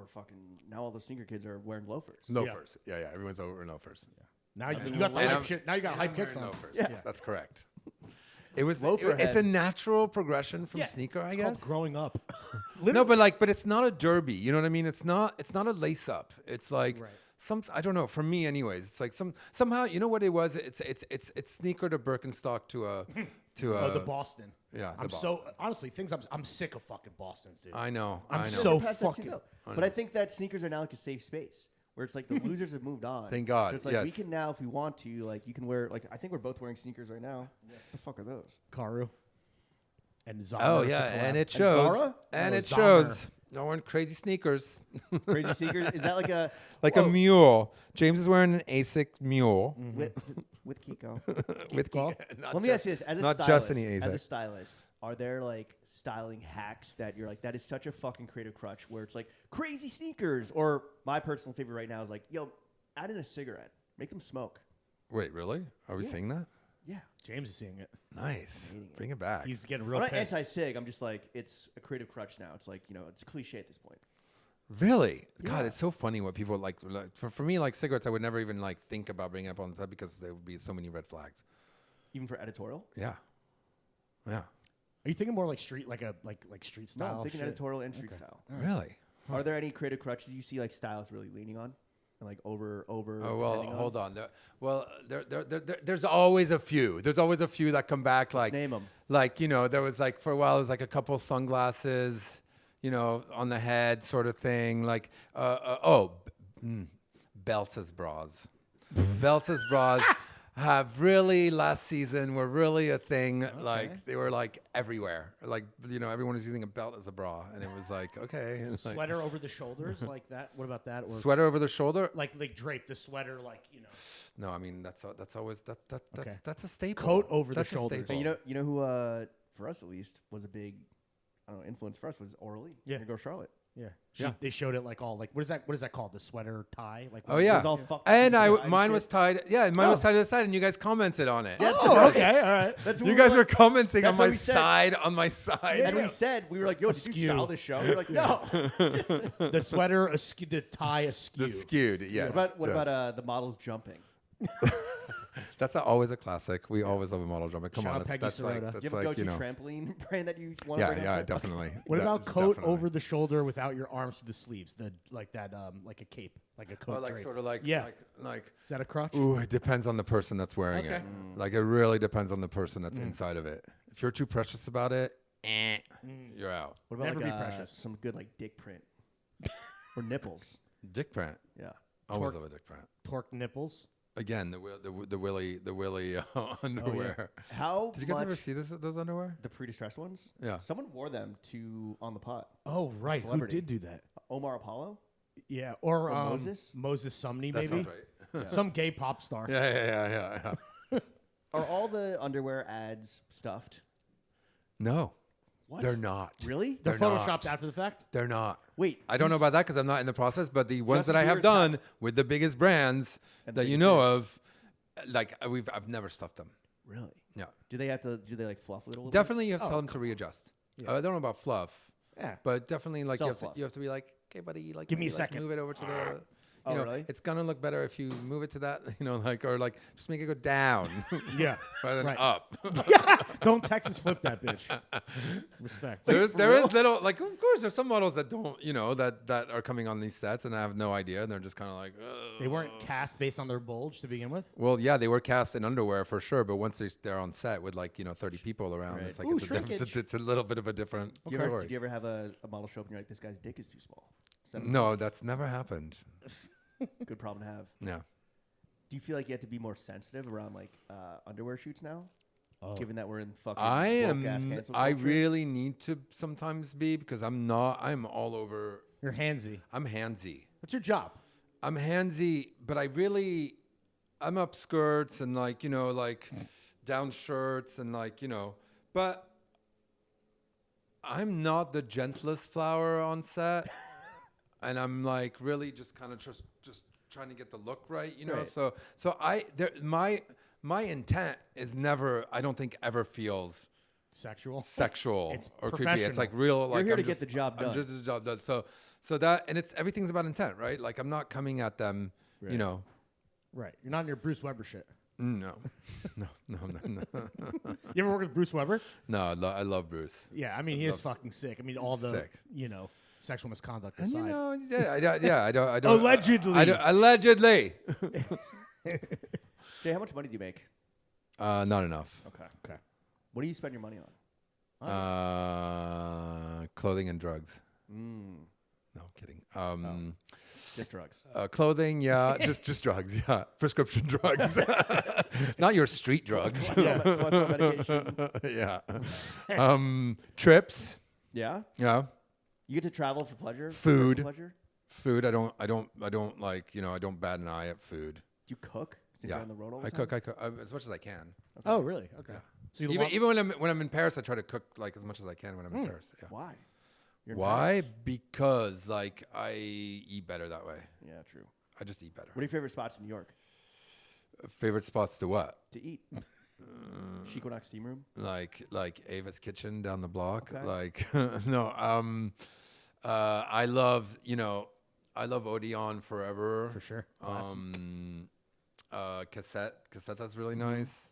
Speaker 1: all the sneaker kids are wearing loafers.
Speaker 2: Loafers. Yeah. Everyone's over in loafers. Yeah.
Speaker 3: Now you got the
Speaker 2: And
Speaker 3: hype
Speaker 2: I'm-
Speaker 3: shit. Now you got hype kicks
Speaker 2: Wearing
Speaker 3: on.
Speaker 2: loafers.
Speaker 3: Yeah.
Speaker 2: That's correct. It was
Speaker 1: Loafer
Speaker 2: it's a
Speaker 1: head.
Speaker 2: natural progression from
Speaker 3: Yeah.
Speaker 2: sneaker, I
Speaker 3: It's called
Speaker 2: guess.
Speaker 3: growing up.
Speaker 2: No, but it's not a derby. You know what I mean? It's not a lace up. It's like I don't know. For me, anyways, it's like somehow you know what it was. It's sneaker to Birkenstock to
Speaker 3: The Boston.
Speaker 2: Yeah, the
Speaker 3: I'm
Speaker 2: Boston.
Speaker 3: so honestly I'm sick of fucking Bostons, dude.
Speaker 2: I know.
Speaker 3: I'm
Speaker 2: I know.
Speaker 3: so
Speaker 1: We're past that too,
Speaker 3: fucking.
Speaker 1: though. But I think that sneakers are now like a safe space where it's like the losers have moved on.
Speaker 2: Thank God,
Speaker 1: So it's like
Speaker 2: yes.
Speaker 1: we can now, if we want to, like you can wear like I think we're both wearing sneakers right now. What the fuck are those?
Speaker 3: Karu. And Zara.
Speaker 2: Oh
Speaker 3: it's a
Speaker 2: yeah,
Speaker 3: collab.
Speaker 2: and it
Speaker 1: Zara?
Speaker 2: shows. And
Speaker 3: No,
Speaker 2: it
Speaker 3: Zara.
Speaker 2: shows. No one crazy sneakers.
Speaker 1: Crazy sneakers? Is that like a
Speaker 2: Like
Speaker 1: whoa,
Speaker 2: a mule. James is wearing an ASIC mule.
Speaker 1: with Kiko?
Speaker 2: With
Speaker 3: Kiko?
Speaker 2: not
Speaker 1: Let me
Speaker 2: just-
Speaker 1: ask you this: as a
Speaker 2: not
Speaker 1: stylist,
Speaker 2: just any
Speaker 1: as a
Speaker 2: ASIC.
Speaker 1: stylist, are there like styling hacks that you're like that is such a fucking creative crutch where it's like crazy sneakers? Or my personal favorite right now is like, yo, add in a cigarette, make them smoke.
Speaker 2: Wait, really? Are we saying that?
Speaker 1: Yeah.
Speaker 3: James is seeing it.
Speaker 2: Nice. Bring it back.
Speaker 3: He's getting real
Speaker 1: I'm not
Speaker 3: pissed.
Speaker 1: anti-cig. I'm just like, it's a creative crutch now. It's like, it's a cliche at this point.
Speaker 2: Really? God, it's so funny what people like for me, like cigarettes, I would never even like think about bringing it up on the set because there would be so many red flags.
Speaker 1: Even for editorial?
Speaker 2: Yeah. Yeah.
Speaker 3: Are you thinking more like street, like street
Speaker 1: No,
Speaker 3: style?
Speaker 1: I'm thinking
Speaker 3: shit?
Speaker 1: editorial and street style.
Speaker 2: Really?
Speaker 1: Are there any creative crutches you see like stylists really leaning on? And like over
Speaker 2: Oh well,
Speaker 1: depending on?
Speaker 2: hold on. There's always a few. There's always a few that come back. Like
Speaker 1: name 'em.
Speaker 2: Like there was like for a while, there was like a couple sunglasses, on the head, sort of thing. Like belts as bras. Belts as bras have really last season were really a thing. Like they were like everywhere. Like everyone was using a belt as a bra, and it was like okay. And it's like,
Speaker 3: Sweater over the shoulders like that. What about that? Or
Speaker 2: sweater over the shoulder.
Speaker 3: like drape the sweater like
Speaker 2: No, I mean that's always
Speaker 3: Okay.
Speaker 2: that's a staple.
Speaker 3: Coat over the
Speaker 2: That's a
Speaker 3: shoulders.
Speaker 2: staple.
Speaker 1: You know who for us at least was a big influence for us was Oral Lee.
Speaker 3: Yeah.
Speaker 1: Your girl Charlotte.
Speaker 3: Yeah.
Speaker 2: Yeah.
Speaker 3: They showed it like all like what is that called? The sweater tie? Like
Speaker 2: Oh yeah,
Speaker 1: was all fucked
Speaker 2: and
Speaker 1: up to the side
Speaker 2: mine
Speaker 1: and
Speaker 2: was
Speaker 1: shit?
Speaker 2: tied. Yeah, mine was tied to the side, and you guys commented on it.
Speaker 3: Oh, okay, all right.
Speaker 1: That's what
Speaker 2: You
Speaker 1: we
Speaker 2: guys
Speaker 1: were
Speaker 2: were
Speaker 1: like-
Speaker 2: commenting on
Speaker 1: that's what
Speaker 2: my
Speaker 1: we said.
Speaker 2: side, on my side.
Speaker 1: And we said, we were like, yo, did you
Speaker 3: Askew.
Speaker 1: style this show? You're like, no.
Speaker 3: The sweater askew, the tie askew.
Speaker 2: The skewed, yes.
Speaker 1: What
Speaker 2: yes.
Speaker 1: about the models jumping?
Speaker 2: That's always a classic. We always love a model jumping. Come
Speaker 3: Shout
Speaker 2: on,
Speaker 3: out Peggy
Speaker 2: that's like
Speaker 3: Sirota.
Speaker 2: that's
Speaker 1: Do you have a
Speaker 2: like
Speaker 1: go-to
Speaker 2: you know.
Speaker 1: trampoline brand that you want to
Speaker 2: Yeah,
Speaker 1: bring
Speaker 2: yeah,
Speaker 1: up?
Speaker 2: definitely.
Speaker 3: What about coat
Speaker 2: definitely.
Speaker 3: over the shoulder without your arms to the sleeves? Like that, like a cape, like a coat
Speaker 2: Oh, like
Speaker 3: draped.
Speaker 2: sort of like
Speaker 3: Yeah.
Speaker 2: like.
Speaker 3: Is that a crutch?
Speaker 2: Ooh, it depends on the person that's wearing
Speaker 3: Okay.
Speaker 2: it. Like it really depends on the person that's inside of it. If you're too precious about it, you're out.
Speaker 1: What about
Speaker 3: Never
Speaker 1: like,
Speaker 3: be precious.
Speaker 1: some good like dick print or nipples?
Speaker 2: Dick print.
Speaker 1: Yeah.
Speaker 2: Always
Speaker 3: Torque.
Speaker 2: love a dick print.
Speaker 3: Torque nipples.
Speaker 2: Again, the willy underwear.
Speaker 1: How
Speaker 2: Did you guys
Speaker 1: much
Speaker 2: ever see those underwear?
Speaker 1: the pre-distressed ones?
Speaker 2: Yeah.
Speaker 1: Someone wore them to On the Pot.
Speaker 3: Oh, right.
Speaker 1: Celebrity.
Speaker 3: Who did do that?
Speaker 1: Omar Apollo?
Speaker 3: Yeah, or
Speaker 1: Moses?
Speaker 3: Moses Sumney,
Speaker 2: That
Speaker 3: maybe.
Speaker 2: sounds right.
Speaker 3: Some gay pop star.
Speaker 2: Yeah.
Speaker 1: Are all the underwear ads stuffed?
Speaker 2: No,
Speaker 1: What?
Speaker 2: they're not.
Speaker 1: Really?
Speaker 3: They're
Speaker 2: They're
Speaker 3: photoshopped
Speaker 2: not.
Speaker 3: after the fact.
Speaker 2: They're not.
Speaker 1: Wait.
Speaker 2: I don't know
Speaker 1: these-
Speaker 2: about that because I'm not in the process. But the ones
Speaker 1: Justin
Speaker 2: that I have
Speaker 1: Bieber's
Speaker 2: done with the biggest brands
Speaker 1: And the
Speaker 2: that you
Speaker 1: biggest
Speaker 2: know
Speaker 1: brands.
Speaker 2: of, like I've never stuffed them.
Speaker 1: Really?
Speaker 2: Yeah,
Speaker 1: Do they like fluff it a little
Speaker 2: definitely you have to
Speaker 3: Oh,
Speaker 2: tell them to readjust.
Speaker 3: Yeah.
Speaker 2: I don't know about fluff,
Speaker 3: Yeah.
Speaker 2: but definitely like
Speaker 1: Self-fluff.
Speaker 2: you have to be like, okay, buddy, like
Speaker 3: Give me
Speaker 2: maybe,
Speaker 3: a
Speaker 2: like,
Speaker 3: second.
Speaker 2: move it over to the.
Speaker 1: Oh,
Speaker 2: You know,
Speaker 1: really?
Speaker 2: it's gonna look better if you move it to that, like, or like just make it go down
Speaker 3: Yeah.
Speaker 2: rather than
Speaker 3: Right.
Speaker 2: up.
Speaker 3: Yeah. Don't Texas flip that bitch. Respect.
Speaker 2: there is little, like, of course, there's some models that don't, that are coming on these sets and I have no idea, and they're just kind of like, ugh.
Speaker 3: They weren't cast based on their bulge to begin with.
Speaker 2: Well, yeah, they were cast in underwear for sure, but once they're on set with 30 people around,
Speaker 1: Right.
Speaker 2: it's like
Speaker 3: Ooh,
Speaker 2: it's a different,
Speaker 3: shrinkage.
Speaker 2: it's a little bit of a different story.
Speaker 1: Did you ever have a model show up and you're like, this guy's dick is too small?
Speaker 2: No, that's never happened.
Speaker 1: Good problem to have.
Speaker 2: Yeah.
Speaker 1: Do you feel like you have to be more sensitive around like underwear shoots now?
Speaker 3: Oh.
Speaker 1: Given that we're in fucking
Speaker 2: I
Speaker 1: woke-ass cancel
Speaker 2: I
Speaker 1: culture?
Speaker 2: really need to sometimes be because I'm all over.
Speaker 3: You're handsy.
Speaker 2: I'm handsy.
Speaker 3: That's your job.
Speaker 2: I'm handsy, but I'm up skirts and down shirts and but I'm not the gentlest flower on set. And I'm really just kind of just trying to get the look right,
Speaker 1: Right.
Speaker 2: So my intent is never, I don't think ever feels
Speaker 3: Sexual.
Speaker 2: sexual
Speaker 3: It's
Speaker 2: or creepy. It's like
Speaker 3: professional.
Speaker 2: real. Like
Speaker 1: here
Speaker 2: I'm
Speaker 1: to get
Speaker 2: just-
Speaker 1: the job
Speaker 2: I'm
Speaker 1: done.
Speaker 2: just the job done. So that, and everything's about intent, right? Like I'm not coming at them,
Speaker 1: Right.
Speaker 3: Right. You're not in your Bruce Weber shit.
Speaker 2: No. No.
Speaker 3: You ever work with Bruce Weber?
Speaker 2: No, I love Bruce.
Speaker 3: Yeah. I mean, he is fucking sick. I mean, all the
Speaker 2: Sick.
Speaker 3: sexual misconduct
Speaker 2: And
Speaker 3: aside.
Speaker 2: I don't.
Speaker 3: Allegedly.
Speaker 2: Allegedly.
Speaker 1: Jay, how much money do you make?
Speaker 2: Not enough.
Speaker 3: Okay.
Speaker 1: What do you spend your money on?
Speaker 2: Clothing and drugs.
Speaker 1: Mm,
Speaker 2: No, kidding.
Speaker 1: just drugs.
Speaker 2: Clothing, yeah, just drugs, yeah. Prescription drugs, not your street drugs.
Speaker 1: Cholesterol medication.
Speaker 2: Yeah. Trips,
Speaker 1: Yeah.
Speaker 2: yeah.
Speaker 1: You get to travel for pleasure. for
Speaker 2: Food.
Speaker 1: personal pleasure.
Speaker 2: Food. I don't like. I don't bat an eye at food.
Speaker 1: Do you cook? Since
Speaker 2: Yeah.
Speaker 1: you're on the road all the
Speaker 2: I
Speaker 1: time?
Speaker 2: cook as much as I can.
Speaker 3: Oh, really? Okay. So you
Speaker 2: Even when I'm in Paris, I try to cook as much as I can when I'm in Paris. Yeah.
Speaker 1: Why? You're in
Speaker 2: Why?
Speaker 1: Paris.
Speaker 2: Because I eat better that way.
Speaker 1: Yeah, true.
Speaker 2: I just eat better.
Speaker 1: What are your favorite spots in New York
Speaker 2: Favorite spots to what?
Speaker 1: to eat? Chiconac Steam Room.
Speaker 2: Like Ava's Kitchen down the block.
Speaker 1: Okay.
Speaker 2: Like no. I love Odeon forever.
Speaker 3: for sure.
Speaker 2: Cassetta's really nice.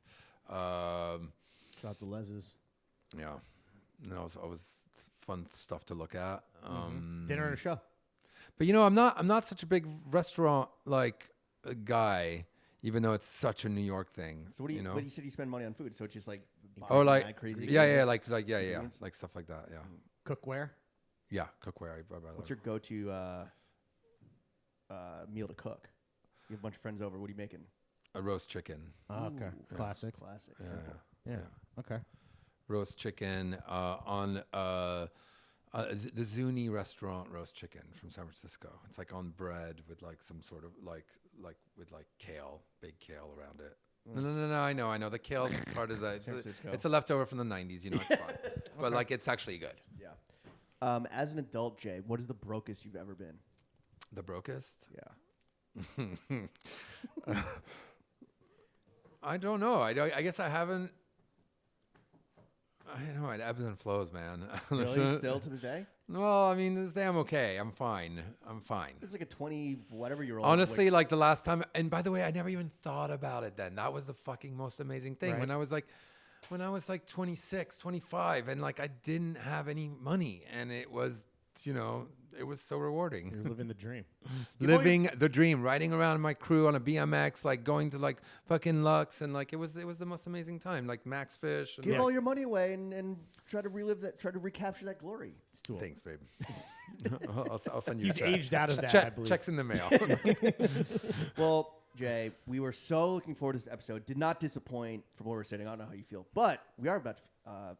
Speaker 3: Shout out to Les's.
Speaker 2: Yeah. No, it's always fun stuff to look at.
Speaker 3: Dinner and a show.
Speaker 2: But I'm not such a big restaurant guy, even though it's such a New York thing.
Speaker 1: So what do you? But you said you spend money on food, so it's just like
Speaker 2: Or
Speaker 1: buying mad crazy.
Speaker 2: yeah,
Speaker 1: expensive
Speaker 2: like
Speaker 1: ingredients?
Speaker 2: like stuff like that. Yeah,
Speaker 3: Cookware.
Speaker 2: yeah, cookware. I buy
Speaker 1: What's your go-to meal to cook? You have a bunch of friends over. What are you making?
Speaker 2: a roast chicken.
Speaker 3: Oh, okay.
Speaker 1: Ooh.
Speaker 3: Classic.
Speaker 1: Classic.
Speaker 2: Yeah,
Speaker 1: Simple.
Speaker 3: Yeah. Okay.
Speaker 2: roast chicken on the Zuni restaurant roast chicken from San Francisco. It's like on bread with some sort of with kale, big kale around it. No. I know. The kale part is
Speaker 1: San Francisco.
Speaker 2: it's a leftover from the 90s. It's fine, but it's actually good.
Speaker 1: Yeah. As an adult, Jay, what is the brokest you've ever been?
Speaker 2: The brokest?
Speaker 1: Yeah.
Speaker 2: I don't know. I guess I haven't. I don't know. It ebbs and flows, man.
Speaker 1: Really? Still to this day?
Speaker 2: Well, I mean, this day I'm okay. I'm fine.
Speaker 1: It's like a 20-whatever-year-old.
Speaker 2: Honestly, like the last time, and by the way, I never even thought about it then. That was the fucking most amazing thing.
Speaker 3: Right.
Speaker 2: When I was like 26, 25, and like I didn't have any money, and it was, it was so rewarding.
Speaker 3: You're living the dream.
Speaker 2: Living the dream, riding around my crew on a BMX, like going to like fucking Lux, and like it was the most amazing time, like Max Fish. And
Speaker 1: Give all your money away and try to relive that, try to recapture that glory.
Speaker 3: It's too old.
Speaker 2: Thanks, babe. I'll send you.
Speaker 3: He's
Speaker 2: a check.
Speaker 3: aged out of that, I believe.
Speaker 2: Checks in the mail.
Speaker 1: Well, Jay, we were so looking forward to this episode. Did not disappoint from where we're sitting. I don't know how you feel, but we are about to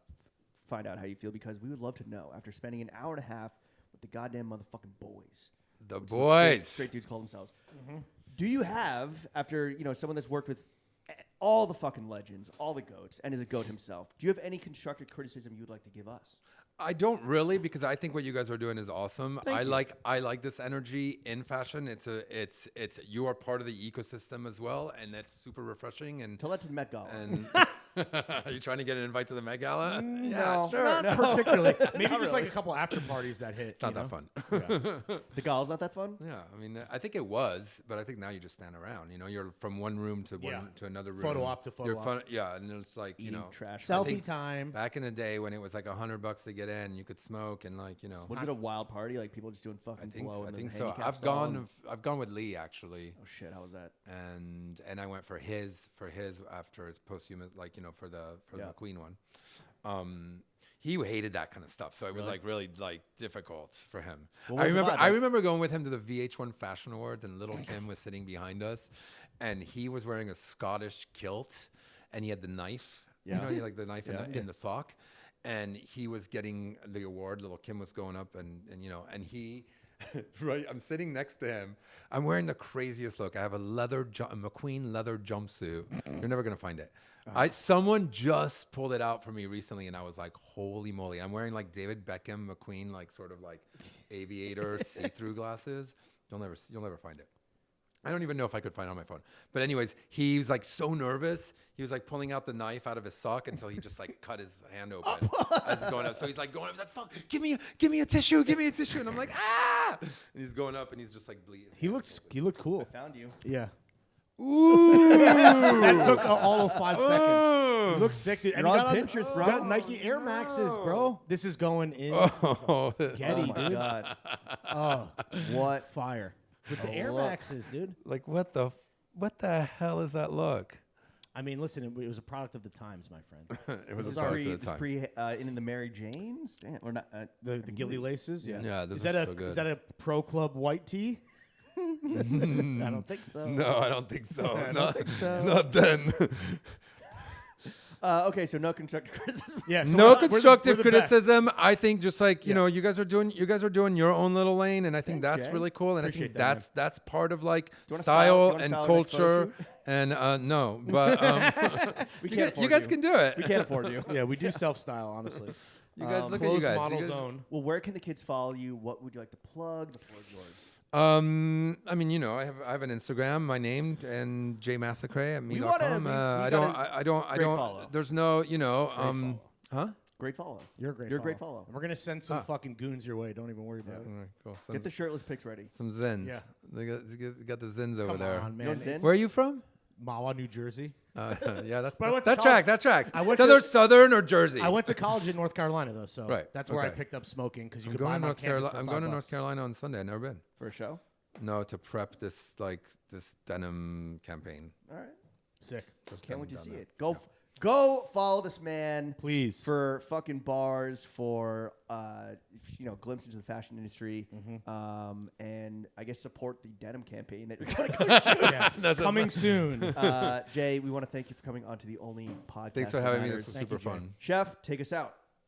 Speaker 1: find out how you feel because we would love to know after spending an hour and a half with the goddamn motherfucking boys.
Speaker 2: The
Speaker 1: Some
Speaker 2: boys.
Speaker 1: straight dudes call themselves. Do you have, after someone that's worked with all the fucking legends, all the goats, and is a goat himself, do you have any constructive criticism you would like to give us?
Speaker 2: I don't really, because I think what you guys are doing is awesome. I like this energy in fashion. It's you are part of the ecosystem as well, and that's super refreshing. And
Speaker 1: Tell that to the Met Gala.
Speaker 2: and are you trying to get an invite to the Met Gala?
Speaker 1: No,
Speaker 3: Not particularly. Maybe just like a couple after parties that hit.
Speaker 2: It's not that fun.
Speaker 1: the gala's not that fun.
Speaker 2: Yeah, I mean, I think it was, but I think now you just stand around. You're from one room to to another room.
Speaker 3: Photo op to photo op.
Speaker 2: Yeah, and it's like
Speaker 1: Eating trash.
Speaker 3: Selfie time.
Speaker 2: Back in the day when it was like $100 to get in, you could smoke and like
Speaker 1: Was it a wild party? Like people just doing fucking blow in
Speaker 2: I
Speaker 1: the
Speaker 2: think so.
Speaker 1: handicap
Speaker 2: I've
Speaker 1: stall?
Speaker 2: I've gone with Lee actually.
Speaker 1: Oh shit, how was that?
Speaker 2: And I went for his after his posthumous, like for the McQueen one. He hated that kind of stuff, so it was like really like difficult for him.
Speaker 1: What was the vibe?
Speaker 2: I remember going with him to the VH1 Fashion Awards, and little Kim was sitting behind us, and he was wearing a Scottish kilt, and he had the knife.
Speaker 1: Yeah.
Speaker 2: Like the knife in the sock, and he was getting the award. Little Kim was going up, and he. Right, I'm sitting next to him. I'm wearing the craziest look. I have a McQueen leather jumpsuit. You're never gonna find it. Someone just pulled it out for me recently, and I was like, "Holy moly!" I'm wearing like David Beckham McQueen, like sort of like aviator see-through glasses. You'll never find it. I don't even know if I could find it on my phone. But anyways, he was like so nervous. He was like pulling out the knife out of his sock until he just like cut his hand open as he's going up. So he's like going up. He's like, "Fuck! Give me a tissue! Give me a tissue!" And I'm like, "Ah!" And he's going up, and he's just like bleeding.
Speaker 3: He looked cool.
Speaker 1: I found you.
Speaker 3: Yeah.
Speaker 2: Ooh!
Speaker 3: That took all of 5 seconds. You look sick, dude. And
Speaker 1: You're
Speaker 3: you
Speaker 1: on
Speaker 3: got
Speaker 1: Pinterest, bro.
Speaker 3: You got Nike Air Maxes, bro. This is going in.
Speaker 2: Oh,
Speaker 3: Getty,
Speaker 1: Oh my
Speaker 3: dude.
Speaker 1: god.
Speaker 3: Oh,
Speaker 1: What?
Speaker 3: fire. With the Air
Speaker 1: look.
Speaker 3: Maxes, dude.
Speaker 2: like what the hell is that look?
Speaker 3: I mean, listen, it was a product of the times, my friend.
Speaker 2: It was
Speaker 1: This
Speaker 2: a
Speaker 1: is
Speaker 2: product of the time.
Speaker 1: pre in the Mary Janes? Damn, or not?
Speaker 3: The gilly laces? Yeah.
Speaker 2: Yeah, this
Speaker 3: Is that
Speaker 2: so good.
Speaker 3: Is that a Pro Club white tee? I don't think so.
Speaker 2: No, I don't think so.
Speaker 1: I don't think so.
Speaker 2: Not then.
Speaker 1: Okay, so no constructive criticism.
Speaker 3: Yeah. so
Speaker 2: No
Speaker 3: we're the
Speaker 2: constructive
Speaker 3: best.
Speaker 2: criticism. I think just like you guys are doing your own little lane, and I think
Speaker 1: Thanks,
Speaker 2: that's
Speaker 1: Jay.
Speaker 2: really cool. And I
Speaker 3: Appreciate
Speaker 2: think
Speaker 3: that,
Speaker 2: that's part of like
Speaker 1: you wanna
Speaker 2: style
Speaker 1: style-
Speaker 2: and
Speaker 1: you wanna style an expo
Speaker 2: culture.
Speaker 1: shoot?
Speaker 2: And no, but
Speaker 1: We
Speaker 2: you
Speaker 1: can't.
Speaker 2: guys
Speaker 1: afford
Speaker 2: can do it.
Speaker 1: We can't afford you.
Speaker 3: Yeah, we do self-style, honestly.
Speaker 2: You guys look at you
Speaker 3: Closed
Speaker 2: guys.
Speaker 3: model
Speaker 2: You guys-
Speaker 3: zone.
Speaker 1: Well, where can the kids follow you? What would you like to plug? The floor is yours.
Speaker 2: I mean, I have an Instagram, my name, and Massacret at
Speaker 1: We wanna-
Speaker 2: me.com.
Speaker 1: we
Speaker 2: I
Speaker 1: gotta-
Speaker 2: don't.
Speaker 1: great follow.
Speaker 2: There's no,
Speaker 3: follow.
Speaker 2: huh?
Speaker 1: Great follow.
Speaker 3: You're a great
Speaker 1: You're a
Speaker 3: follow.
Speaker 1: great follow.
Speaker 3: And we're going to send some fucking goons your way. Don't even worry about it.
Speaker 2: All right, cool.
Speaker 1: Get the shirtless pics ready.
Speaker 2: some zins.
Speaker 3: Yeah.
Speaker 2: They got the zins over
Speaker 3: Come
Speaker 2: there.
Speaker 3: on, man.
Speaker 1: You know what I'm
Speaker 3: It's
Speaker 2: Where are you from?
Speaker 3: Mahwah, New Jersey.
Speaker 2: Yeah, that's
Speaker 3: But I went to
Speaker 2: that
Speaker 3: college.
Speaker 2: tracks.
Speaker 3: I went
Speaker 2: Southern,
Speaker 3: to-
Speaker 2: Southern or Jersey?
Speaker 3: I went to college in North Carolina, though, so
Speaker 2: Right,
Speaker 3: that's where I
Speaker 2: okay.
Speaker 3: picked up smoking because you
Speaker 2: I'm
Speaker 3: could buy
Speaker 2: going to
Speaker 3: them on
Speaker 2: North
Speaker 3: campus
Speaker 2: Carolina.
Speaker 3: for
Speaker 2: I'm
Speaker 3: $5
Speaker 2: going to North Carolina on Sunday. I've never been.
Speaker 1: For a show?
Speaker 2: No, to prep this denim campaign.
Speaker 1: All right.
Speaker 3: Sick.
Speaker 2: Just
Speaker 1: Can't wait to
Speaker 2: done
Speaker 1: see
Speaker 2: that.
Speaker 1: it. Go follow this man.
Speaker 3: Please.
Speaker 1: For fucking bars, for glimpse into the fashion industry, and I guess support the denim campaign that you're gonna go shoot.
Speaker 3: Yeah. Coming soon.
Speaker 1: Jay, we want to thank you for coming onto the only podcast.
Speaker 2: Thanks for
Speaker 1: that
Speaker 2: having me.
Speaker 1: matters.
Speaker 2: This was
Speaker 3: Thank
Speaker 2: super
Speaker 3: you, Jay.
Speaker 2: fun.
Speaker 1: Chef, take us out.